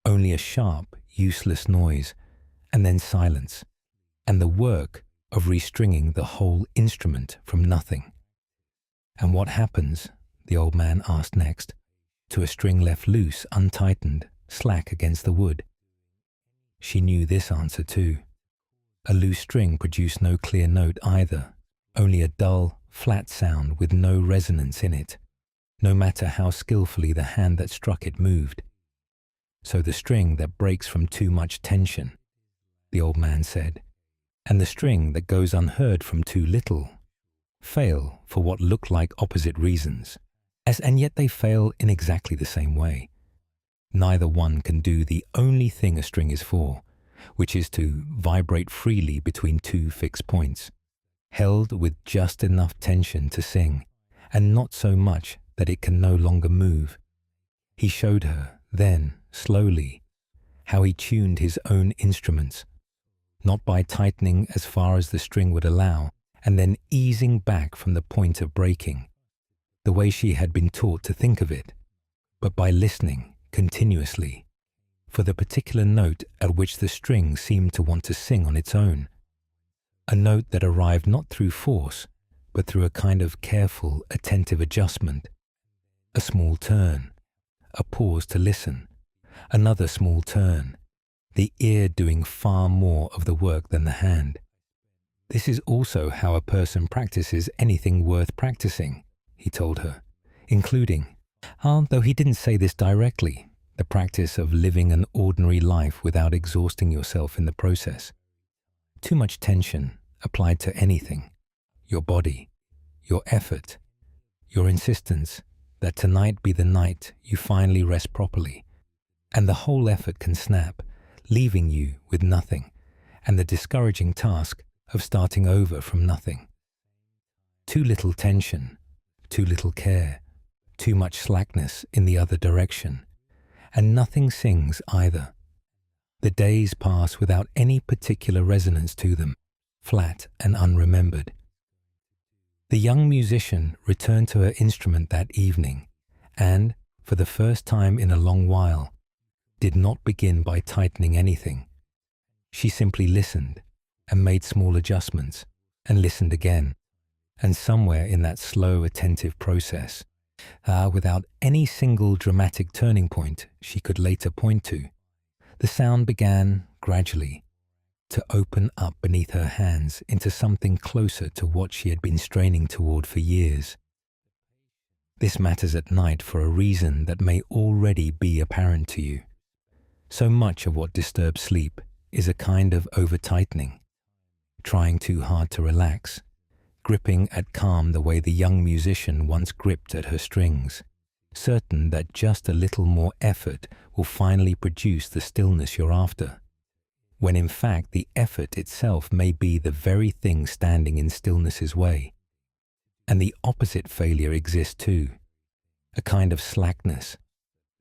only a sharp, useless noise, and then silence, and the work of restringing the whole instrument from nothing. "And what happens," the old man asked next, "to a string left loose, untightened, slack against the wood?" She knew this answer too. A loose string produced no clear note either, only a dull, flat sound with no resonance in it, no matter how skillfully the hand that struck it moved. "So the string that breaks from too much tension," the old man said, "and the string that goes unheard from too little, fail for what look like opposite reasons, and yet they fail in exactly the same way. Neither one can do the only thing a string is for, which is to vibrate freely between two fixed points, held with just enough tension to sing, and not so much that it can no longer move." He showed her, then, slowly, how he tuned his own instruments, not by tightening as far as the string would allow, and then easing back from the point of breaking, the way she had been taught to think of it, but by listening continuously for the particular note at which the string seemed to want to sing on its own, a note that arrived not through force, but through a kind of careful, attentive adjustment, a small turn, a pause to listen, another small turn, the ear doing far more of the work than the hand. This is also how a person practices anything worth practicing, he told her, including, though he didn't say this directly, the practice of living an ordinary life without exhausting yourself in the process. Too much tension applied to anything, your body, your effort, your insistence that tonight be the night you finally rest properly, and the whole effort can snap, leaving you with nothing, and the discouraging task of starting over from nothing. Too little tension, too little care, too much slackness in the other direction, and nothing sings either. The days pass without any particular resonance to them, flat and unremembered. The young musician returned to her instrument that evening and, for the first time in a long while, did not begin by tightening anything. She simply listened and made small adjustments and listened again, and somewhere in that slow, attentive process, without any single dramatic turning point she could later point to, the sound began, gradually, to open up beneath her hands into something closer to what she had been straining toward for years. This matters at night for a reason that may already be apparent to you. So much of what disturbs sleep is a kind of over-tightening, trying too hard to relax, gripping at calm the way the young musician once gripped at her strings, certain that just a little more effort will finally produce the stillness you're after, when in fact the effort itself may be the very thing standing in stillness's way. And the opposite failure exists too, a kind of slackness,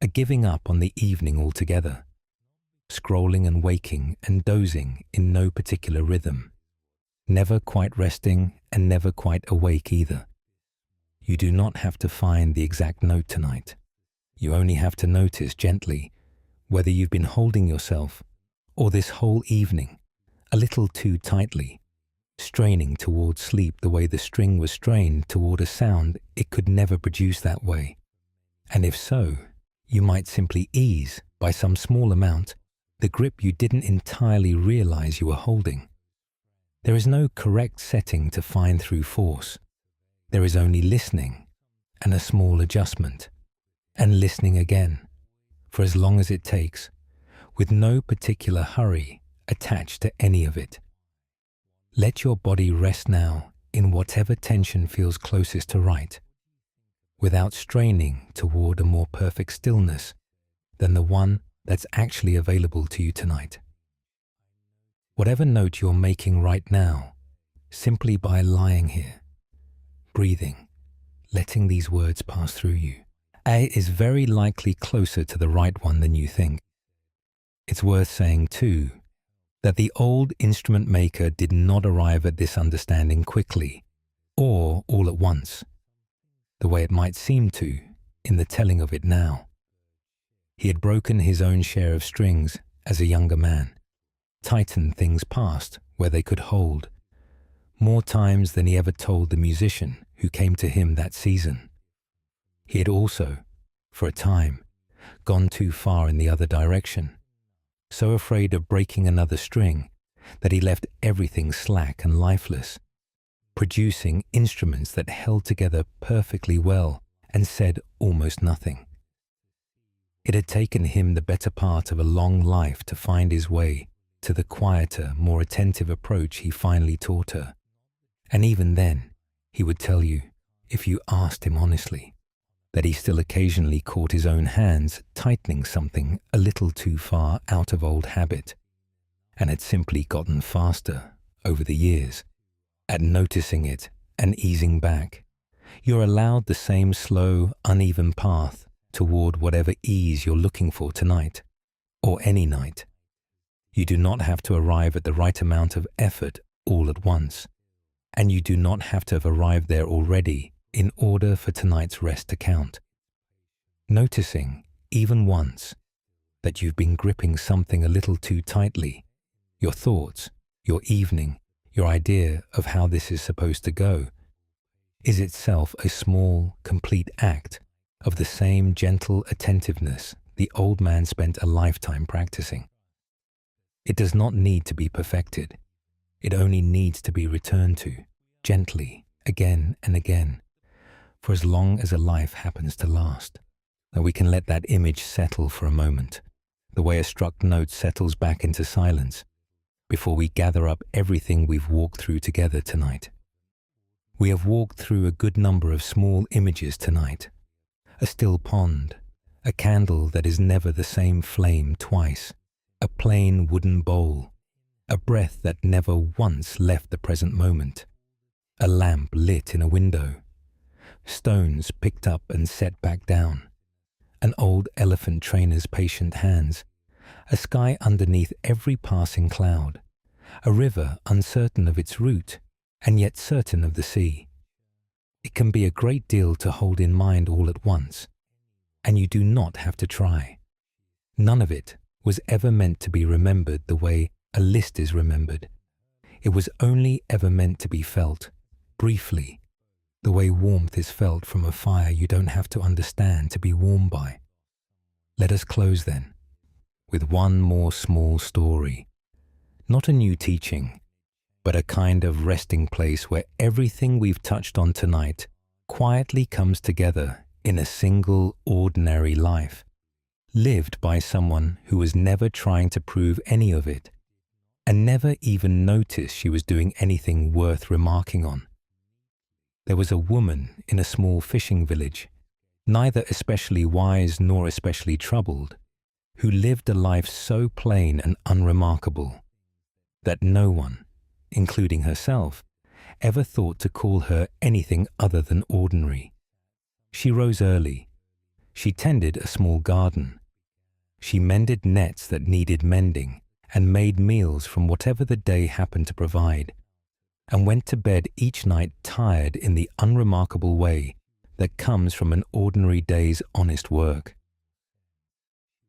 a giving up on the evening altogether, scrolling and waking and dozing in no particular rhythm, never quite resting and never quite awake either. You do not have to find the exact note tonight. You only have to notice gently whether you've been holding yourself or this whole evening a little too tightly, straining towards sleep the way the string was strained toward a sound it could never produce that way. And if so, you might simply ease, by some small amount, the grip you didn't entirely realize you were holding. There is no correct setting to find through force. There is only listening and a small adjustment, and listening again, for as long as it takes, with no particular hurry attached to any of it. Let your body rest now in whatever tension feels closest to right, without straining toward a more perfect stillness than the one that's actually available to you tonight. Whatever note you're making right now, simply by lying here, breathing, letting these words pass through you, is very likely closer to the right one than you think. It's worth saying, too, that the old instrument maker did not arrive at this understanding quickly, or all at once, the way it might seem to in the telling of it now. He had broken his own share of strings as a younger man, tightened things past where they could hold, more times than he ever told the musician who came to him that season. He had also, for a time, gone too far in the other direction, so afraid of breaking another string that he left everything slack and lifeless, producing instruments that held together perfectly well and said almost nothing. It had taken him the better part of a long life to find his way to the quieter, more attentive approach he finally taught her. And even then, he would tell you, if you asked him honestly, that he still occasionally caught his own hands tightening something a little too far out of old habit, and had simply gotten faster over the years at noticing it and easing back. You're allowed the same slow, uneven path toward whatever ease you're looking for tonight, or any night. You do not have to arrive at the right amount of effort all at once. and you do not have to have arrived there already in order for tonight's rest to count. Noticing, even once, that you've been gripping something a little too tightly, your thoughts, your evening, your idea of how this is supposed to go, is itself a small, complete act of the same gentle attentiveness the old man spent a lifetime practicing. It does not need to be perfected. It only needs to be returned to, gently, again and again, for as long as a life happens to last, that we can let that image settle for a moment, the way a struck note settles back into silence, before we gather up everything we've walked through together tonight. We have walked through a good number of small images tonight. A still pond, a candle that is never the same flame twice, a plain wooden bowl, a breath that never once left the present moment, a lamp lit in a window, stones picked up and set back down, an old elephant trainer's patient hands, a sky underneath every passing cloud, a river uncertain of its route and yet certain of the sea. It can be a great deal to hold in mind all at once, and you do not have to try. None of it was ever meant to be remembered the way a list is remembered. It was only ever meant to be felt, briefly, the way warmth is felt from a fire you don't have to understand to be warmed by. Let us close then with one more small story, not a new teaching, but a kind of resting place where everything we've touched on tonight quietly comes together in a single ordinary life, lived by someone who was never trying to prove any of it, and never even noticed she was doing anything worth remarking on. There was a woman in a small fishing village, neither especially wise nor especially troubled, who lived a life so plain and unremarkable that no one, including herself, ever thought to call her anything other than ordinary. She rose early. She tended a small garden. She mended nets that needed mending and made meals from whatever the day happened to provide, and went to bed each night tired in the unremarkable way that comes from an ordinary day's honest work.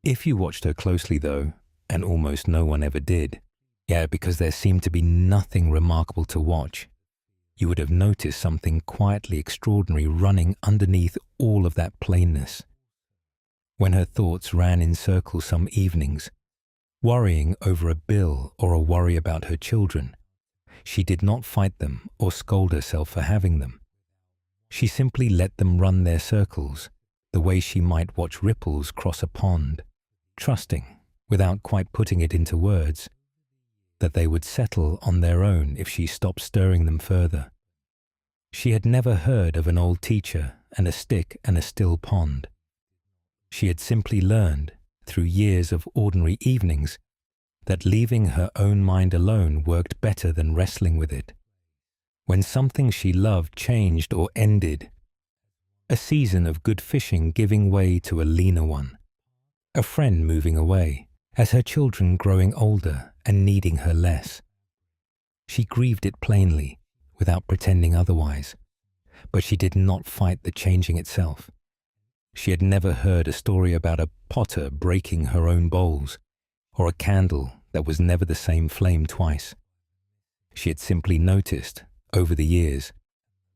If you watched her closely though, and almost no one ever did, because there seemed to be nothing remarkable to watch, you would have noticed something quietly extraordinary running underneath all of that plainness. When her thoughts ran in circles some evenings, worrying over a bill or a worry about her children, she did not fight them or scold herself for having them. She simply let them run their circles, the way she might watch ripples cross a pond, trusting, without quite putting it into words, that they would settle on their own if she stopped stirring them further. She had never heard of an old teacher and a stick and a still pond. She had simply learned, through years of ordinary evenings, that leaving her own mind alone worked better than wrestling with it. When something she loved changed or ended, a season of good fishing giving way to a leaner one, a friend moving away, as her children growing older and needing her less. She grieved it plainly, without pretending otherwise, but she did not fight the changing itself. She had never heard a story about a potter breaking her own bowls, or a candle that was never the same flame twice. She had simply noticed, over the years,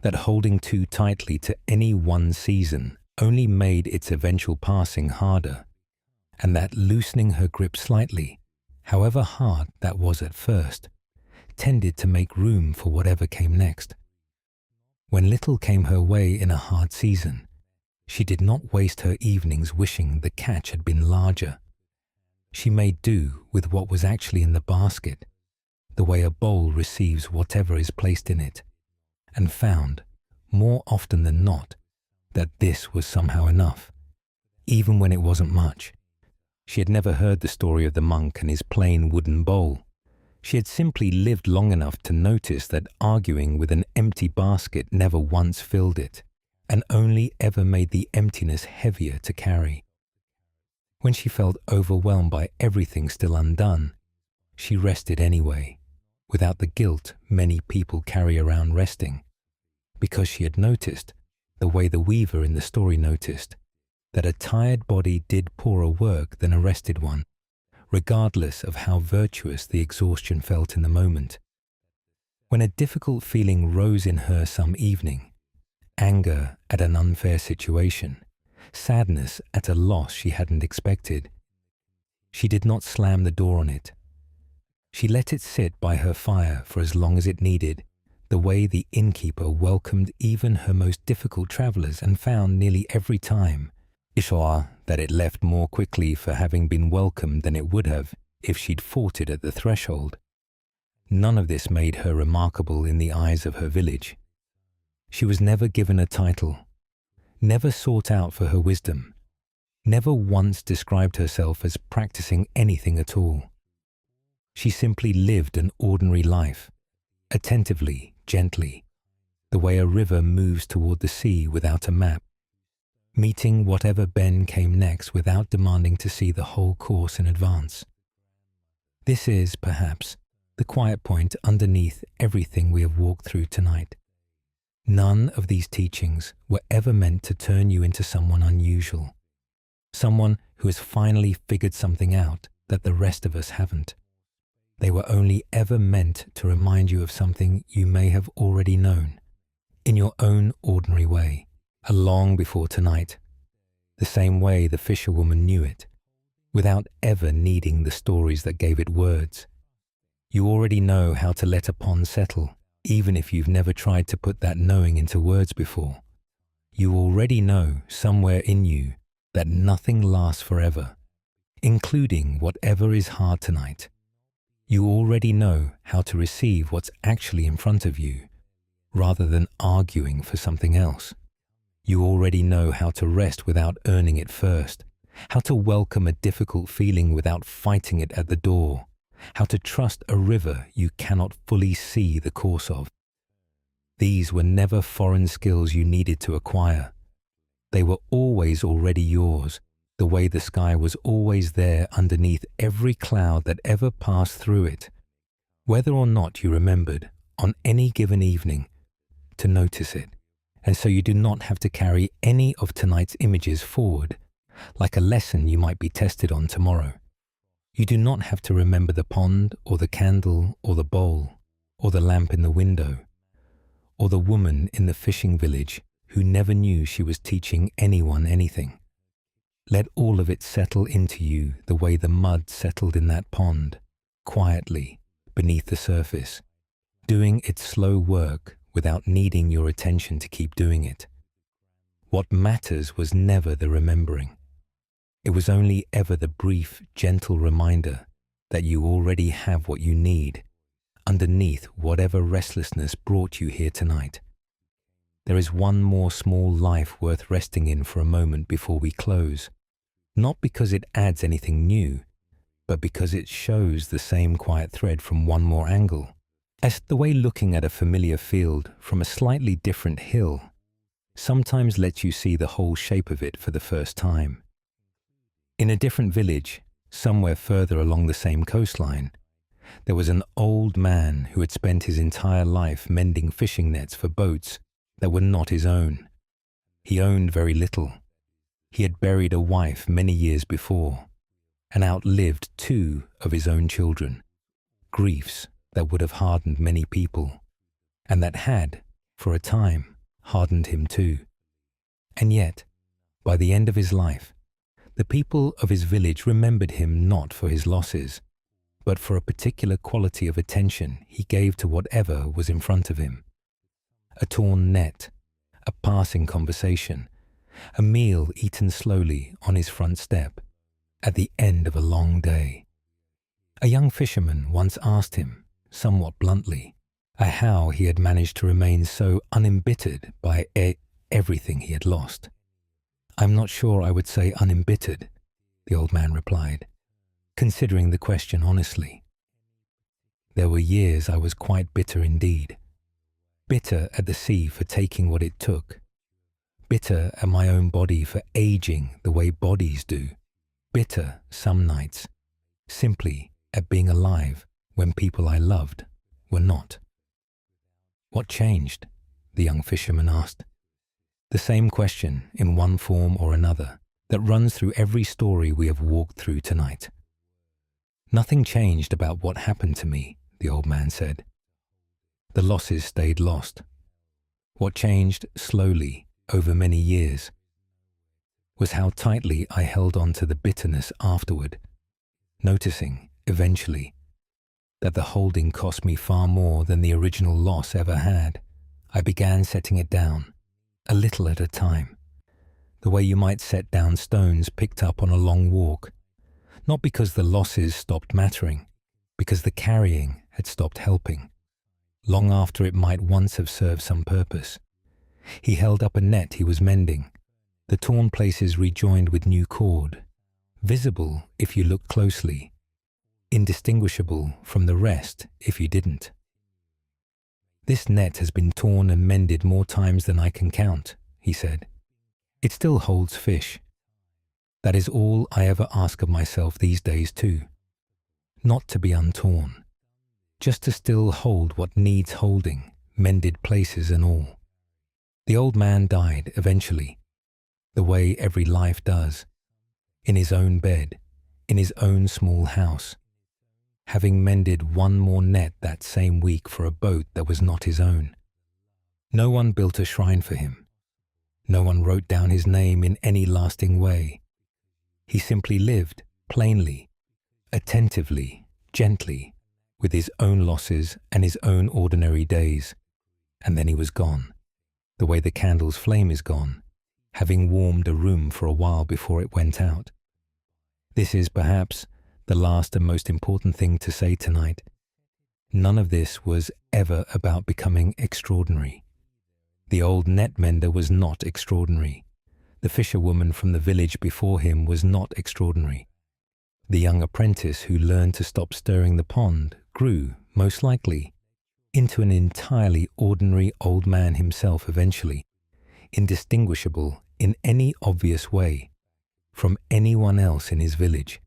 that holding too tightly to any one season only made its eventual passing harder, and that loosening her grip slightly, however hard that was at first, tended to make room for whatever came next. When little came her way in a hard season, she did not waste her evenings wishing the catch had been larger. She made do with what was actually in the basket, the way a bowl receives whatever is placed in it, and found, more often than not, that this was somehow enough, even when it wasn't much. She had never heard the story of the monk and his plain wooden bowl. She had simply lived long enough to notice that arguing with an empty basket never once filled it, and only ever made the emptiness heavier to carry. When she felt overwhelmed by everything still undone, she rested anyway, without the guilt many people carry around resting, because she had noticed, the way the weaver in the story noticed, that a tired body did poorer work than a rested one, regardless of how virtuous the exhaustion felt in the moment. When a difficult feeling rose in her some evening, anger at an unfair situation, sadness at a loss she hadn't expected, she did not slam the door on it. She let it sit by her fire for as long as it needed, the way the innkeeper welcomed even her most difficult travelers and found nearly every time, Ishwar, that it left more quickly for having been welcomed than it would have if she'd fought it at the threshold. None of this made her remarkable in the eyes of her village. She was never given a title, never sought out for her wisdom, never once described herself as practicing anything at all. She simply lived an ordinary life, attentively, gently, the way a river moves toward the sea without a map, meeting whatever bend came next without demanding to see the whole course in advance. This is, perhaps, the quiet point underneath everything we have walked through tonight. None of these teachings were ever meant to turn you into someone unusual, someone who has finally figured something out that the rest of us haven't. They were only ever meant to remind you of something you may have already known, in your own ordinary way, long before tonight, the same way the fisherwoman knew it, without ever needing the stories that gave it words. You already know how to let a pond settle, even if you've never tried to put that knowing into words before. You already know somewhere in you that nothing lasts forever, including whatever is hard tonight. You already know how to receive what's actually in front of you, rather than arguing for something else. You already know how to rest without earning it first, how to welcome a difficult feeling without fighting it at the door, how to trust a river you cannot fully see the course of. These were never foreign skills you needed to acquire. They were always already yours, the way the sky was always there underneath every cloud that ever passed through it, whether or not you remembered, on any given evening, to notice it. And so you do not have to carry any of tonight's images forward, like a lesson you might be tested on tomorrow. You do not have to remember the pond, or the candle, or the bowl, or the lamp in the window, or the woman in the fishing village who never knew she was teaching anyone anything. Let all of it settle into you the way the mud settled in that pond, quietly, beneath the surface, doing its slow work without needing your attention to keep doing it. What matters was never the remembering. It was only ever the brief, gentle reminder that you already have what you need, underneath whatever restlessness brought you here tonight. There is one more small life worth resting in for a moment before we close, not because it adds anything new, but because it shows the same quiet thread from one more angle, as the way looking at a familiar field from a slightly different hill sometimes lets you see the whole shape of it for the first time. In a different village, somewhere further along the same coastline, there was an old man who had spent his entire life mending fishing nets for boats that were not his own. He owned very little. He had buried a wife many years before, and outlived 2 of his own children, griefs that would have hardened many people, and that had, for a time, hardened him too. And yet, by the end of his life, the people of his village remembered him not for his losses, but for a particular quality of attention he gave to whatever was in front of him. A torn net, a passing conversation, a meal eaten slowly on his front step, at the end of a long day. A young fisherman once asked him, somewhat bluntly, how he had managed to remain so unembittered by everything he had lost. "I'm not sure I would say unembittered," the old man replied, considering the question honestly. "There were years I was quite bitter indeed. Bitter at the sea for taking what it took. Bitter at my own body for aging the way bodies do. Bitter, some nights, simply at being alive when people I loved were not. What changed? The young fisherman asked. The same question, in one form or another, that runs through every story we have walked through tonight. Nothing changed about what happened to me, the old man said. The losses stayed lost. What changed slowly over many years was how tightly I held on to the bitterness afterward, noticing, eventually, that the holding cost me far more than the original loss ever had. I began setting it down, a little at a time, the way you might set down stones picked up on a long walk, not because the losses stopped mattering, because the carrying had stopped helping, long after it might once have served some purpose. He held up a net he was mending, the torn places rejoined with new cord, visible if you looked closely, indistinguishable from the rest if you didn't. This net has been torn and mended more times than I can count, he said. It still holds fish. That is all I ever ask of myself these days too. Not to be untorn, just to still hold what needs holding, mended places and all. The old man died eventually, the way every life does, in his own bed, in his own small house, having mended one more net that same week for a boat that was not his own. No one built a shrine for him. No one wrote down his name in any lasting way. He simply lived, plainly, attentively, gently, with his own losses and his own ordinary days. And then he was gone, the way the candle's flame is gone, having warmed a room for a while before it went out. This is perhaps the last and most important thing to say tonight. None of this was ever about becoming extraordinary. The old net mender was not extraordinary. The fisherwoman from the village before him was not extraordinary. The young apprentice who learned to stop stirring the pond grew, most likely, into an entirely ordinary old man himself eventually, indistinguishable in any obvious way from anyone else in his village.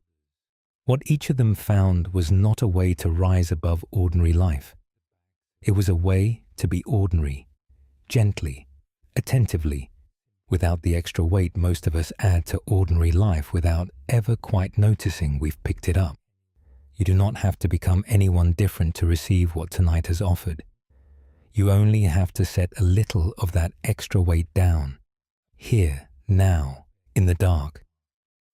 What each of them found was not a way to rise above ordinary life. It was a way to be ordinary, gently, attentively, without the extra weight most of us add to ordinary life without ever quite noticing we've picked it up. You do not have to become anyone different to receive what tonight has offered. You only have to set a little of that extra weight down, here, now, in the dark,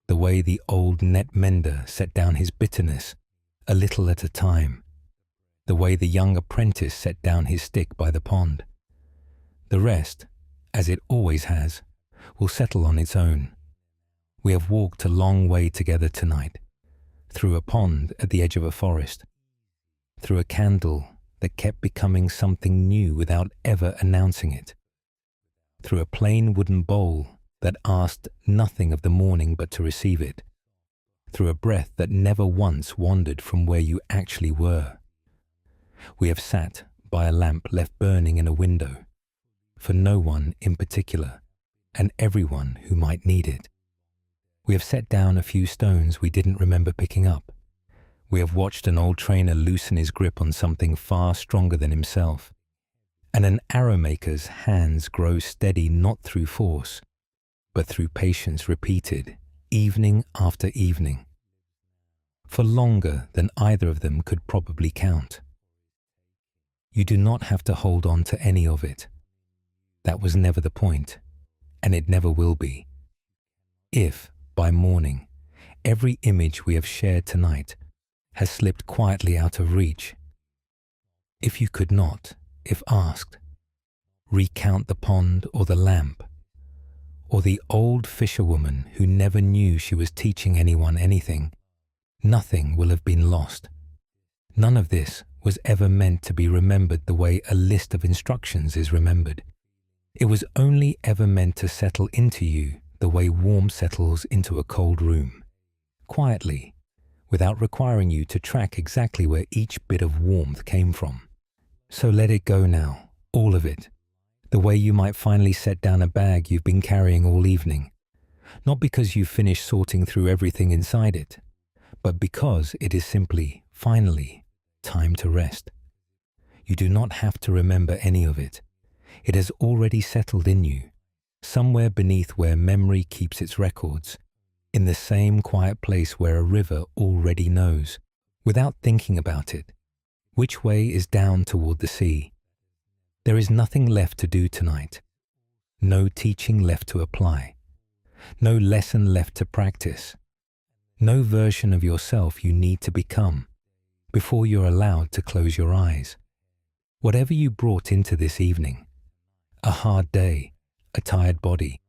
the way the old net mender set down his bitterness, a little at a time, the way the young apprentice set down his stick by the pond. The rest, as it always has, will settle on its own. We have walked a long way together tonight, through a pond at the edge of a forest, through a candle that kept becoming something new without ever announcing it, through a plain wooden bowl that asked nothing of the morning but to receive it, through a breath that never once wandered from where you actually were. We have sat by a lamp left burning in a window, for no one in particular, and everyone who might need it. We have set down a few stones we didn't remember picking up. We have watched an old trainer loosen his grip on something far stronger than himself, and an arrow maker's hands grow steady not through force, but through patience repeated, evening after evening, for longer than either of them could probably count. You do not have to hold on to any of it. That was never the point, and it never will be. If, by morning, every image we have shared tonight has slipped quietly out of reach, if you could not, if asked, recount the pond or the lamp, or the old fisherwoman who never knew she was teaching anyone anything, nothing will have been lost. None of this was ever meant to be remembered the way a list of instructions is remembered. It was only ever meant to settle into you the way warmth settles into a cold room, quietly, without requiring you to track exactly where each bit of warmth came from. So let it go now, all of it, the way you might finally set down a bag you've been carrying all evening, not because you've finished sorting through everything inside it, but because it is simply, finally, time to rest. You do not have to remember any of it. It has already settled in you, somewhere beneath where memory keeps its records, in the same quiet place where a river already knows, without thinking about it, which way is down toward the sea. There is nothing left to do tonight, no teaching left to apply, no lesson left to practice, no version of yourself you need to become before you're allowed to close your eyes. Whatever you brought into this evening, a hard day, a tired body,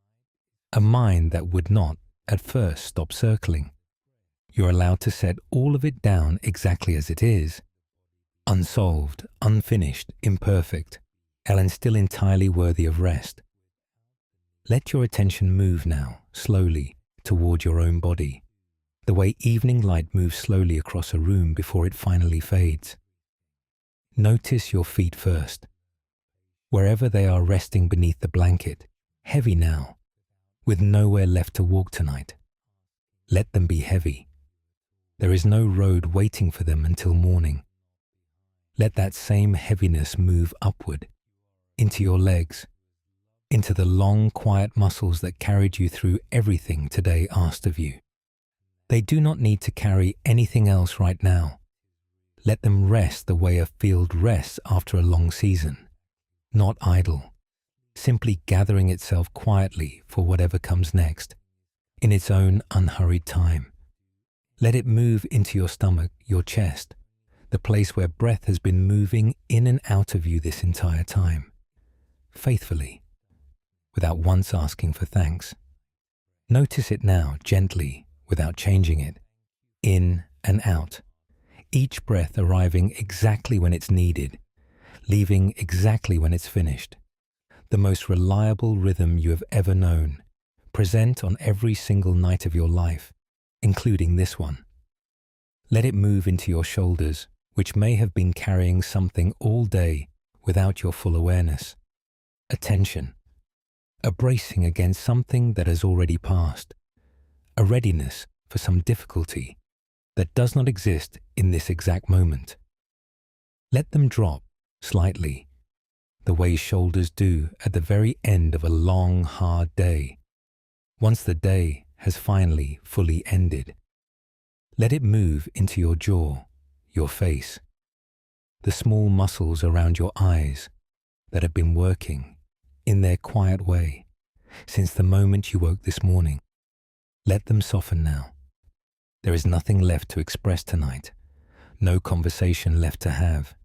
a mind that would not, at first, stop circling, you're allowed to set all of it down exactly as it is, unsolved, unfinished, imperfect, and still entirely worthy of rest. Let your attention move now, slowly, toward your own body, the way evening light moves slowly across a room before it finally fades. Notice your feet first, wherever they are resting beneath the blanket, heavy now, with nowhere left to walk tonight. Let them be heavy. There is no road waiting for them until morning. Let that same heaviness move upward, into your legs, into the long, quiet muscles that carried you through everything today asked of you. They do not need to carry anything else right now. Let them rest the way a field rests after a long season, not idle, simply gathering itself quietly for whatever comes next, in its own unhurried time. Let it move into your stomach, your chest, the place where breath has been moving in and out of you this entire time, faithfully, without once asking for thanks. Notice it now, gently, without changing it, in and out, each breath arriving exactly when it's needed, leaving exactly when it's finished. The most reliable rhythm you have ever known, present on every single night of your life, including this one. Let it move into your shoulders, which may have been carrying something all day without your full awareness. A tension, a bracing against something that has already passed, a readiness for some difficulty that does not exist in this exact moment. Let them drop slightly, the way shoulders do at the very end of a long, hard day, once the day has finally fully ended. Let it move into your jaw, your face, the small muscles around your eyes that have been working in their quiet way since the moment you woke this morning. Let them soften now. There is nothing left to express tonight, no conversation left to have,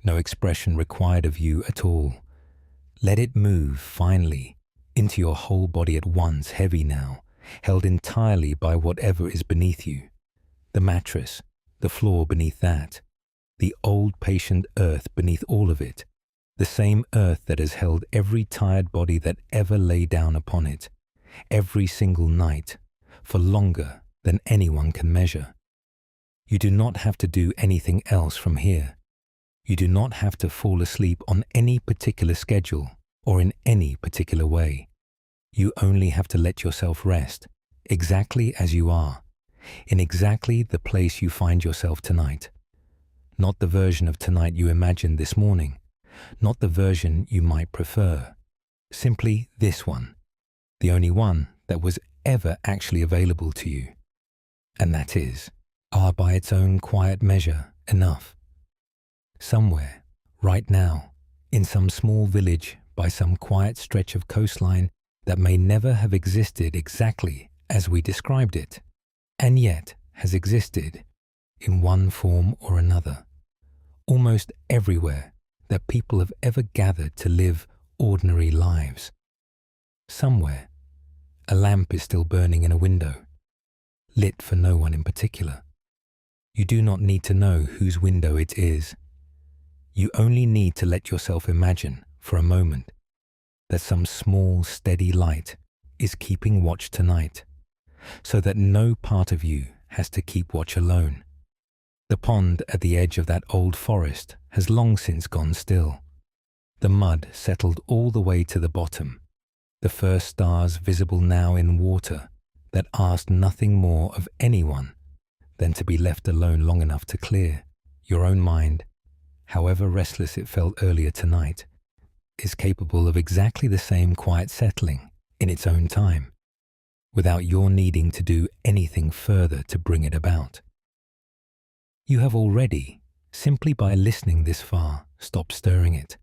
no expression required of you at all. Let it move finally into your whole body at once, heavy now, held entirely by whatever is beneath you, the mattress, the floor beneath that, the old patient earth beneath all of it, the same earth that has held every tired body that ever lay down upon it, every single night, for longer than anyone can measure. You do not have to do anything else from here. You do not have to fall asleep on any particular schedule or in any particular way. You only have to let yourself rest, exactly as you are, in exactly the place you find yourself tonight. Not the version of tonight you imagined this morning, not the version you might prefer, simply this one, the only one that was ever actually available to you. And that is, are by its own quiet measure enough. Somewhere, right now, in some small village by some quiet stretch of coastline that may never have existed exactly as we described it, and yet has existed in one form or another, almost everywhere that people have ever gathered to live ordinary lives. Somewhere, a lamp is still burning in a window, lit for no one in particular. You do not need to know whose window it is. You only need to let yourself imagine for a moment that some small, steady light is keeping watch tonight, so that no part of you has to keep watch alone. The pond at the edge of that old forest has long since gone still. The mud settled all the way to the bottom, the first stars visible now in water that asked nothing more of anyone than to be left alone long enough to clear your own mind however restless it felt earlier tonight, is capable of exactly the same quiet settling in its own time, without your needing to do anything further to bring it about. You have already, simply by listening this far, stopped stirring it.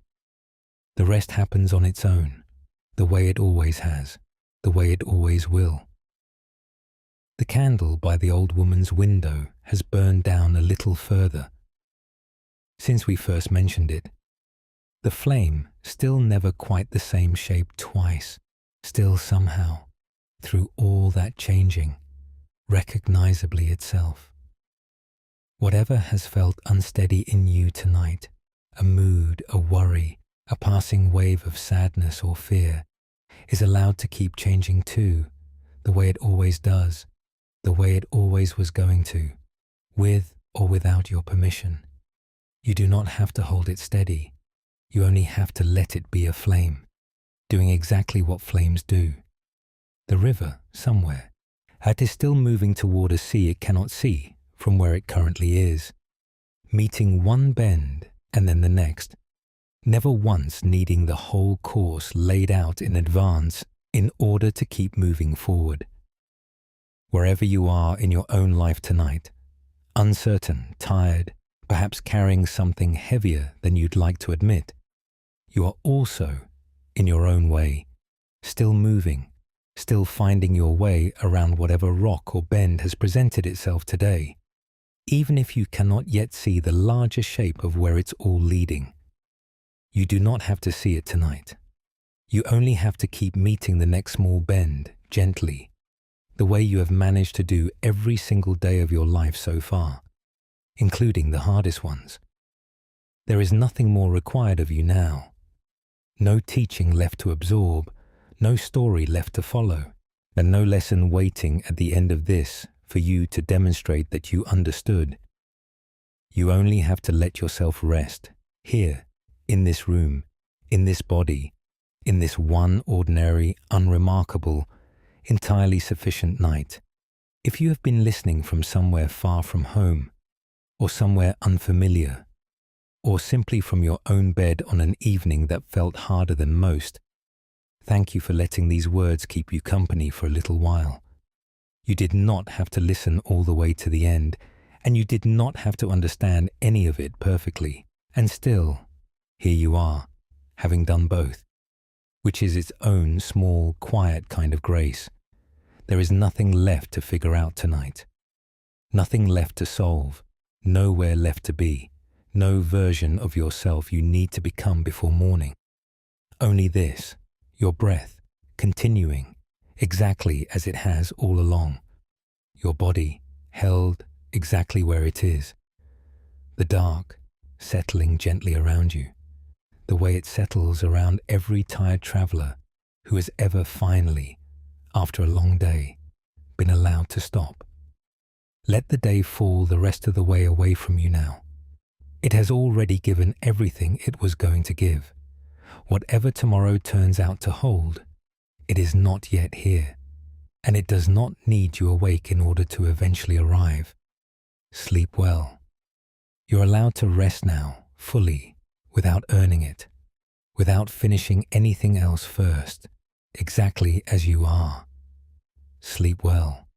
The rest happens on its own, the way it always has, the way it always will. The candle by the old woman's window has burned down a little further. Since we first mentioned it, the flame still never quite the same shape twice, still somehow, through all that changing, recognizably itself. Whatever has felt unsteady in you tonight, a mood, a worry, a passing wave of sadness or fear, is allowed to keep changing too, the way it always does, the way it always was going to, with or without your permission. You do not have to hold it steady. You only have to let it be a flame, doing exactly what flames do. The river, somewhere, it is still moving toward a sea it cannot see from where it currently is, meeting one bend and then the next, never once needing the whole course laid out in advance in order to keep moving forward. Wherever you are in your own life tonight, uncertain, tired, perhaps carrying something heavier than you'd like to admit, you are also, in your own way, still moving, still finding your way around whatever rock or bend has presented itself today, even if you cannot yet see the larger shape of where it's all leading. You do not have to see it tonight. You only have to keep meeting the next small bend, gently, the way you have managed to do every single day of your life so far, including the hardest ones. There is nothing more required of you now. No teaching left to absorb, no story left to follow, and no lesson waiting at the end of this for you to demonstrate that you understood. You only have to let yourself rest, here, in this room, in this body, in this one ordinary, unremarkable, entirely sufficient night. If you have been listening from somewhere far from home, or somewhere unfamiliar, or simply from your own bed on an evening that felt harder than most, thank you for letting these words keep you company for a little while. You did not have to listen all the way to the end, and you did not have to understand any of it perfectly. And still, here you are, having done both, which is its own small, quiet kind of grace. There is nothing left to figure out tonight, nothing left to solve, nowhere left to be, no version of yourself you need to become before morning. Only this, your breath, continuing exactly as it has all along, your body held exactly where it is, the dark settling gently around you, the way it settles around every tired traveler who has ever finally, after a long day, been allowed to stop. Let the day fall the rest of the way away from you now. It has already given everything it was going to give. Whatever tomorrow turns out to hold, it is not yet here, and it does not need you awake in order to eventually arrive. Sleep well. You're allowed to rest now, fully, without earning it, without finishing anything else first, exactly as you are. Sleep well.